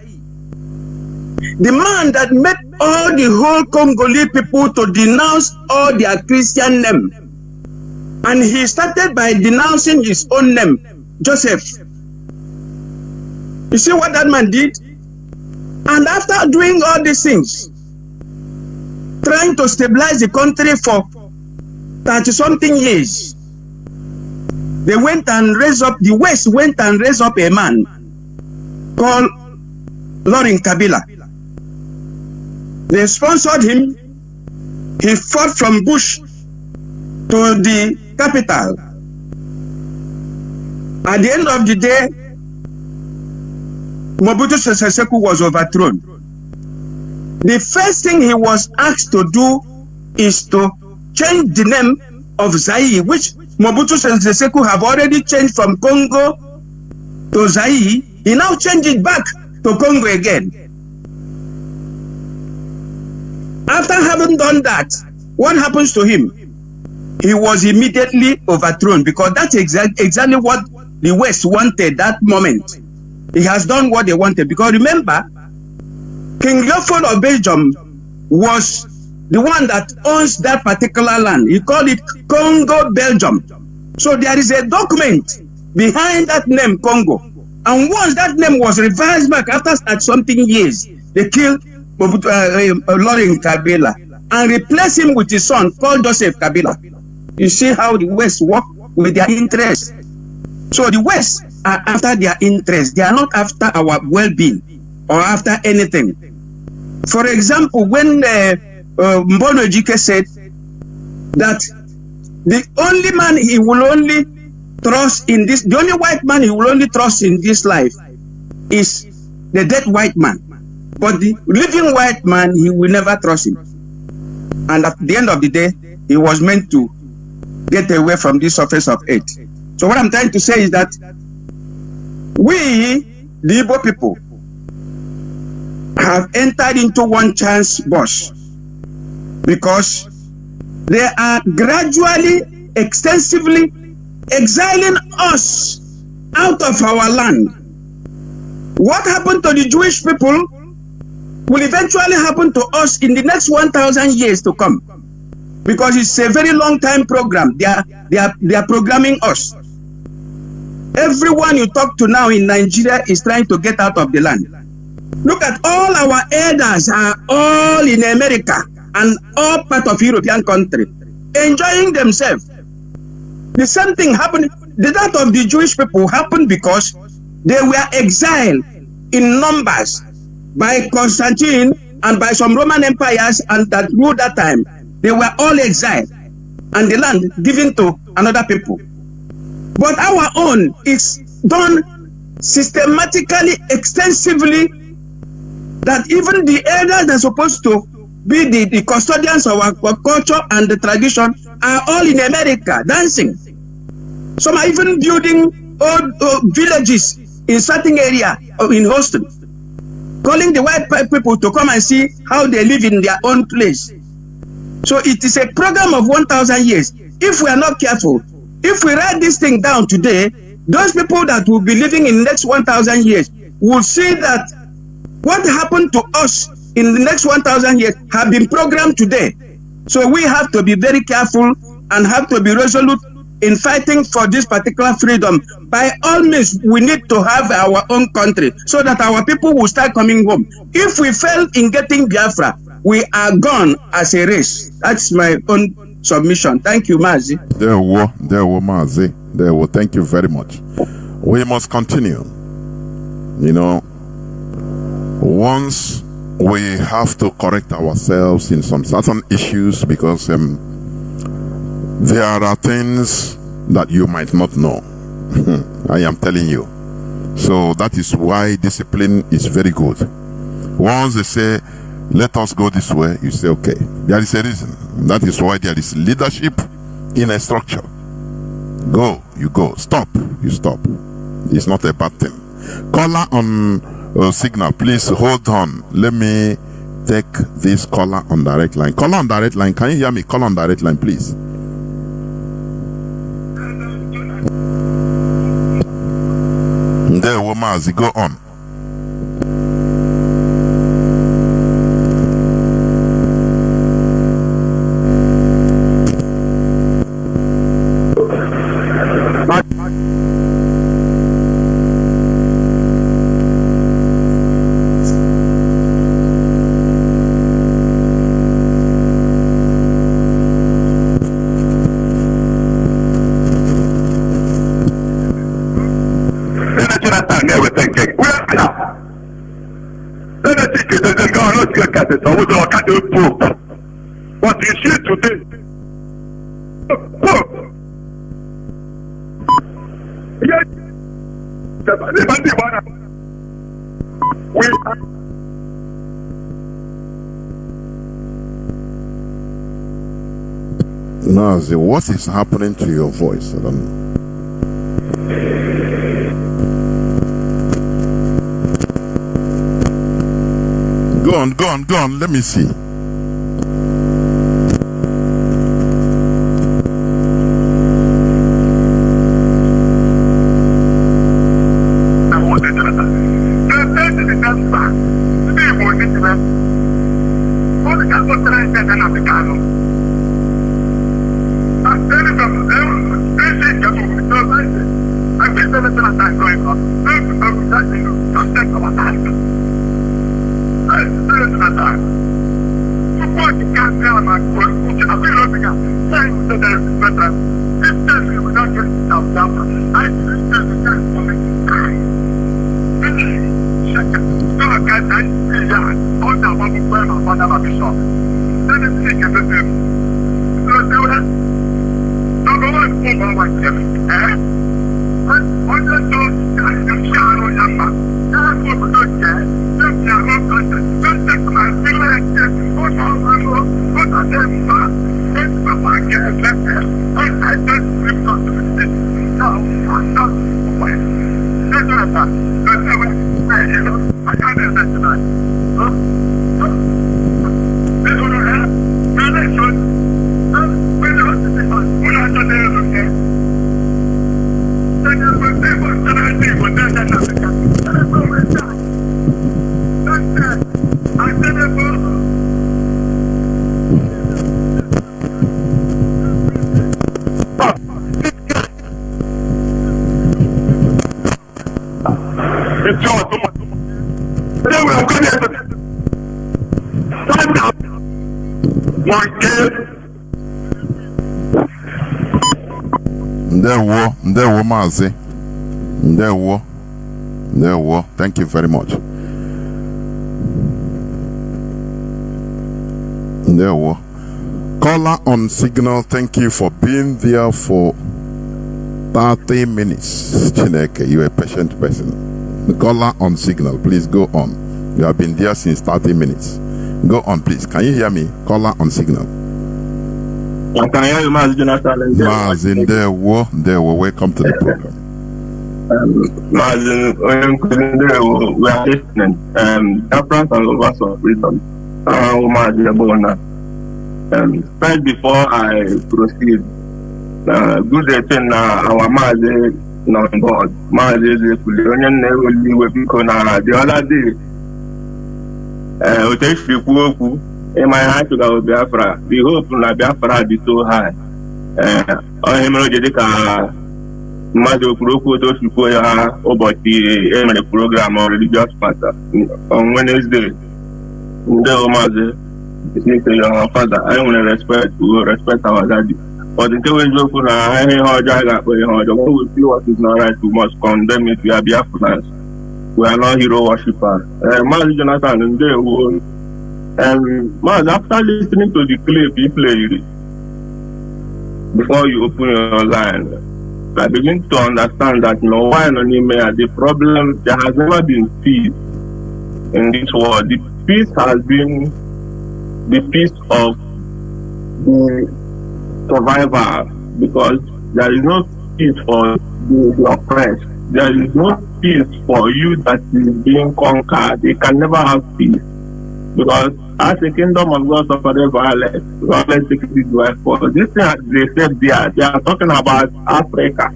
the man that made all the whole Congolese people to denounce all their Christian name. And he started by denouncing his own name, Joseph. You see what that man did? And after doing all these things, trying to stabilize the country for 30-something years, they went and raised up, the West went and raised up a man called Laurent Kabila. They sponsored him. He fought from Bush to the capital. At the end of the day, Mobutu Sese Seko was overthrown. The first thing he was asked to do is to change the name of Zaire, which Mobutu Sese Seko have already changed from Congo to Zaire. He now changed it back to Congo again. After having done that, what happens to him? He was immediately overthrown, because that's exactly what the West wanted that moment. He has done what they wanted, because remember, King Leopold of Belgium was the one that owns that particular land. He called it Congo Belgium. So there is a document behind that name, Congo. And once that name was revised back after something years, they killed Laurent Kabila and replaced him with his son called Joseph Kabila. You see how the West work with their interests. So the West are after their interests. They are not after our well-being or after anything. For example, when Mbono Jike said that the only man he will only trust in this, the only white man he will only trust in this life is the dead white man. But the living white man, he will never trust him. And at the end of the day, he was meant to get away from this surface of earth. So what I'm trying to say is that we, the Igbo people, have entered into one chance bus, because they are gradually, extensively exiling us out of our land. What happened to the Jewish people will eventually happen to us in the next 1,000 years to come, because it's a very long time program. They are programming us. Everyone you talk to now in Nigeria is trying to get out of the land. Look at all our elders are all in America. and all part of European country, enjoying themselves. The same thing happened. The death of the Jewish people happened because they were exiled in numbers by Constantine and by some Roman empires, and that ruled that time. They were all exiled and the land given to another people. But our own is done systematically, extensively, that even the elders that are supposed to be the custodians of our culture and the tradition are all in America dancing. Some are even building old villages in certain area in Houston, calling the white people to come and see how they live in their own place. So it is a program of 1,000 years. If we are not careful, if we write this thing down today, those people that will be living in the next 1,000 years will see that what happened to us in the next 1,000 years have been programmed today. So we have to be very careful and have to be resolute in fighting for this particular freedom. By all means, we need to have our own country so that our people will start coming home. If we fail in getting Biafra, we are gone as a race. That's my own submission. Thank you, Mazi. There were Mazi. There were. Thank you very much. We must continue. You know, once we have to correct ourselves in some certain issues because there are things that you might not know. I am telling you. So that is why discipline is very good. Once they say, let us go this way, you say, okay, there is a reason. That is why there is leadership in a structure. Go, you go. Stop, you stop. It's not a bad thing. Caller on signal, please hold on. Let me take this caller on direct line. Caller on direct line, can you hear me? Call on direct line, please. There, Mazi, go on. What you see today, Mazi, what is happening to your voice? I don't know. Go on, let me see. Ndewo Mazi. Ndewo. Thank you very much. Ndewo. Caller on signal, thank you for being there for 30 minutes. Chineke, you're a patient person. The caller on signal, please go on. You have been there since 30 minutes. Go on, please. Can you hear me? Caller on signal. I can hear you, Mazi Jonathan. Mazi, Ndewo, welcome to the program. Mazi, we are listening. Biafra and lovers of freedom. Mazi Abona. First, before I proceed, good day to our Mazi on board. Mazi is the other day. In my heart to go Biafra, the hope na Biafra be so high. I am ready to Mazi Kuroko to support about the program or religious matter on Wednesday. Mazi, your father, I want to respect our daddy. But until we go for I will see what is not right, we must condemn it. We are Biafrans. We are not hero worshippers. Mazi Jonathan, and they will. After listening to the clip you played before you open your line, I begin to understand that the problem, there has never been peace in this world. The peace has been the peace of the survivor, because there is no peace for the oppressed. There is no peace for you that is being conquered. They can never have peace. Because as the kingdom of God suffered violence, violence takes it by force. This thing they said they are talking about Africa.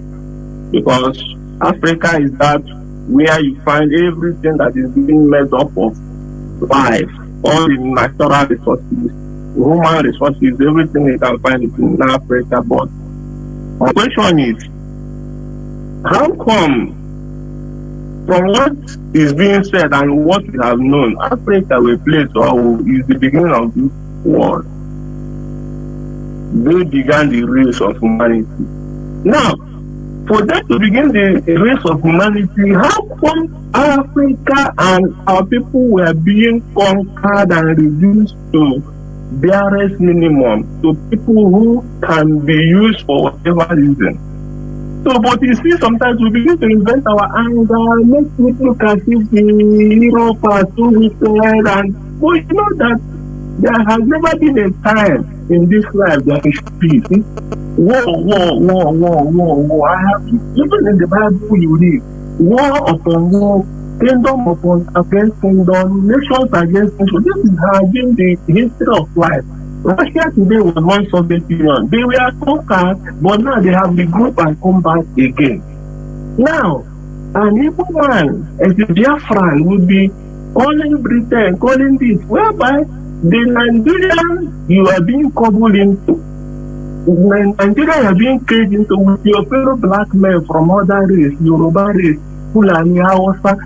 Because Africa is that where you find everything that is being made up of life, all the natural resources, human resources, everything you can find in Africa. But my question is, how come from what is being said and what we have known, Africa will place or is the beginning of this war? They began the race of humanity. Now, for them to begin the race of humanity, how come Africa and our people were being conquered and reduced to barest minimum, to people who can be used for whatever reason? So, but you see, sometimes we begin to invent our anger, make it look as if the Europe are too wicked, and but you know that there has never been a time in this life that is peace. War. I have, even in the Bible you read, war upon war, kingdom upon against kingdom, nations against nations. This has been the history of life. Russia today was one Soviet Union. They were conquered, but now they have regrouped and come back again. Now, an evil man, as a Biafran, would be calling Britain, calling this, whereby the Nigerian you are being cobbled into, Nigeria you are being caged into with your fellow black men from other race, Yoruba race, Fulani, Hausa.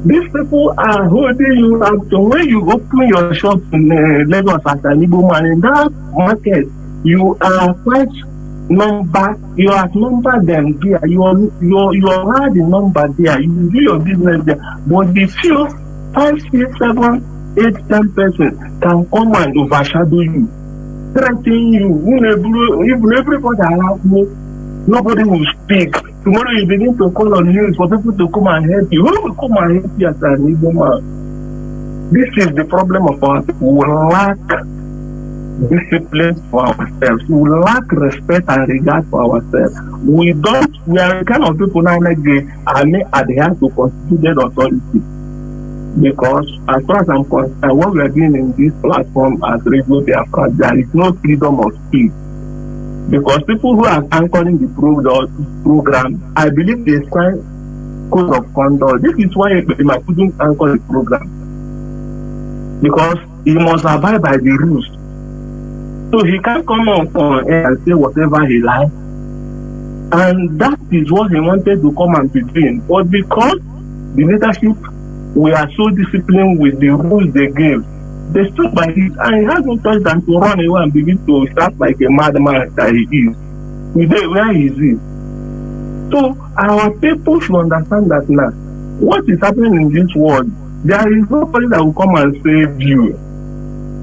These people are holding you up. So when you open your shop in Lagos as an Igbo man, in that market, you are quite number. You are numbered them there. You are the number there. You do your business there. But the few 5, 6, 7, 8, 10 persons can come and overshadow you, threaten you. Even everybody around me, nobody will speak. Tomorrow you begin to call on news for people to come and help you. Who will come and help you as an Igbo man? This is the problem of our people. We lack discipline for ourselves. We lack respect and regard for ourselves. We are the kind of people now that are not adhere to constituted authority. Because as far as I'm concerned, what we are doing in this platform as Radio Biafra, there is no freedom of speech. Because people who are anchoring the program, I believe they sign code of conduct. This is why I couldn't anchor the program. Because he must abide by the rules. So he can't come on air and say whatever he likes. And that is what he wanted to come and be doing. But because the leadership, we are so disciplined with the rules they gave, They stood by it, and he has no choice than to run away and begin to start like a madman that he is. Today, where is he? So our people should understand that now. What is happening in this world, there is nobody that will come and save you.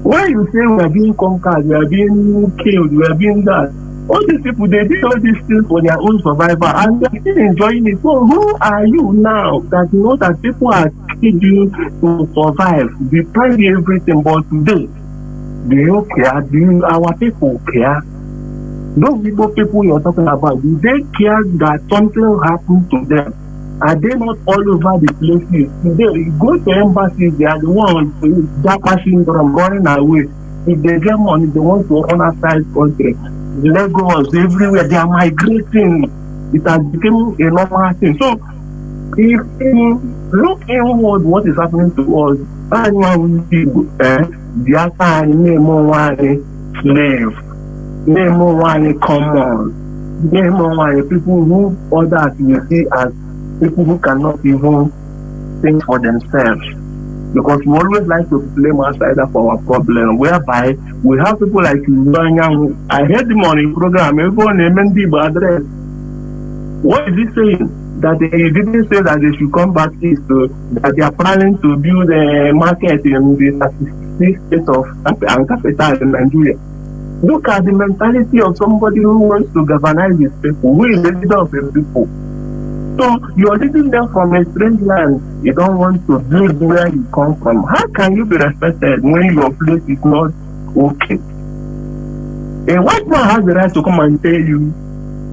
When you say we are being conquered, we are being killed, we are being that, all these people, they did all these things for their own survival and they're still enjoying it. So who are you now that you know that people are killing you to survive? They try everything, but today, do you care? Do our people care? Those people you're talking about, do they care that something happened to them? Are they not all over the places? Today, you go to embassies, they are the ones passing from running away. If they get money, they want to run outside country. Lagos, everywhere, they are migrating. It has become a normal thing. So, if you look inward what is happening to us, anyone people, they are name one slave, name one common, name one people who others will see as people who cannot even think for themselves. Because we always like to blame outsider for our problem, whereby we have people like you. I heard him on a program, everyone named the address. What is he saying? That he didn't say that they should come back east, that they are planning to build a market in the 36 states of capital in Nigeria. Look at the mentality of somebody who wants to governize his people, who is the leader of the people. So you're living there from a strange land. You don't want to build where you come from. How can you be respected when your place is not okay? A white man has the right to come and tell you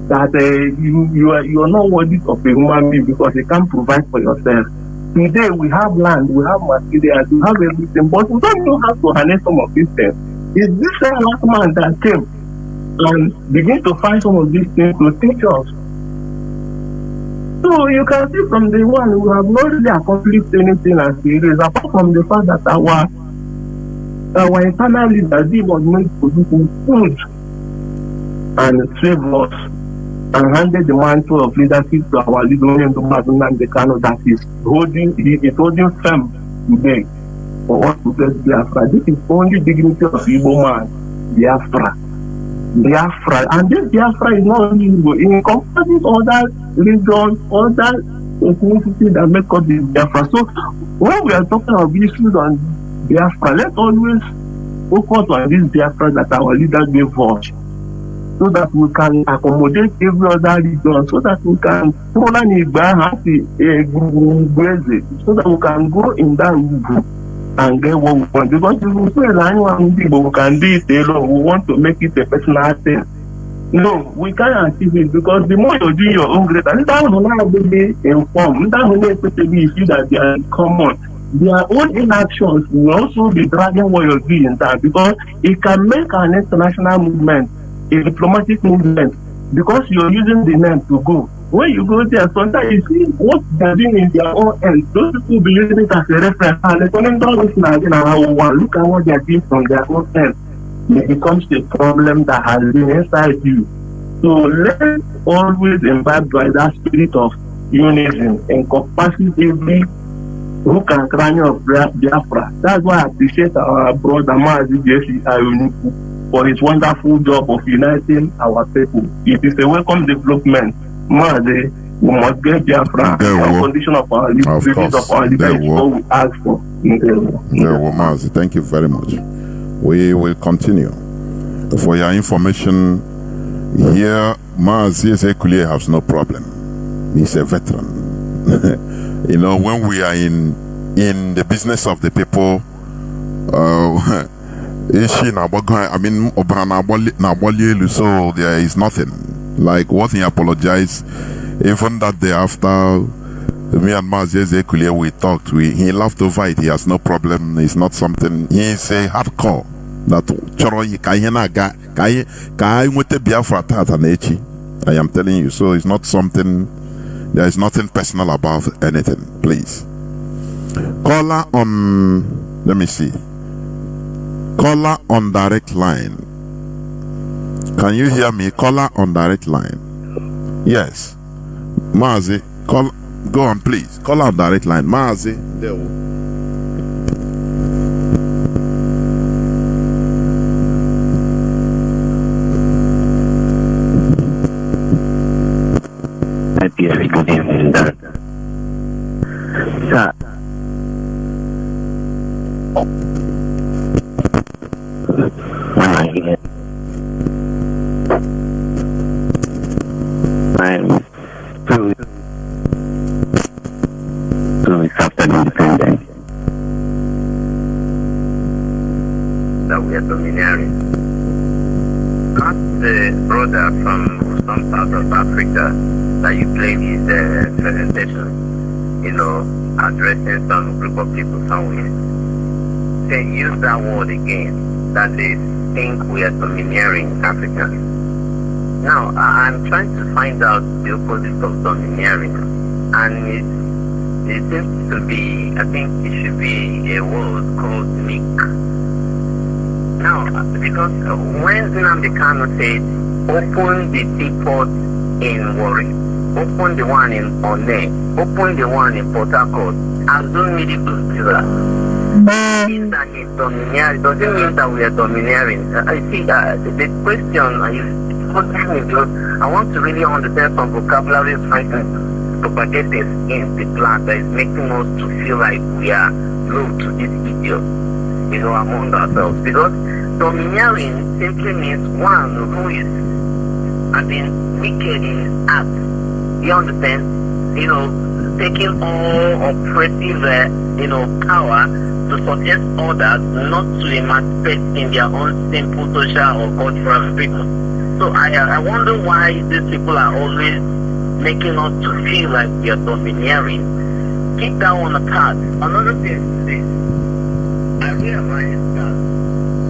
that you are not worthy of a human being because you can't provide for yourself. Today we have land, we have materials, we have everything, but we don't know how to harness some of these things. It's this same white man that came and begin to find some of these things to teach us. So you can see from the one who have not really accomplished anything as it is, apart from the fact that our internal leaders was made to do food and save us and handed the mantle of leadership to our leader in the Kano that is holding firm today for us to get Biafra. This is only dignity of Igbo man, Biafra. And this Biafra is not only Igbo, it encompasses other religions, other ethnicities that make up this Biafra. So when we are talking about issues on Biafra, let's always focus on this Biafra that our leaders gave us, so that we can accommodate every other region, so that we can so that we can go in that route and get what we want. Because if we say anyone people can do it alone, we want to make it a personal thing. No, we can't achieve it because the more you do your own greater, that will not be informed, that will not be issue that they are common. Their own inactions will also be dragging what you're doing that, because it can make an international movement, a diplomatic movement, because you're using the name to go. When you go there, sometimes you see what they're doing in their own end. Those people be using it as a reference. And they don't look at what they're doing from their own end. It becomes a problem that has been inside you. So let's always imbibe by that spirit of unison, encompassing every who can cry of Biafra. That's why I appreciate our brother Mazi for his wonderful job of uniting our people. It is a welcome development. Mazi, we must get Biafra on condition of our liberty of our liberty what we ask for. Mazi, thank you very much. We will continue. For your information, here Mazi Ezekulie has no problem. He's a veteran. You know, when we are in the business of the people, so there is nothing. Like what he apologized, even that day after me and Mazi Ezekulie we talked, he laughed over it. He has no problem. It's not something. He's a hardcore. That I am telling you. So it's not something. There is nothing personal about anything. Please. Caller on. Let me see. Caller on direct line. Can you hear me? Caller on direct line. Yes. Mazi, call. Go on, please. Caller on direct line. Mazi. When I hear I'm 2 weeks after independence that we are domineering. Not the brother from some part of Africa that you played his presentation, addressing some group of people somewhere. They use that word again, that they think we are domineering Africans. Now, I'm trying to find out the opposite of domineering, and it seems to be, I think it should be a word called meek. Now, because when Nnamdi Kanu said, open the depot in Warri, open the one in One, open the one in Port Harcourt, and don't need it to do that. Means that he's domineering. Does it mean that we are domineering? I see the question is because I want to really understand some vocabulary trying to propagate this in the plan that is making us to feel like we are low to this idiot, among ourselves. Because domineering simply means one who is, wicked in his act. You understand? Taking all oppressive, power to suggest others not to emancipate in their own simple social or cultural freedom. So I wonder why these people are always making us to feel like we are domineering. Keep that one apart. Another thing is this. I realize that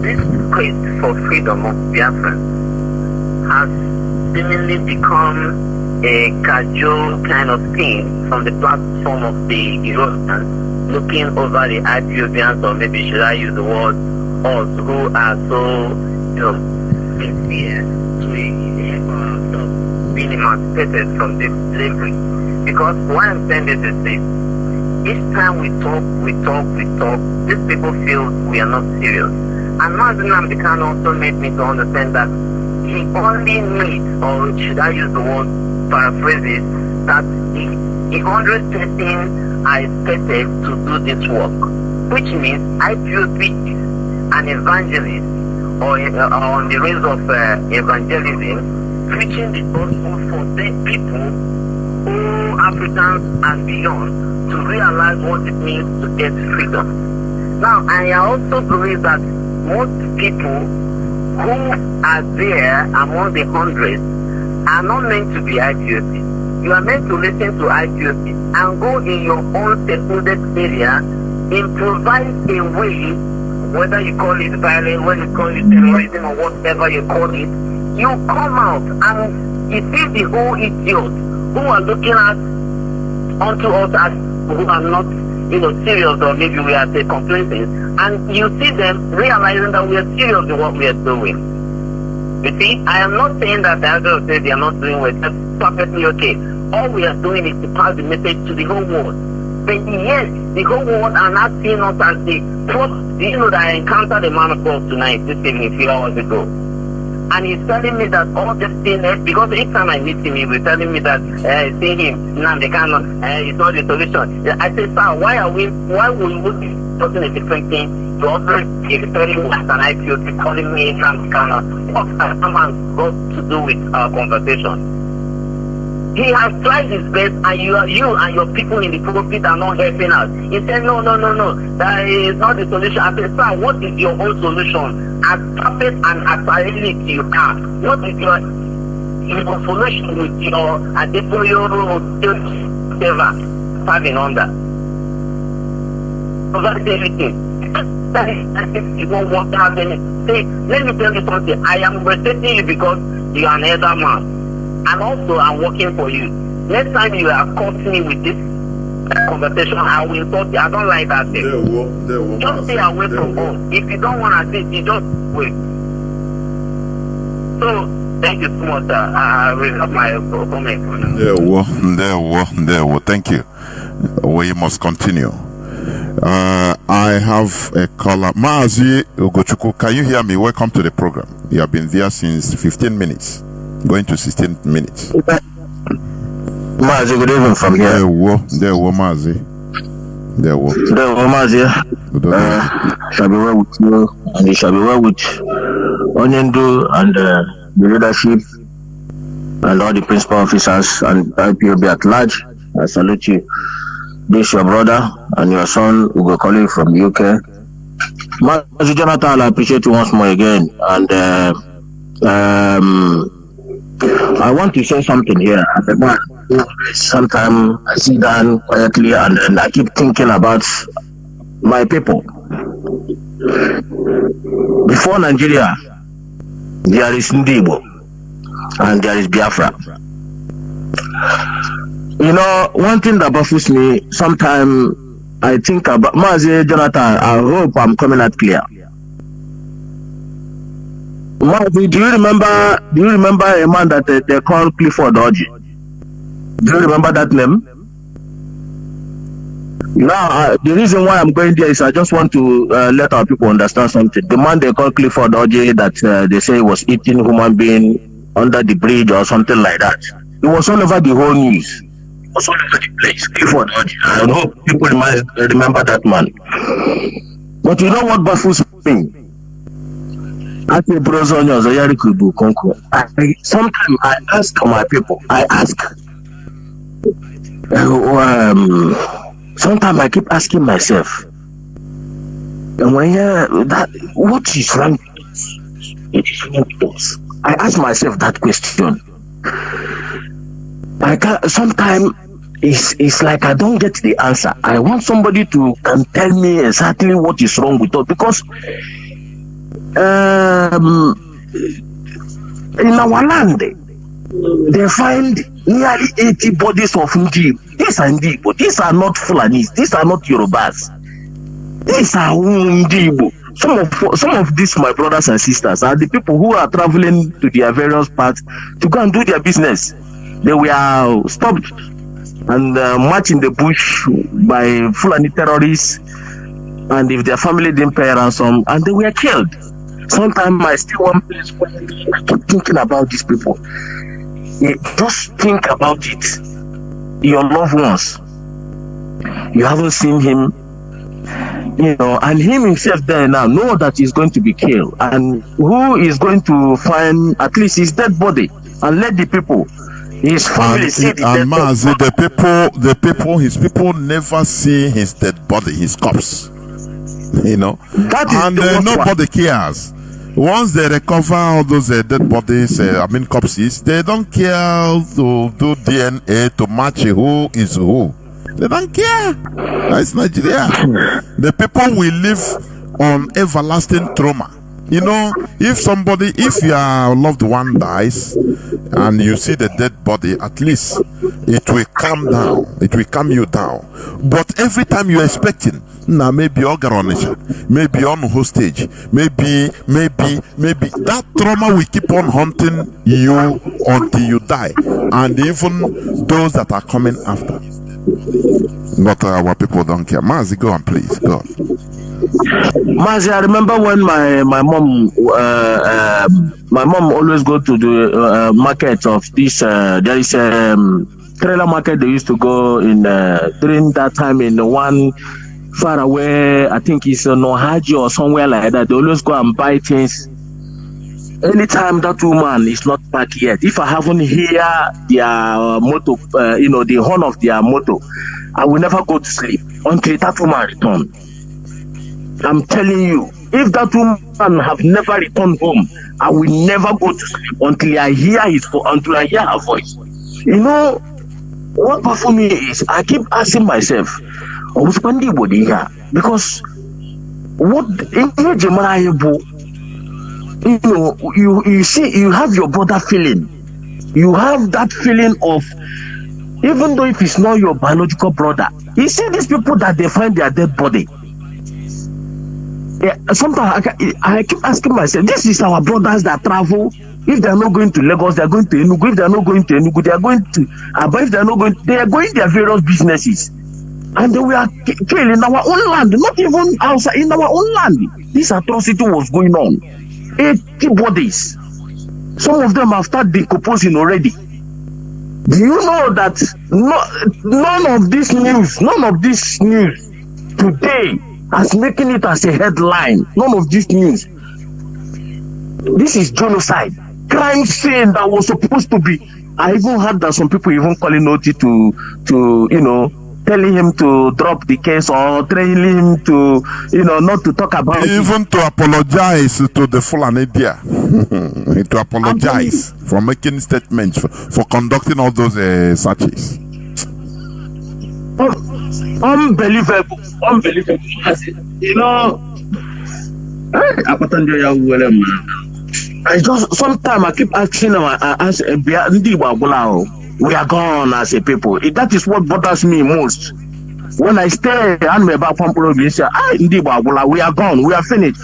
this quest for freedom of Biafra has seemingly become a casual kind of thing from the platform of the Europeans looking over the Ethiopians, or maybe should I use the word us, who are so sincere to being emancipated from this slavery. Because why I'm saying this is this: each time we talk, these people feel we are not serious. And Mazi Nnamdi Kanu also made me to understand that he only needs, or should I use the word paraphrases, that the 100% are expected to do this work, which means IPOB is an evangelist, or on the rails of evangelism, preaching the gospel for the people, all Africans and beyond, to realize what it means to get freedom. Now, I also believe that most people who are there among the hundreds are not meant to be IPOB. You are meant to listen to IPOB and go in your own secluded area, improvise a way, whether you call it violence, whether you call it terrorism, or whatever you call it. You come out and you see the whole idiots who are looking at onto us as who are not, serious, or maybe we are complacent, and you see them realizing that we are serious in what we are doing. You see, I am not saying that the others say they are not doing well. That's perfectly okay. All we are doing is to pass the message to the whole world. But yes, the whole world are not seeing us as the do you know that I encountered a man of God tonight, this evening, a few hours ago. And he's telling me that all this thing, because each time I meet him, he was telling me that seeing him, Nnamdi Kanu, it's not the solution. I said, sir, why would we be talking a different thing? You also telling me as an IPOB, calling me Nnamdi Kanu. What has someone got to do with our conversation? He has tried his best, and you and your people in the pulpit are not helping us. He said, no, that is not the solution. I said, sir, what is your own solution? As perfect and as silent you are, what is your solution with your Adepoyo whatever having on that? So that's everything. You won't want to have any. Say, let me tell you something. I am respecting you because you are an elder man. And also, I'm working for you. Next time you are caught me with this conversation, I will insult you. I don't like that thing. Just stay away from home. If you don't want to sit, you just wait. So, thank you so much, sir. I will have my comment for now. Thank you. We must continue. I have a caller. Mazi Ugochukwu, can you hear me? Welcome to the program. You have been there since 15 minutes. Going to 16 minutes. Mazi, good evening from here. There were Mazi. Mazi. shall be well with you, and it shall be well with Onyendu and the leadership and all the principal officers and IPOB at large. I salute you. This your brother and your son who will call you from the UK. Mazi Jonathan, I appreciate you once more again. And I want to say something here. Sometimes I sit down quietly and I keep thinking about my people. Before Nigeria, there is Ndibo and there is Biafra. You know, one thing that baffles me, sometimes I think about Mazi Jonathan. I hope I'm coming out clear. Mazi, do you remember a man that they call Clifford Orji? Do you remember that name? Now, the reason why I'm going there is I just want to let our people understand something. The man they call Clifford Orji that they say was eating human being under the bridge or something like that. It was all over the whole news. It was all over the place. Clifford Orji. I hope people might remember that man. But you know what baffles me? Sometimes I ask my people, sometimes I keep asking myself, and when what is wrong with us? I ask myself that question. Sometimes it's like I don't get the answer. I want somebody to can tell me exactly what is wrong with us, because in our land they find nearly 80 bodies of Ndibo. These are Ndibo. These are not Fulanis. These are not Yorubas. These are Ndibo. Some of these, my brothers and sisters, are the people who are traveling to their various parts to go and do their business. They were stopped and marched in the bush by Fulani terrorists, and if their family didn't pay ransom, and they were killed. Sometimes I still one place where I keep thinking about these people. Just think about it. Your loved ones, you haven't seen him, and him himself there now know that he's going to be killed, and who is going to find at least his dead body and let the people, his family, see the dead Mazi, body. his people never see his dead body, his corpse. That is nobody cares. Once they recover all those dead bodies, corpses, they don't care to do DNA to match who is who. They don't care. That's Nigeria. The people will live on everlasting trauma. If your loved one dies and you see the dead body, at least it will calm down. It will calm you down. But every time you're expecting, now maybe Ogaronisha, maybe on hostage, maybe that trauma will keep on haunting you until you die, and even those that are coming after. But our people don't care. Mazi, go on, please. Go on. Mazi, I remember when my mom always go to the market of this. There is a trailer market they used to go in during that time in the one far away. I think it's Nohaji or somewhere like that. They always go and buy things. Anytime that woman is not back yet, if I haven't hear their motor, the horn of their motor, I will never go to sleep until that woman return. I'm telling you, if that woman have never returned home, I will never go to sleep until I hear her voice. What baffles me is I keep asking myself, because you see, you have your brother feeling. You have that feeling of, even though if it's not your biological brother, you see these people that they find their dead body. Sometimes I keep asking myself, this is our brothers that travel. If they are not going to Lagos, they are going to Enugu. If they are not going to Enugu, they are going to Aba. If they are not going, they are going their various businesses. And we are killed in our own land, not even outside, in our own land. This atrocity was going on. 80 bodies. Some of them have started decomposing already. Do you know that none of this news today as making it as a headline. None of this news. This is genocide. Crime scene that was supposed to be. I even heard that some people even calling Oti to telling him to drop the case or telling him to, not to talk about even to apologize to the Fulani there. To apologize for making statements, for conducting all those searches. Unbelievable. I just sometimes I keep asking we are gone as a people. That is what bothers me most. When I stay and we are gone, we are finished.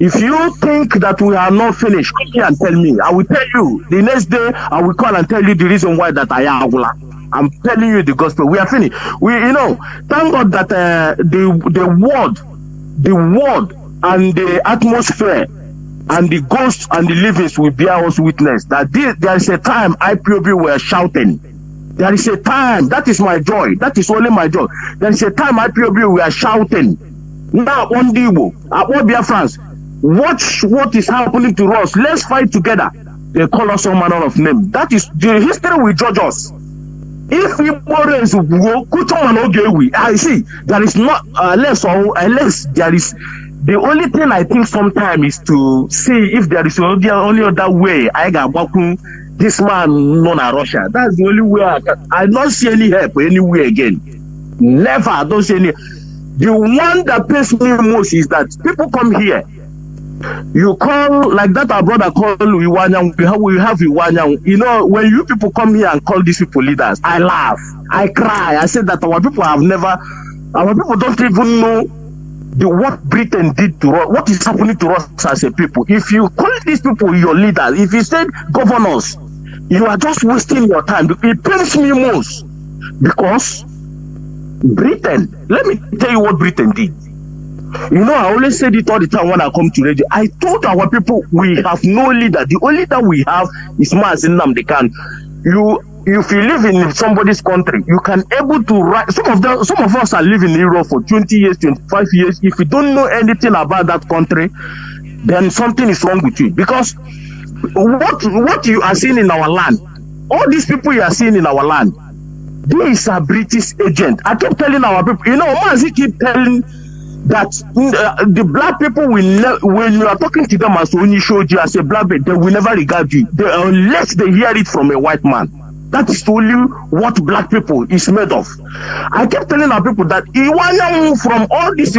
If you think that we are not finished, come here and tell me. I will tell you. The next day I will call and tell you the reason why that I am. I'm telling you the gospel. We are finished. Thank God that the word and the atmosphere and the ghosts and the livings will bear us witness that there is a time IPOB were shouting. There is a time. That is my joy. That is only my joy. There is a time IPOB were shouting. Now on the Igbo, Biafrans, watch what is happening to us. Let's fight together. They call us all manner of name. That is the history will judge us. If we I see there is not unless there is. The only thing I think sometimes is to see if there is only other way. I got this man known as Russia. That's the only way I don't see any help anywhere again. Never. I don't see any. The one that pains me most is that people come here. You call like that our brother called Iwanyang. We have Iwanyang. When you people come here and call these people leaders, I laugh. I cry. I say that our people don't even know what Britain did to us, what is happening to us as a people. If you call these people your leaders, if you said governors, you are just wasting your time. It pains me most because Britain, let me tell you what Britain did. I always said it all the time when I come to radio. I told our people we have no leader. The only leader we have is Mazi. If you live in somebody's country, you can able to write. Some of us are living in Europe for 20 years, 25 years. If you don't know anything about that country, then something is wrong with you. Because what you are seeing in our land, all these people you are seeing in our land, these are British agents. I keep telling our people, Mazi keep telling that the black people when you are talking to them as Onishoji, as a black man, they will never regard you unless they hear it from a white man. That is only what black people is made of. I kept telling our people that from all this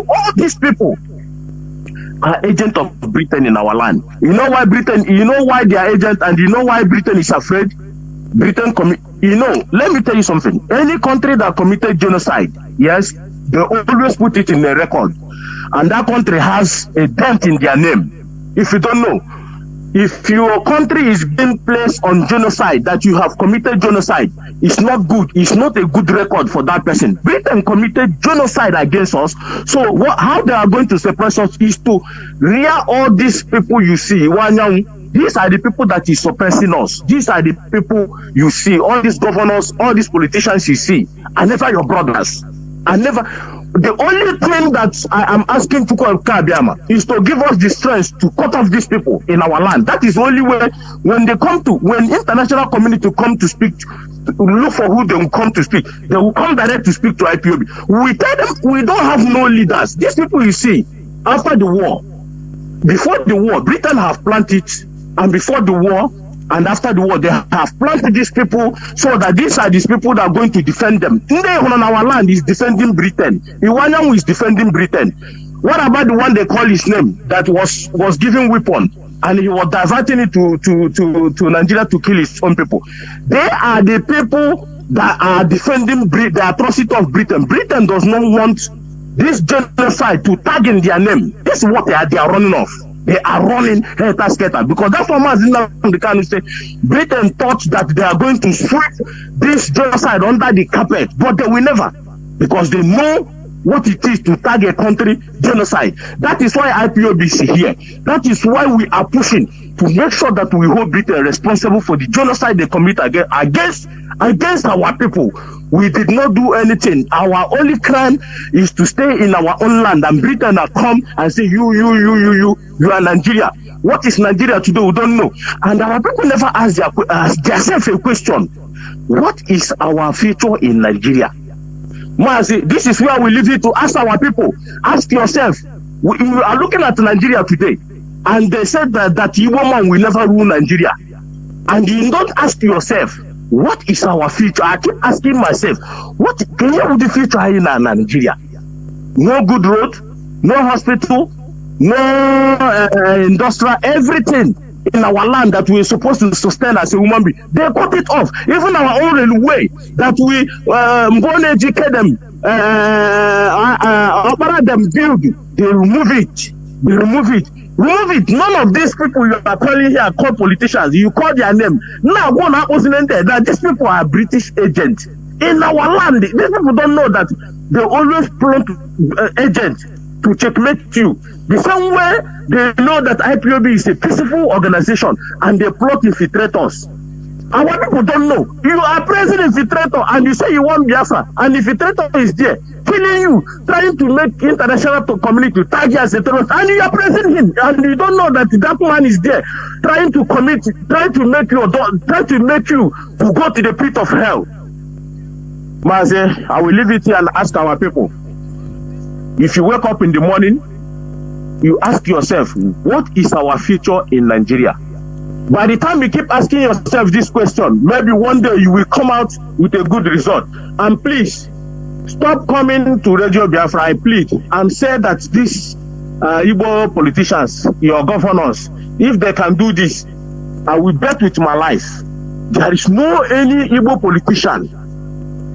all these people are agents of Britain in our land. You know why they are agents, and you know why Britain is afraid? Let me tell you something. Any country that committed genocide, yes, they always put it in a record. And that country has a dent in their name. If you don't know, if your country is being placed on genocide, that you have committed genocide, it's not good. It's not a good record for that person. Britain committed genocide against us. So how they are going to suppress us is to rear all these people you see. These are the people that is suppressing us. These are the people you see. All these governors, all these politicians you see are never your brothers. The only thing that I am asking Fuko Kabiama is to give us the strength to cut off these people in our land. That is the only way. When international community come to speak, look for who they will come to speak. They will come direct to speak to IPOB. We tell them we don't have no leaders. These people you see, after the war, before the war, Britain have planted, and before the war, and after the war, they have planted these people so that these are these people that are going to defend them. Today on our land is defending Britain. Iwanyang is defending Britain. What about the one they call his name that was giving weapon and he was diverting it to Nigeria to kill his own people? They are the people that are defending the atrocity of Britain. Britain does not want this genocide to tag in their name. This is what they are running off. They are running helter-skelter because that's what Mazi can say. Britain thought that they are going to sweep this genocide under the carpet, but they will never, because they know what it is to tag a country genocide. That is why IPOB is here. That is why we are pushing to make sure that we hold Britain responsible for the genocide they commit against our people. We did not do anything. Our only crime is to stay in our own land, and Britain will come and say, you are Nigeria. What is Nigeria today? We don't know. And our people never ask themselves a question. What is our future in Nigeria? Mazi, this is where we leave it to ask our people. Ask yourself. We are looking at Nigeria today, and they said that Igbo man will never rule Nigeria. And you don't ask yourself, what is our future? I keep asking myself, what can you do the future in Nigeria? No good road, no hospital, no industrial, everyththem in our land that we're supposed to sustain as a human being, they cut it off. Even our own railway that we born educate them, build, they remove it. Remove it. None of these people you are calling here are called politicians. You call their name. Now, one happens in there that these people are British agents. In our land, these people don't know that they always plot agents to checkmate you. The same way they know that IPOB is a peaceful organization and they plot infiltrators. Our people don't know. You are praising infiltrator and you say you want Biafra, and infiltrator is there killing you, trying to make international community tag you as a terrorist, and you are praising him, and you don't know that that man is there trying to make you to go to the pit of hell. Mazi, I will leave it here and ask our people. If you wake up in the morning, you ask yourself, what is our future in Nigeria? By the time you keep asking yourself this question, maybe one day you will come out with a good result. And please, stop coming to Radio Biafra, I plead, and say that these Igbo politicians, your governors, if they can do this, I will bet with my life. There is no any Igbo politician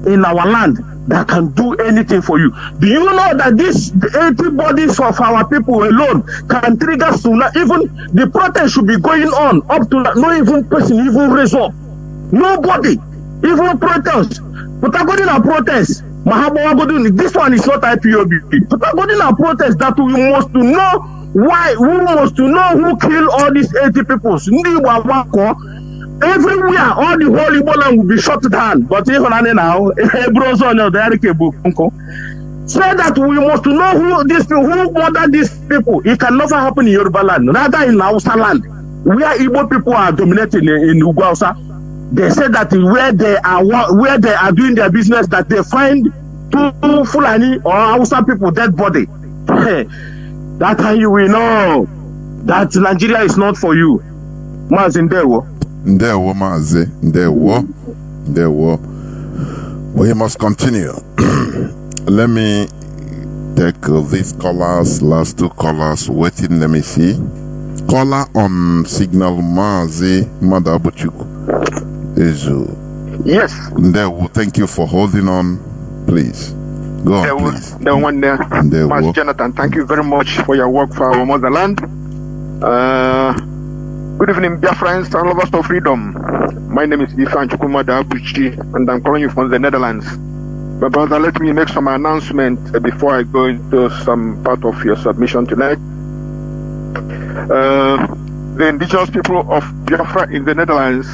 in our land that can do anything for you. Do you know that these 80 bodies of our people alone can trigger tsunami? Even the protest should be going on up to no even person even raise up. Nobody even protest. But according to protest, this one is not IPOB. But according to protest, that we must to know why. We must to know who killed all these 80 people. Everywhere, all the whole Igbo land will be shut down. But even now, say that we must know who these people, who murdered these people. It can never happen in Yoruba land, rather in Hausa land, where Igbo people are dominating in Ugwausa. They say that where they are doing their business, that they find two Fulani or Hausa people dead body. That time you will know that Nigeria is not for you. Mazi Ndewo. Ndewo Mazi, Ndewo. We must continue. Let me take these callers, last two callers waiting. Let me see. Caller on signal Mazi Madabuchuku. Yes. Ndewo, thank you for holding on. Please. Go on, please. Master Jonathan, thank you very much for your work for our motherland. Good evening, Biafrans and lovers of freedom. My name is Ifan Chukwumada Abuchi, and I'm calling you from the Netherlands. My brother, let me make some announcement before I go into some part of your submission tonight. The indigenous people of Biafra in the Netherlands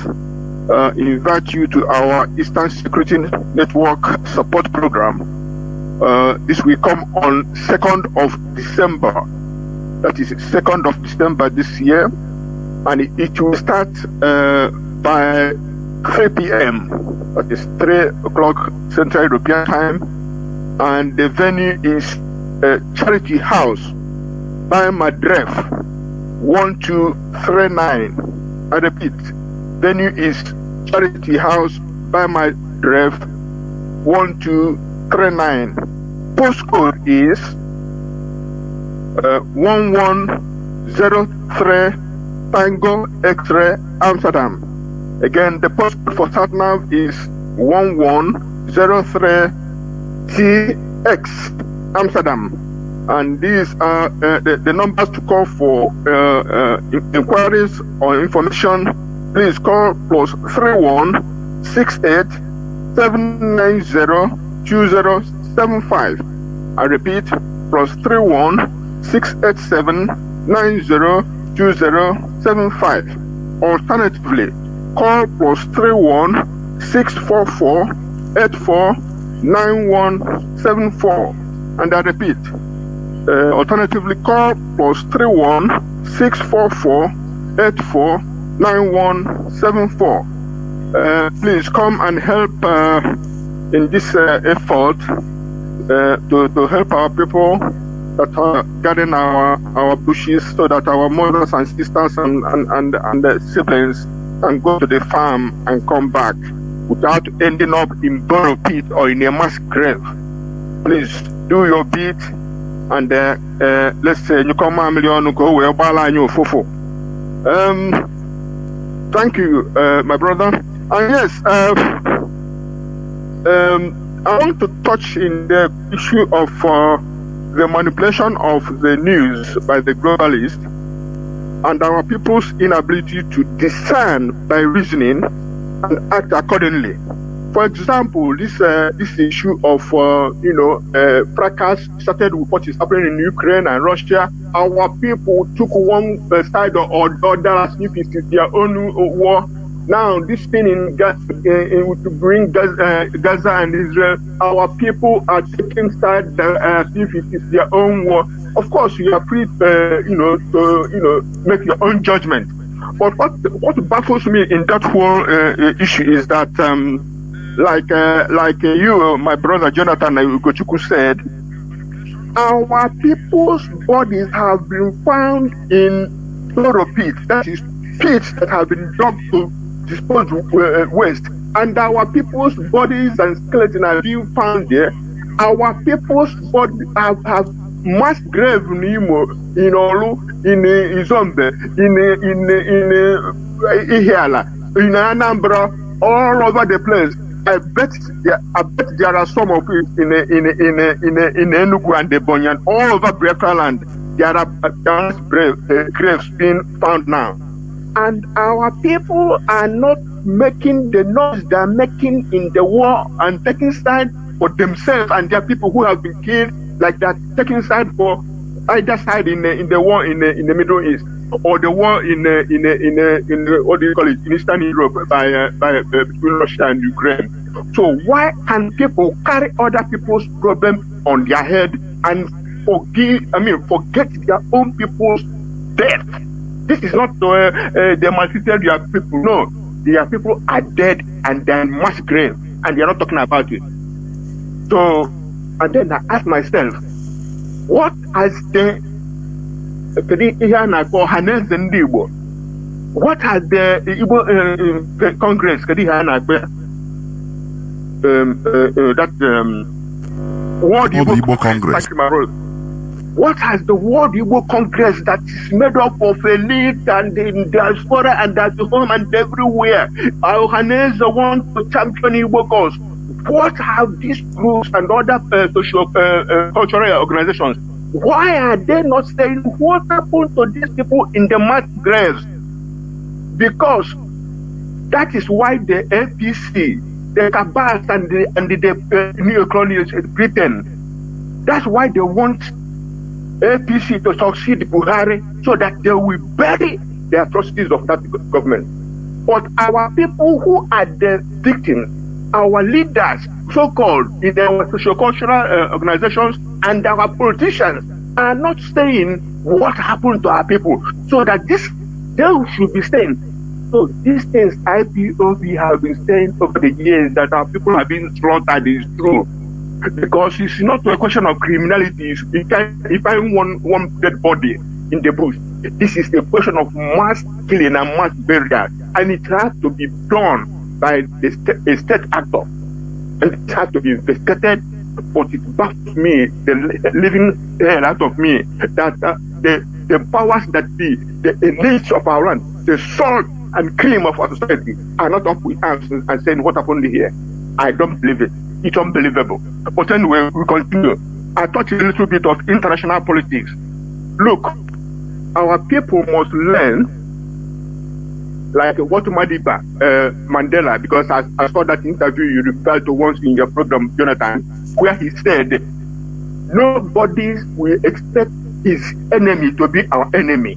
invite you to our Eastern Security Network support program. This will come on 2nd of December. That is 2nd of December this year. And it will start by 3 p.m. That is 3 o'clock Central European Time. And the venue is Charity House by Madref 1239. I repeat, venue is Charity House by Madref 1239. Postcode is 1103 Tango X-Ray Amsterdam. Again, the postcode for SatNav is 1103TX Amsterdam. And these are the numbers to call for inquiries or information. Please call +31 68 790 2075. I repeat, +31 687 90 2075. Alternatively, call +31 644 9174. And I repeat, alternatively call +31 644 84 9174. Please come and help in this effort to help our people that are guarding our bushes, so that our mothers and sisters and siblings can go to the farm and come back without ending up in burrow pit or in a mass grave. Please do your bit, and let's say you come million go where you fofo. Thank you, my brother. And yes, I want to touch in the issue of the manipulation of the news by the globalists and our people's inability to discern by reasoning and act accordingly. For example, this issue of fracas started with what is happening in Ukraine and Russia. Our people took one side or the other as if it is their own war. Now this thing in Gaza, to bring Gaza and Israel, our people are taking side as if it is their own war. Of course, you are free, to make your own judgment. But what baffles me in that whole issue is that, like you, my brother Jonathan Ugochukwu said, our people's bodies have been found in thorough pits, that is, pits that have been dug to dispose waste, and our people's bodies and skeletons are being found there. Our people's bodies have mass grave in Imo, in Olu, in Izombe, in Ihiala, in Anambra, all over the place. I bet there are some of it in Enugu and Ebonyi, all over Biafra land. There are graves being found now. And our people are not making the noise they are making in the war and taking side for themselves and their people who have been killed, like that, taking side for either side in the war in the Middle East, or the war in what do you call it, in Eastern Europe by between Russia and Ukraine. So why can people carry other people's problems on their head and forget their own people's death? This is not they maltreated their people. No, their people are dead and they're in mass grave, and they're not talking about it. So, and then I ask myself, what has the Igbo Congress World Igbo Congress? What has the World Igbo Congress that is made up of elite and in diaspora and at home and everywhere? Ohaneze want to champion Igbo cause. What have these groups and other cultural organizations, why are they not saying what happened to these people in the mass graves? Because that is why the APC, the Kabas and the neo-colonials in Britain, that's why they want APC to succeed Buhari, so that they will bury the atrocities of that government. But our people who are the victims, our leaders, so-called in our socio-cultural organizations, and our politicians are not saying what happened to our people, so that they should be saying. So these things IPOB have been saying over the years, that our people have been slaughtered, is true. Because it's not a question of criminality. If I want one dead body in the bush, this is a question of mass killing and mass burial, and it has to be done by a state actor, and it has to be investigated. But it baffles me, the living hell out of me, that the powers that be, the elites of our land, the salt and cream of our society, are not up with arms and saying what happened here. I don't believe it. It's unbelievable. But anyway, we continue. I touch a little bit of international politics. Look, our people must learn, like what Madiba Mandela, because I saw that interview you referred to once in your program, Jonathan, where he said, nobody will expect his enemy to be our enemy.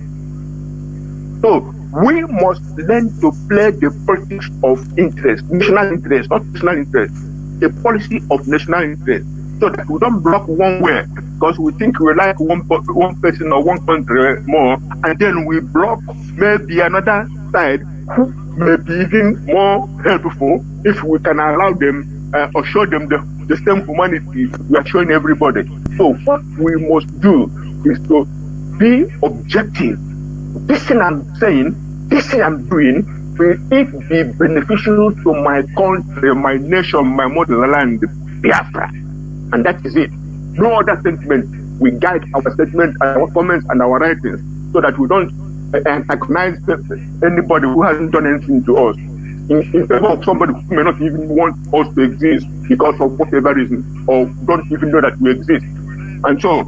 So we must learn to play the politics of interest, national interest, not national interest. a policy of national interest, so that we don't block one way because we think we like one person or one country more, and then we block maybe another side who may be even more helpful if we can allow them or show them the same humanity we are showing everybody. So what we must do is to be objective. This thing I'm saying, this thing I'm doing, will it be beneficial to my country, my nation, my motherland, Biafra? And that is it. No other sentiment. We guide our statements, our comments, and our writings so that we don't antagonize anybody who hasn't done anything to us in favor of somebody who may not even want us to exist because of whatever reason, or don't even know that we exist. And so,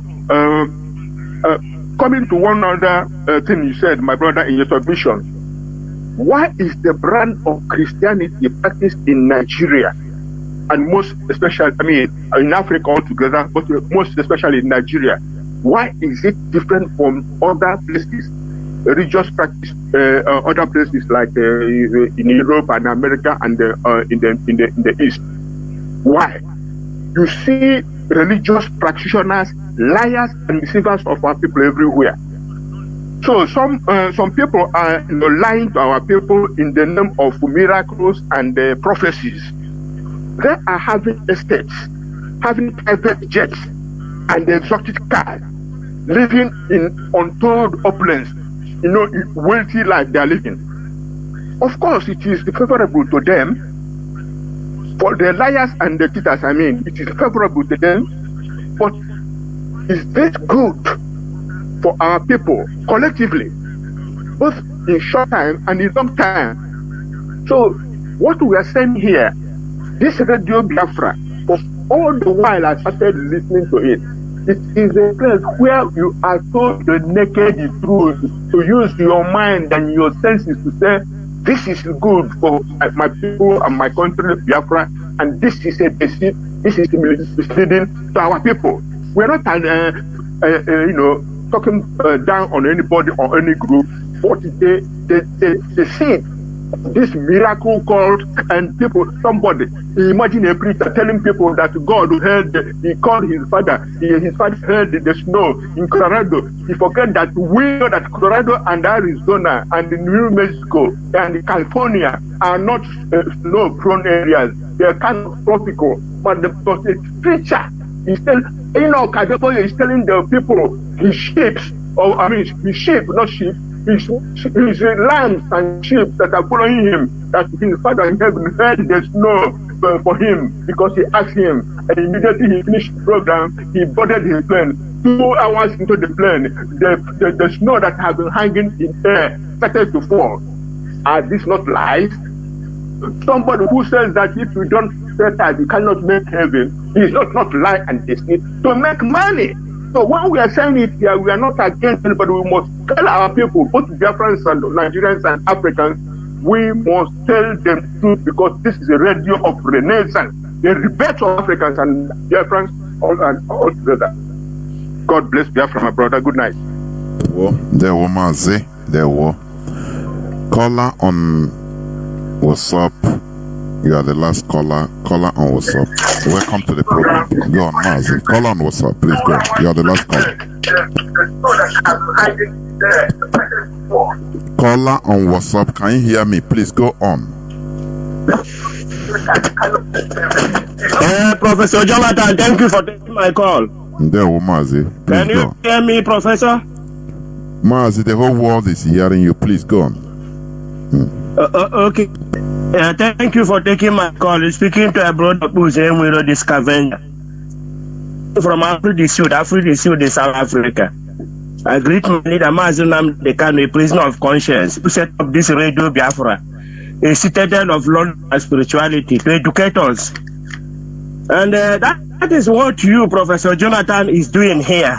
coming to one other thing you said, my brother, in your submission, why is the brand of Christianity practiced in Nigeria, and most especially, I mean, in Africa altogether, but most especially in Nigeria, why is it different from other places, religious practice, other places like in Europe and America and in the East? Why? You see religious practitioners, liars and deceivers of our people everywhere. So some people are lying to our people in the name of miracles and prophecies. They are having estates, having private jets and exotic cars, living in untold opulence, wealthy life they are living. Of course, it is favorable to them. For the liars and the cheaters, I mean, it is favorable to them. But is this good for our people collectively, both in short time and in long time? So what we are saying here, this Radio Biafra, for all the while I started listening to it, it is a place where you are told the naked truth, to use your mind and your senses to say, this is good for my people and my country, Biafra, and this is a deceit, this is misleading to our people. We're not, talking down on anybody or any group, but the seed, this miracle called, and people, somebody, imagine a preacher telling people that God heard, he called his father heard the snow in Colorado. He forget that we know that Colorado and Arizona and New Mexico and California are not snow-prone areas. They are kind of tropical. But the preacher is telling, Kadepo is telling the people his sheep, his sheep, not sheep, his lambs and sheep that are following him, that his father in heaven heard the snow for him because he asked him, and immediately he finished the program, he boarded his plane. 2 hours into the plane, the snow that had been hanging in air started to fall. Are these not lies? Somebody who says that if you don't say that you cannot make heaven, is not lie and deceit to make money. So when we are saying it here, we are not against anybody. We must tell our people, both Biafrans and Nigerians and Africans, we must tell them the truth, because this is a radio of renaissance, a rebirth of Africans and Biafrans all together. God bless Biafra, my brother. Good night. There were Mazi. There were caller on WhatsApp. You are the last caller. Caller on WhatsApp. Welcome to the program. Go on, Mazi. Caller on WhatsApp. Please go. You are the last caller. Caller on WhatsApp. Can you hear me? Please go on. Professor Jonathan, thank you for taking my call. There were Mazi. Please Can you hear me, Professor? Mazi, the whole world is hearing you. Please go on. Okay. Thank you for taking my call. Speaking to a brother who's in the scavenger from Africa Sud, South Africa. I greet my leader, Mazi, the kind of prisoner of conscience, who set up this Radio Biafra, a citadel of law and spirituality to educate us. And that is what you, Professor Jonathan, is doing here.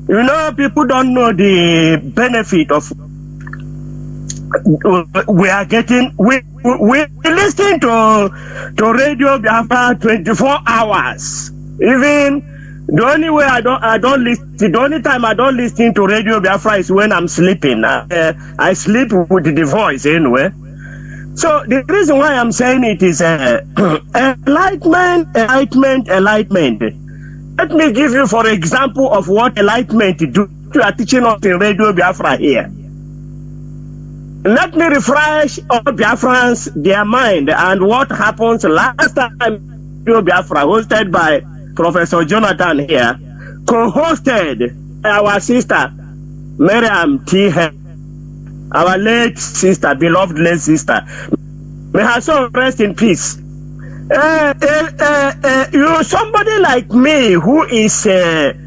You know, people don't know the benefit of we are getting. We listen to Radio Biafra 24 hours. Even the only way I don't listen. The only time I don't listen to Radio Biafra is when I'm sleeping. I sleep with the voice anyway. So the reason why I'm saying it is enlightenment. Let me give you, for example, of what enlightenment do. You are teaching us in Radio Biafra here. Let me refresh all Biafrans their mind and what happens last time Radio Biafra, hosted by Professor Jonathan here, co-hosted our sister Miriam T. Our late sister, beloved late sister. May her soul rest in peace. You, somebody like me who is illiterate,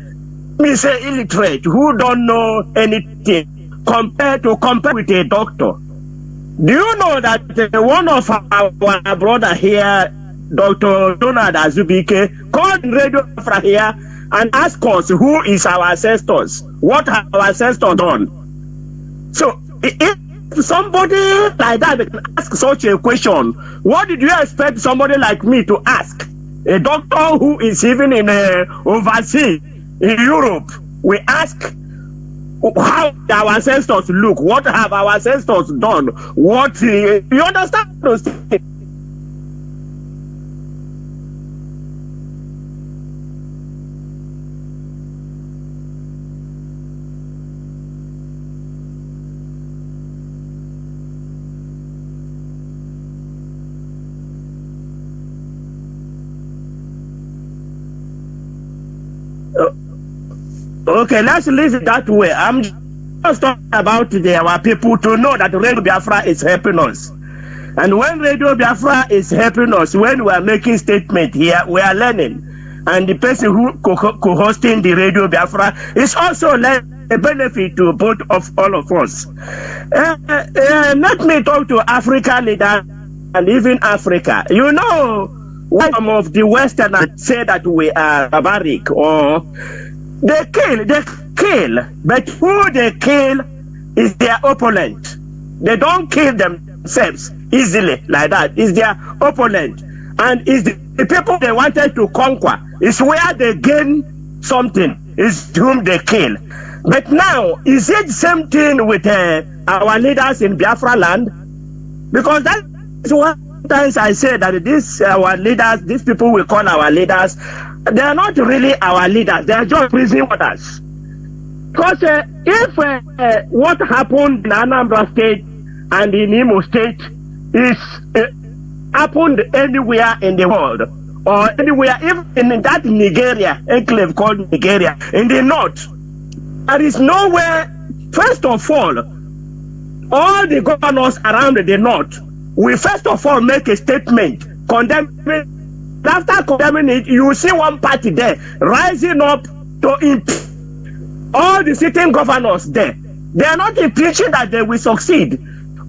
who don't know anything, compare with a doctor. Do you know that one of our brother here, Dr. Donald Azubike, called Radio Biafra here and asked us who is our ancestors, what have our ancestors done? So if somebody like that can ask such a question, what did you expect somebody like me to ask? A doctor who is even in overseas in Europe, we ask how our ancestors look, what have our ancestors done, what you understand those things? Okay, let's leave it that way. I'm just talking about our people to know that Radio Biafra is helping us. And when Radio Biafra is helping us, when we are making statement here, we are learning. And the person who co-hosting the Radio Biafra is also learning a benefit to both of all of us. Let me talk to African leaders and even Africa. You know, when some of the Westerners say that we are barbaric or they kill, but who they kill is their opponent. They don't kill themselves easily like that. It's their opponent. And it's the people they wanted to conquer. It's where they gain something, is whom they kill. But now, is it the same thing with our leaders in Biafra land? Because that is what times I say that our leaders, these people we call our leaders, they are not really our leaders. They are just prison waters. Because if what happened in Anambra State and in Imo State is happened anywhere in the world, or anywhere, even in that Nigeria, enclave called Nigeria, in the north, there is nowhere. First of all the governors around the north, we first of all make a statement condemning. After condemning it, you see one party there rising up to impeach all the sitting governors there. They are not impeaching that they will succeed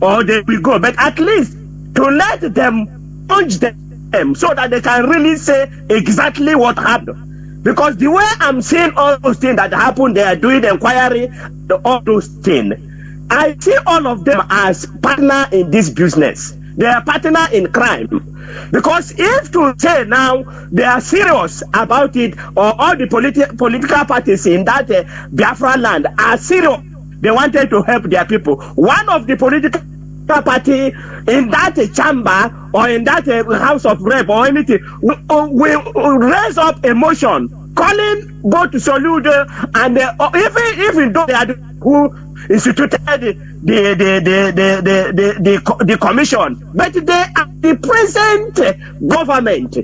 or they will go, but at least to let them punch them so that they can really say exactly what happened. Because the way I'm seeing all those things that happen, they are doing the inquiry, all those things, I see all of them as partner in this business. They are partner in crime. Because if to say now they are serious about it, or all the political parties in that Biafra land are serious, they wanted to help their people. One of the political party in that chamber or in that house of rep or anything will raise up a motion calling both Soludo and even though they are who instituted the commission, but they are the present government.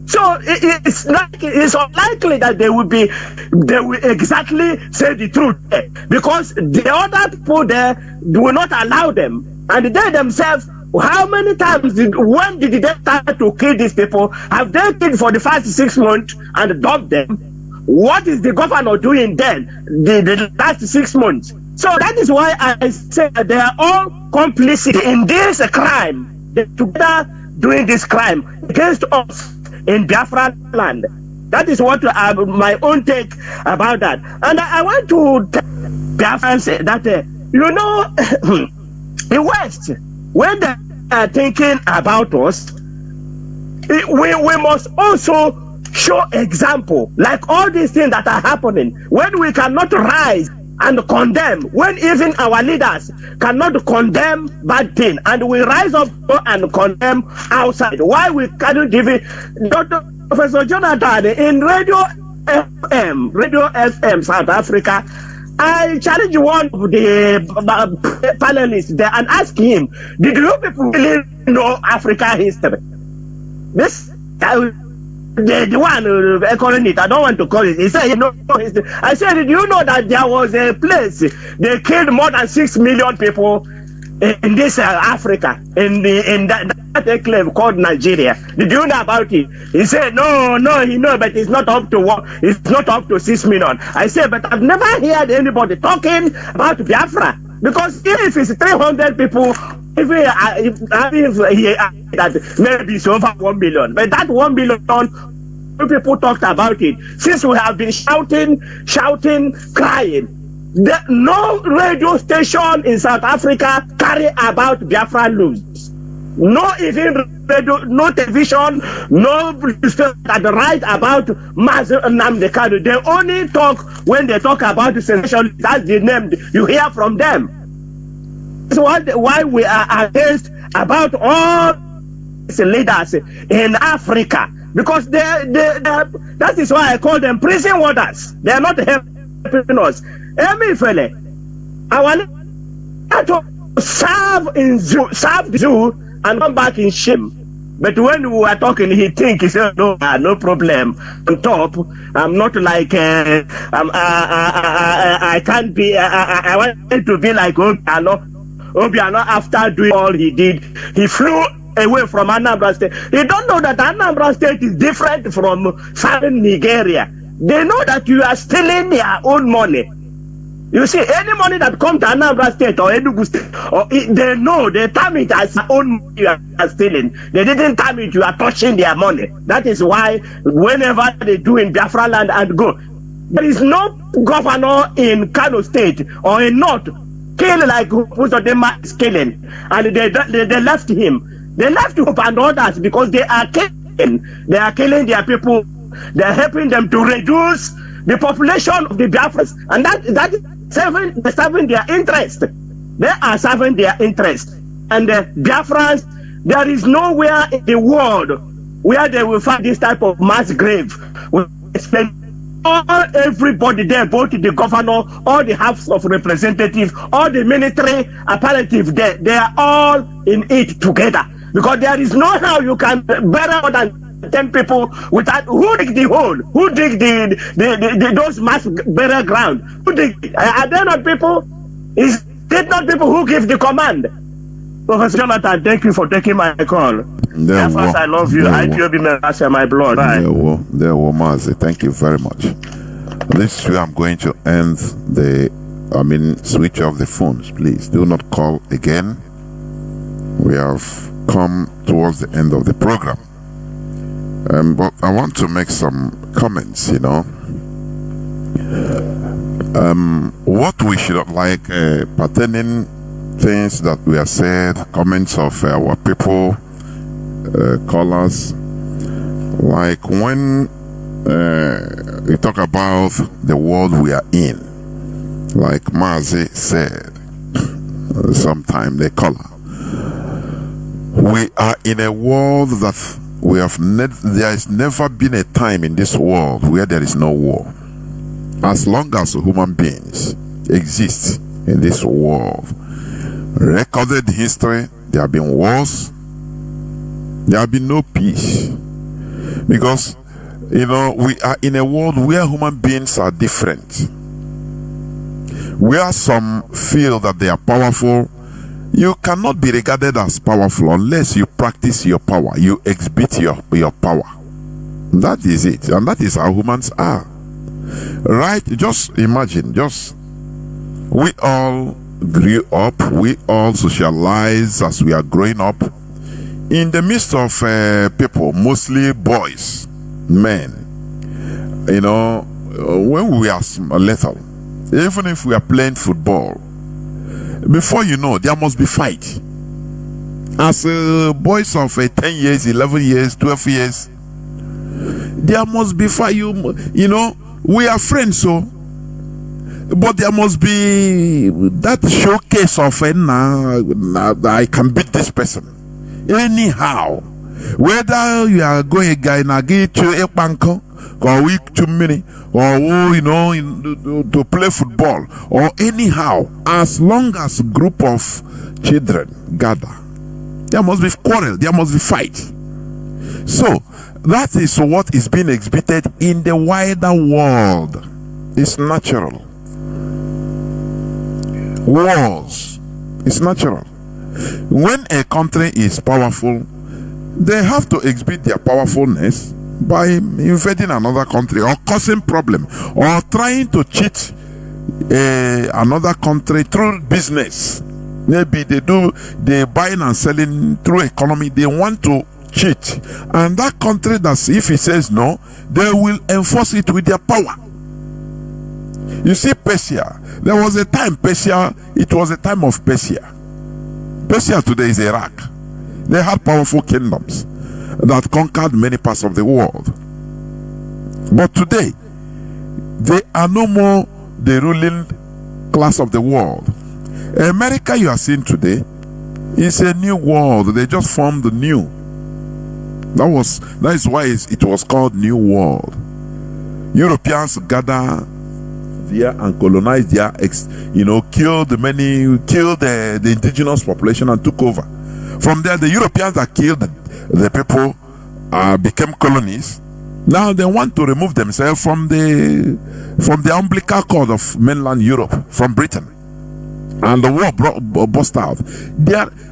So it's unlikely that they will exactly say the truth, because the other people there will not allow them. And they themselves, how many times when did they start to kill these people? Have they killed for the first 6 months and dumped them? What is the governor doing then, the last 6 months? So that is why I say that they are all complicit in this crime. They're together doing this crime against us in Biafra land. That is what my own take about that. And I want to tell Biafrans that, the West, when they are thinking about us, we must also show example, like all these things that are happening. When we cannot rise and condemn when even our leaders cannot condemn bad thing, and we rise up and condemn outside? Why we cannot even? Dr. Professor Jonathan in Radio FM South Africa, I challenge one of the panelists there and ask him, did you people really know Africa history? This the one calling it, I don't want to call it. He said, you know history. I said, did you know that there was a place they killed more than 6 million people in this Africa, in that enclave called Nigeria? Did you know about it? He said, no, he know, but it's not up to what, it's not up to 6 million. I said, but I've never heard anybody talking about Biafra, because if it's 300 people, if that maybe it's over 1 million, but that 1 million people talked about it. Since we have been shouting, crying. No radio station in South Africa carry about Biafra news. No even radio, no television, no newspaper that write about Mazi Nnamdi Kanu. They only talk when they talk about the sensation. That's the name you hear from them. That's why we are against about all these leaders in Africa, because that is why I call them prison warders. They are not helping us. I want to serve the zoo and come back in shame. But when we were talking, he said, no problem. On top, I'm not like, I can't be, I want to be like Obiano after doing all he did. He flew away from Anambra State. They don't know that Anambra State is different from southern Nigeria. They know that you are stealing their own money. You see, any money that comes to Anambra State or Enugu State, they know, they term it as own money you are stealing. They didn't term it you are touching their money. That is why whenever they do in Biafra land and go, there is no governor in Kano State or in North kill like Uzodinma is killing, and they left him. They left him and others because they are killing. They are killing their people. They are helping them to reduce the population of the Biafrans, and that is serving their interest. They are serving their interest. And the Biafrans, there is nowhere in the world where they will find this type of mass grave. We spend everybody there, both the governor, all the House of Representatives, all the military apparatus there, they are all in it together. Because there is no how you can bury more than 10 people without who dig the hole, who dig those mass burial ground, who dig? Are there not people? Is it not people who give the command? Professor Jonathan, thank you for taking my call. First, I love you. IPOB members are my blood. Bye. There were Mazi. Thank you very much. This is where I'm going to end switch off the phones. Please do not call again. We have come towards the end of the program. But I want to make some comments, what we should like pertaining things that we have said, comments of our people, callers, like when we talk about the world we are in, like Mazi said sometime, the caller, we are in a world that we have there has never been a time in this world where there is no war. As long as human beings exist in this world, recorded history, there have been wars, there have been no peace. Because, we are in a world where human beings are different. Where some feel that they are powerful, you cannot be regarded as powerful unless you practice your power, you exhibit your power. That is it, and that is how humans are. Right? Just imagine, we all grew up, we all socialize as we are growing up in the midst of people, mostly boys, men. When we are little, even if we are playing football, before you know, there must be fight. As boys of 10 years, 11 years, 12 years, there must be fight. We are friends, so But there must be that showcase of I can beat this person. Anyhow, whether you are going a guy to a banko or week too many, or to play football, or anyhow, as long as a group of children gather, there must be quarrel, there must be fight. So that is what is being exhibited in the wider world. It's natural. Wars, it's natural. When a country is powerful, they have to exhibit their powerfulness by invading another country or causing problem or trying to cheat another country through business. Maybe they buying and selling through economy. They want to cheat, and that country, that's if he says no, they will enforce it with their power. You see, Persia, there was a time it was a time of Persia. Persia today is Iraq. They had powerful kingdoms that conquered many parts of the world. But today, they are no more the ruling class of the world. America you are seeing today is a new world. They just formed the new. That is why it was called New World. Europeans gather there and colonized there, killed the indigenous population and took over. From there, the Europeans that killed the people became colonies. Now they want to remove themselves from the umbilical cord of mainland Europe, from Britain. And the war burst out.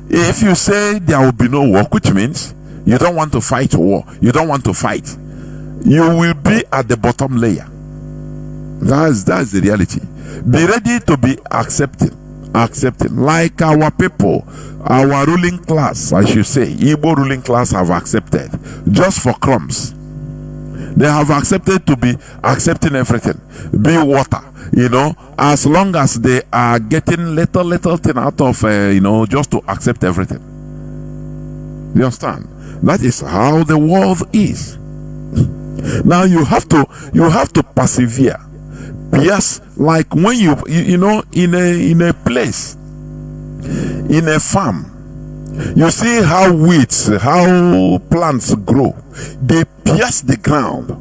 If you say there will be no war, which means you don't want to fight war, you don't want to fight, you will be at the bottom layer. That's the reality. Be ready to be accepting. Like our people, our ruling class, I should say, Igbo ruling class have accepted just for crumbs. They have accepted to be accepting everything, be water, as long as they are getting little thing out of, just to accept everything. You understand? That is how the world is. Now you have to persevere. Yes, like when you in a place, in a farm, you see how weeds, how plants grow. They pierce the ground,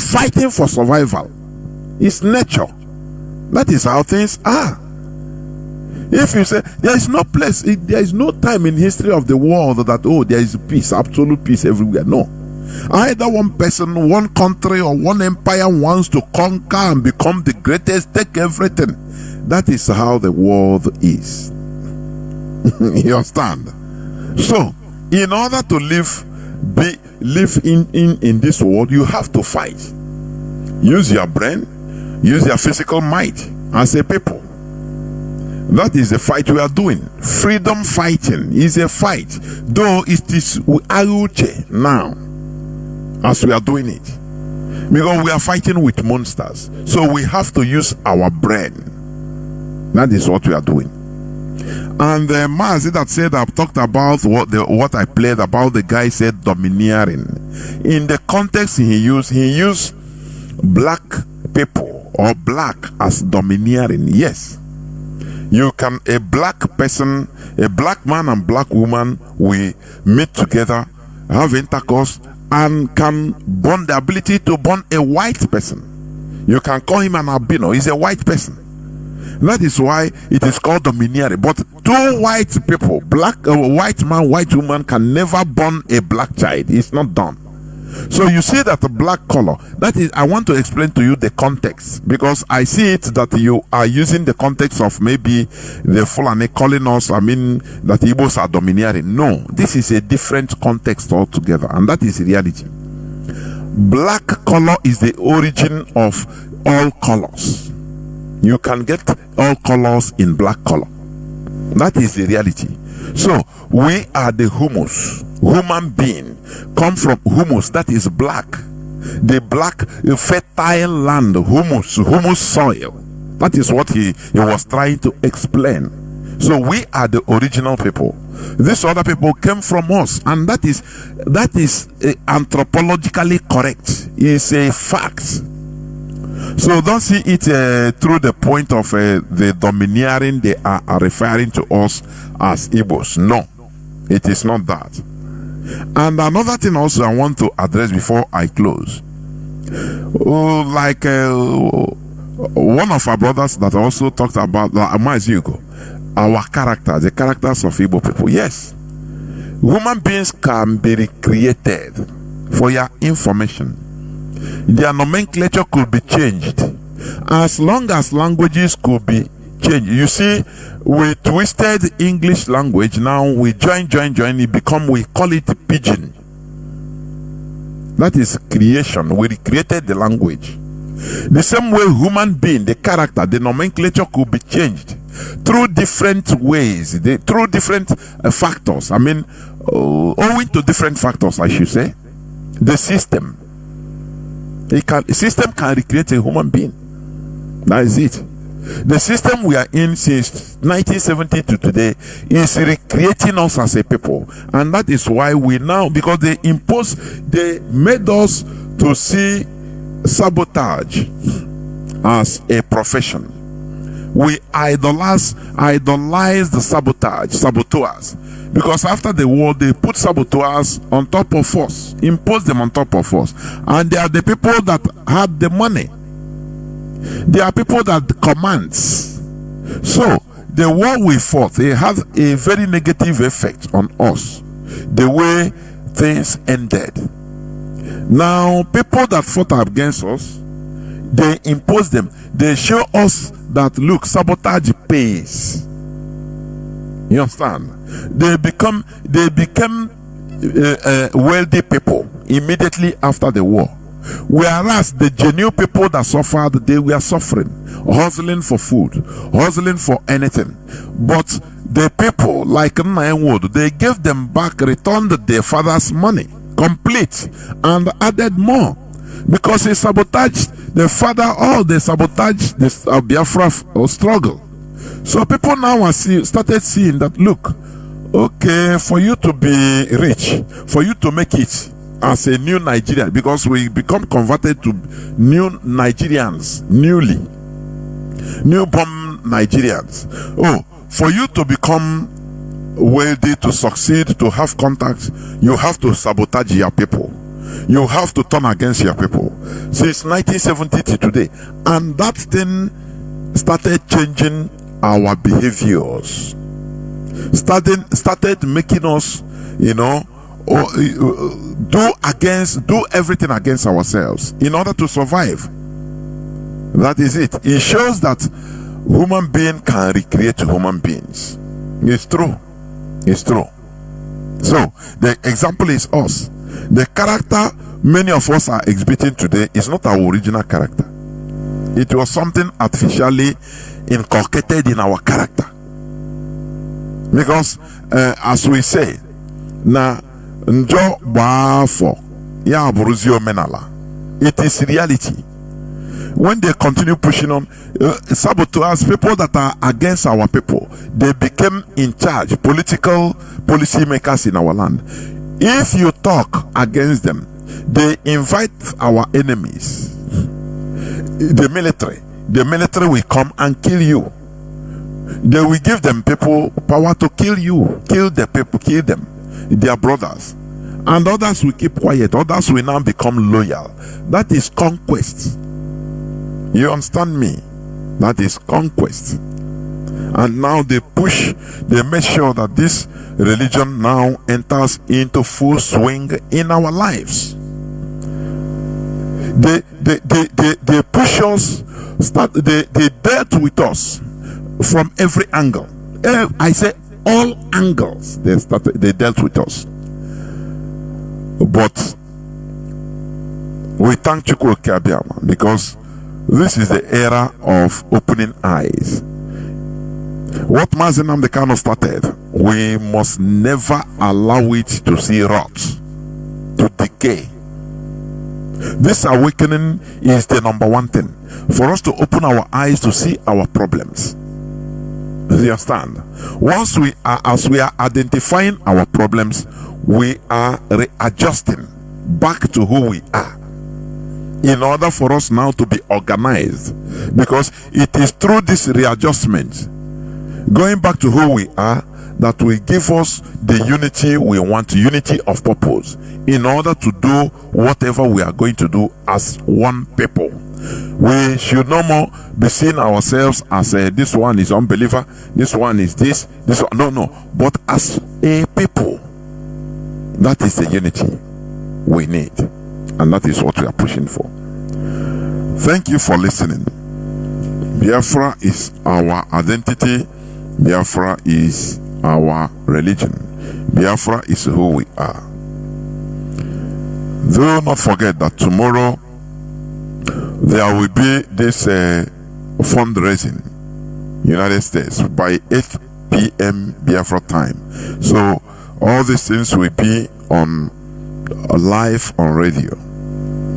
fighting for survival. It's nature. That is how things are. If you say there is no place, there is no time in history of the world that there is peace, absolute peace everywhere. No. Either one person, one country, or one empire wants to conquer and become the greatest, take everything. That is how the world is. You understand? So, in order to live in this world, you have to fight. Use your brain, use your physical might as a people. That is the fight we are doing. Freedom fighting is a fight, though it is Auche now. As we are doing it, because we are fighting with monsters, so we have to use our brain. That is what we are doing. And Mazi that said, I've talked about what I played about, the guy said domineering. In the context he used black people or black as domineering. Yes, you can, a black person, a black man and black woman, we meet together, have intercourse, and can bond the ability to bond a white person. You can call him an albino, he's a white person. That is why it is called domineering. But two white people, white man, white woman, can never bond a black child. It's not done. So you see that the black color, that is, I want to explain to you the context, because I see it that you are using the context of maybe the Fulani calling us, that Igbos are domineering. No, this is a different context altogether, and that is reality. Black color is the origin of all colors. You can get all colors in black color. That is the reality. So we are the human being, come from humus, that is black. The black fertile land, humus soil. That is what he was trying to explain. So we are the original people. These other people came from us, and that is anthropologically correct. It's a fact. So don't see it through the point of the domineering they are referring to us as Igbos. No, it is not that. And another thing also I want to address before I close. One of our brothers that also talked about Mazi, our character, the characters of Igbo people. Yes, human beings can be recreated. For your information, their nomenclature could be changed as long as languages could be changed. You see, we twisted English language. Now we join, we call it pidgin. That is creation. We recreated the language. The same way human being, the character, the nomenclature could be changed through different ways, through different factors. I mean, owing to different factors, I should say. The system can recreate a human being. That is it. The system we are in since 1970 to today is recreating us as a people, and that is why we now, because they made us to see sabotage as a profession. We idolize the saboteurs. Because after the war, they put saboteurs on top of us, imposed them on top of us. And they are the people that had the money. They are people that commands. So, the war we fought, it had a very negative effect on us. The way things ended. Now, people that fought against us, they impose them. They show us that, look, sabotage pays. You understand? They became wealthy people immediately after the war. Whereas the genuine people that suffered, they were suffering, hustling for food, hustling for anything. But the people like Nnaemwodu, they gave them back, returned their father's money, complete, and added more. Because he sabotaged the father, or they sabotaged this Biafra struggle. So people now are started seeing that, look, okay, for you to be rich, for you to make it as a new Nigerian, because we become converted to new Nigerians, newborn Nigerians. Oh, for you to become wealthy, to succeed, to have contacts, you have to sabotage your people. You have to turn against your people. Since 1970 to today. And that thing started changing our behaviors. Started making us, do everything against ourselves in order to survive. That is it. It shows that human being can recreate human beings. It's true. It's true. So the example is us. The character many of us are exhibiting today is not our original character. It was something artificially inculcated in our character. Because as we say, na njo bafo ya buruzio menala. It is reality. When they continue pushing on, saboteurs, people that are against our people, they became in charge, political policy makers in our land. If you talk against them, they invite our enemies. The military will come and kill you. They will give them people power to kill you, kill the people, kill them, their brothers. And others will keep quiet, others will now become loyal. That is conquest. You understand me? That is conquest. And now they push, they make sure that this religion now enters into full swing in our lives. They push us, they dealt with us from every angle. I say all angles they dealt with us. But we thank Chukwu Okeabiama because this is the era of opening eyes. What Mazi Nnamdi Kanu started, we must never allow it to see rot, to decay. This awakening is the number one thing for us to open our eyes to see our problems. You understand? Once as we are identifying our problems, we are readjusting back to who we are. in order for us now to be organized, because it is through this readjustment, going back to who we are, that will give us the unity we want, unity of purpose, in order to do whatever we are going to do as one people. We should no more be seeing ourselves as this one is unbeliever, this one is this one. No, but as a people. That is the unity we need, and that is what we are pushing for. Thank you for listening. Biafra is our identity. Biafra is our religion. Biafra is who we are. Do not forget that tomorrow there will be this fundraising, United States, by 8 p.m. Biafra time. So all these things will be on live on radio.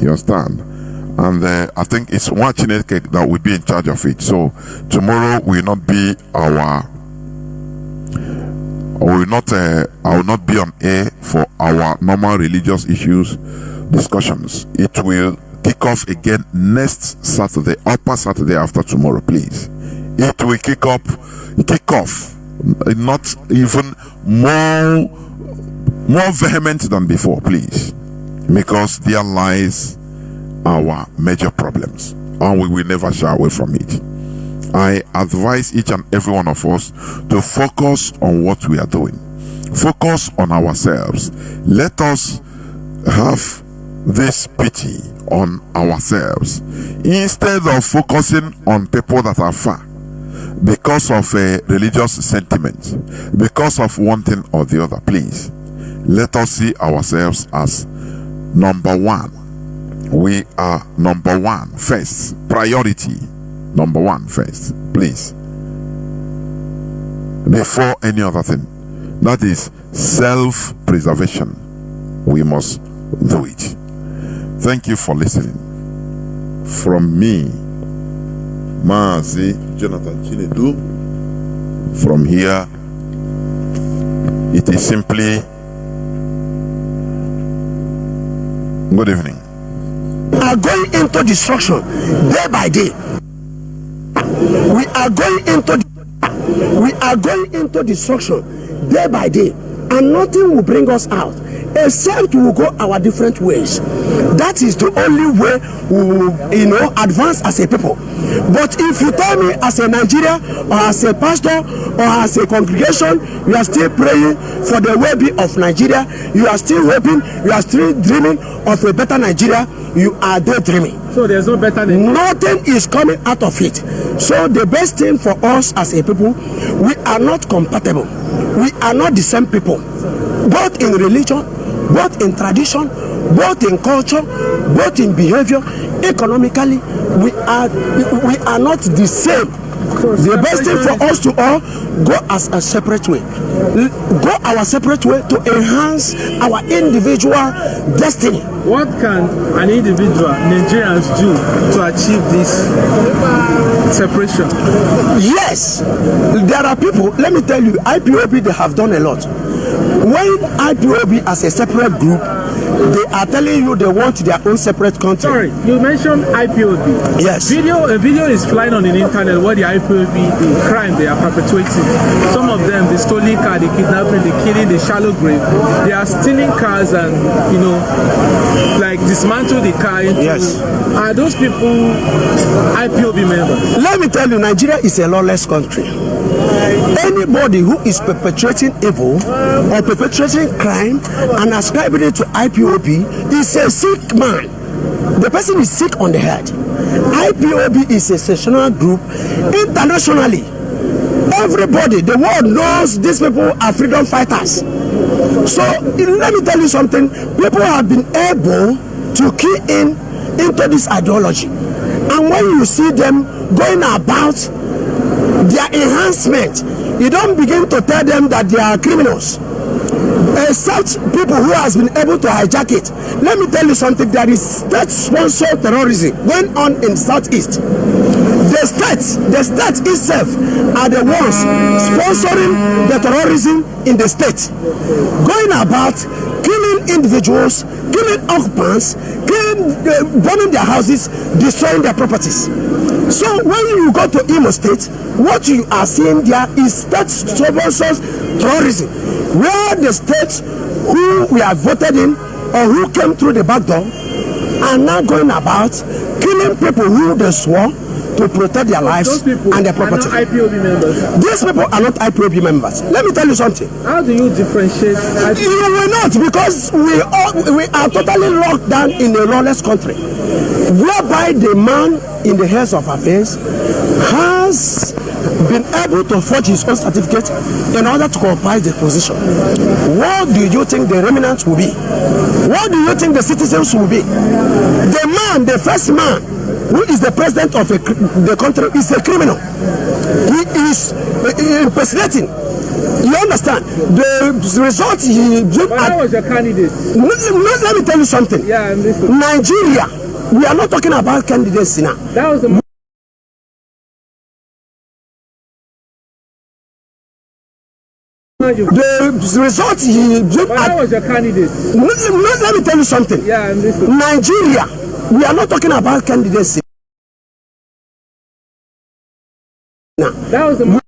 You understand? And I think it's one Chinedu that will be in charge of it. So tomorrow will not be I will not be on air for our normal religious issues discussions. It will kick off again next Saturday, upper Saturday after tomorrow, please. It will kick off, not even more vehement than before, please, because there lies our major problems, and we will never shy away from it. I advise each and every one of us to focus on what we are doing. Focus on ourselves. Let us have this pity on ourselves instead of focusing on people that are far because of a religious sentiment, because of one thing or the other. Please, let us see ourselves as number one. We are number one first. Priority number one first, please, before any other thing. That is self-preservation. We must do it. Thank you for listening. From me, Mazi Jonathan Chinedu. From here, it is simply good evening. Are going into destruction day by day. We are going into destruction day by day, and nothing will bring us out except we will go our different ways. That is the only way we will, advance as a people. But if you tell me as a Nigeria, or as a pastor, or as a congregation, you are still praying for the well-being of Nigeria, you are still hoping, you are still dreaming of a better Nigeria, you are daydreaming. So there's no better Nigeria. Nothing is coming out of it. So the best thing for us as a people, we are not compatible. We are not the same people, both in religion, both in tradition, both in culture, both in behavior. Economically, we are not the same. So the best thing for us to all go as a separate way, go our separate way to enhance our individual destiny. What can an individual, Nigerians, do to achieve this separation? Yes, there are people. Let me tell you, IPOB, they have done a lot. When IPOB as a separate group, they are telling you they want their own separate country. Sorry, you mentioned IPOB. Yes. A video is flying on the internet where the IPOB, the crime they are perpetuating. Some of them, the stolen car, the kidnapping, the killing, the shallow grave. They are stealing cars and, like dismantle the car into. Yes. Are those people IPOB members? Let me tell you, Nigeria is a lawless country. Anybody who is perpetrating evil or perpetrating crime and ascribing it to IPOB is a sick man. The person is sick on the head. IPOB is a sectional group internationally. Everybody, the world knows these people are freedom fighters. So let me tell you something. People have been able to key into this ideology. And when you see them going about their enhancement, you don't begin to tell them that they are criminals, except people who has been able to hijack it. Let me tell you something. There is state-sponsored terrorism going on in Southeast. The state itself are the ones sponsoring the terrorism in the state, going about killing individuals, killing occupants, killing burning their houses, destroying their properties. So when you go to Imo State, what you are seeing there is state-sponsored terrorism, where the states who we have voted in or who came through the back door are now going about killing people who they swore to protect their lives and their property. Are not IPOB members. These people are not IPOB members. Let me tell you something. How do you differentiate? You will not, because we are totally locked down in a lawless country, whereby the man in the heads of affairs has been able to forge his own certificate in order to compile the position. What do you think the remnants will be? What do you think the citizens will be? The man, the first man, who is the president of the country, is a criminal. He is impersonating. You understand? The result he did. But that was your candidate. Let me tell you something. Yeah, I'm listening. Nigeria, we are not talking about candidates now. That was the result he did. But that was your candidate. Let me tell you something. Yeah, I'm listening. Nigeria, we are not talking about candidates now. That was the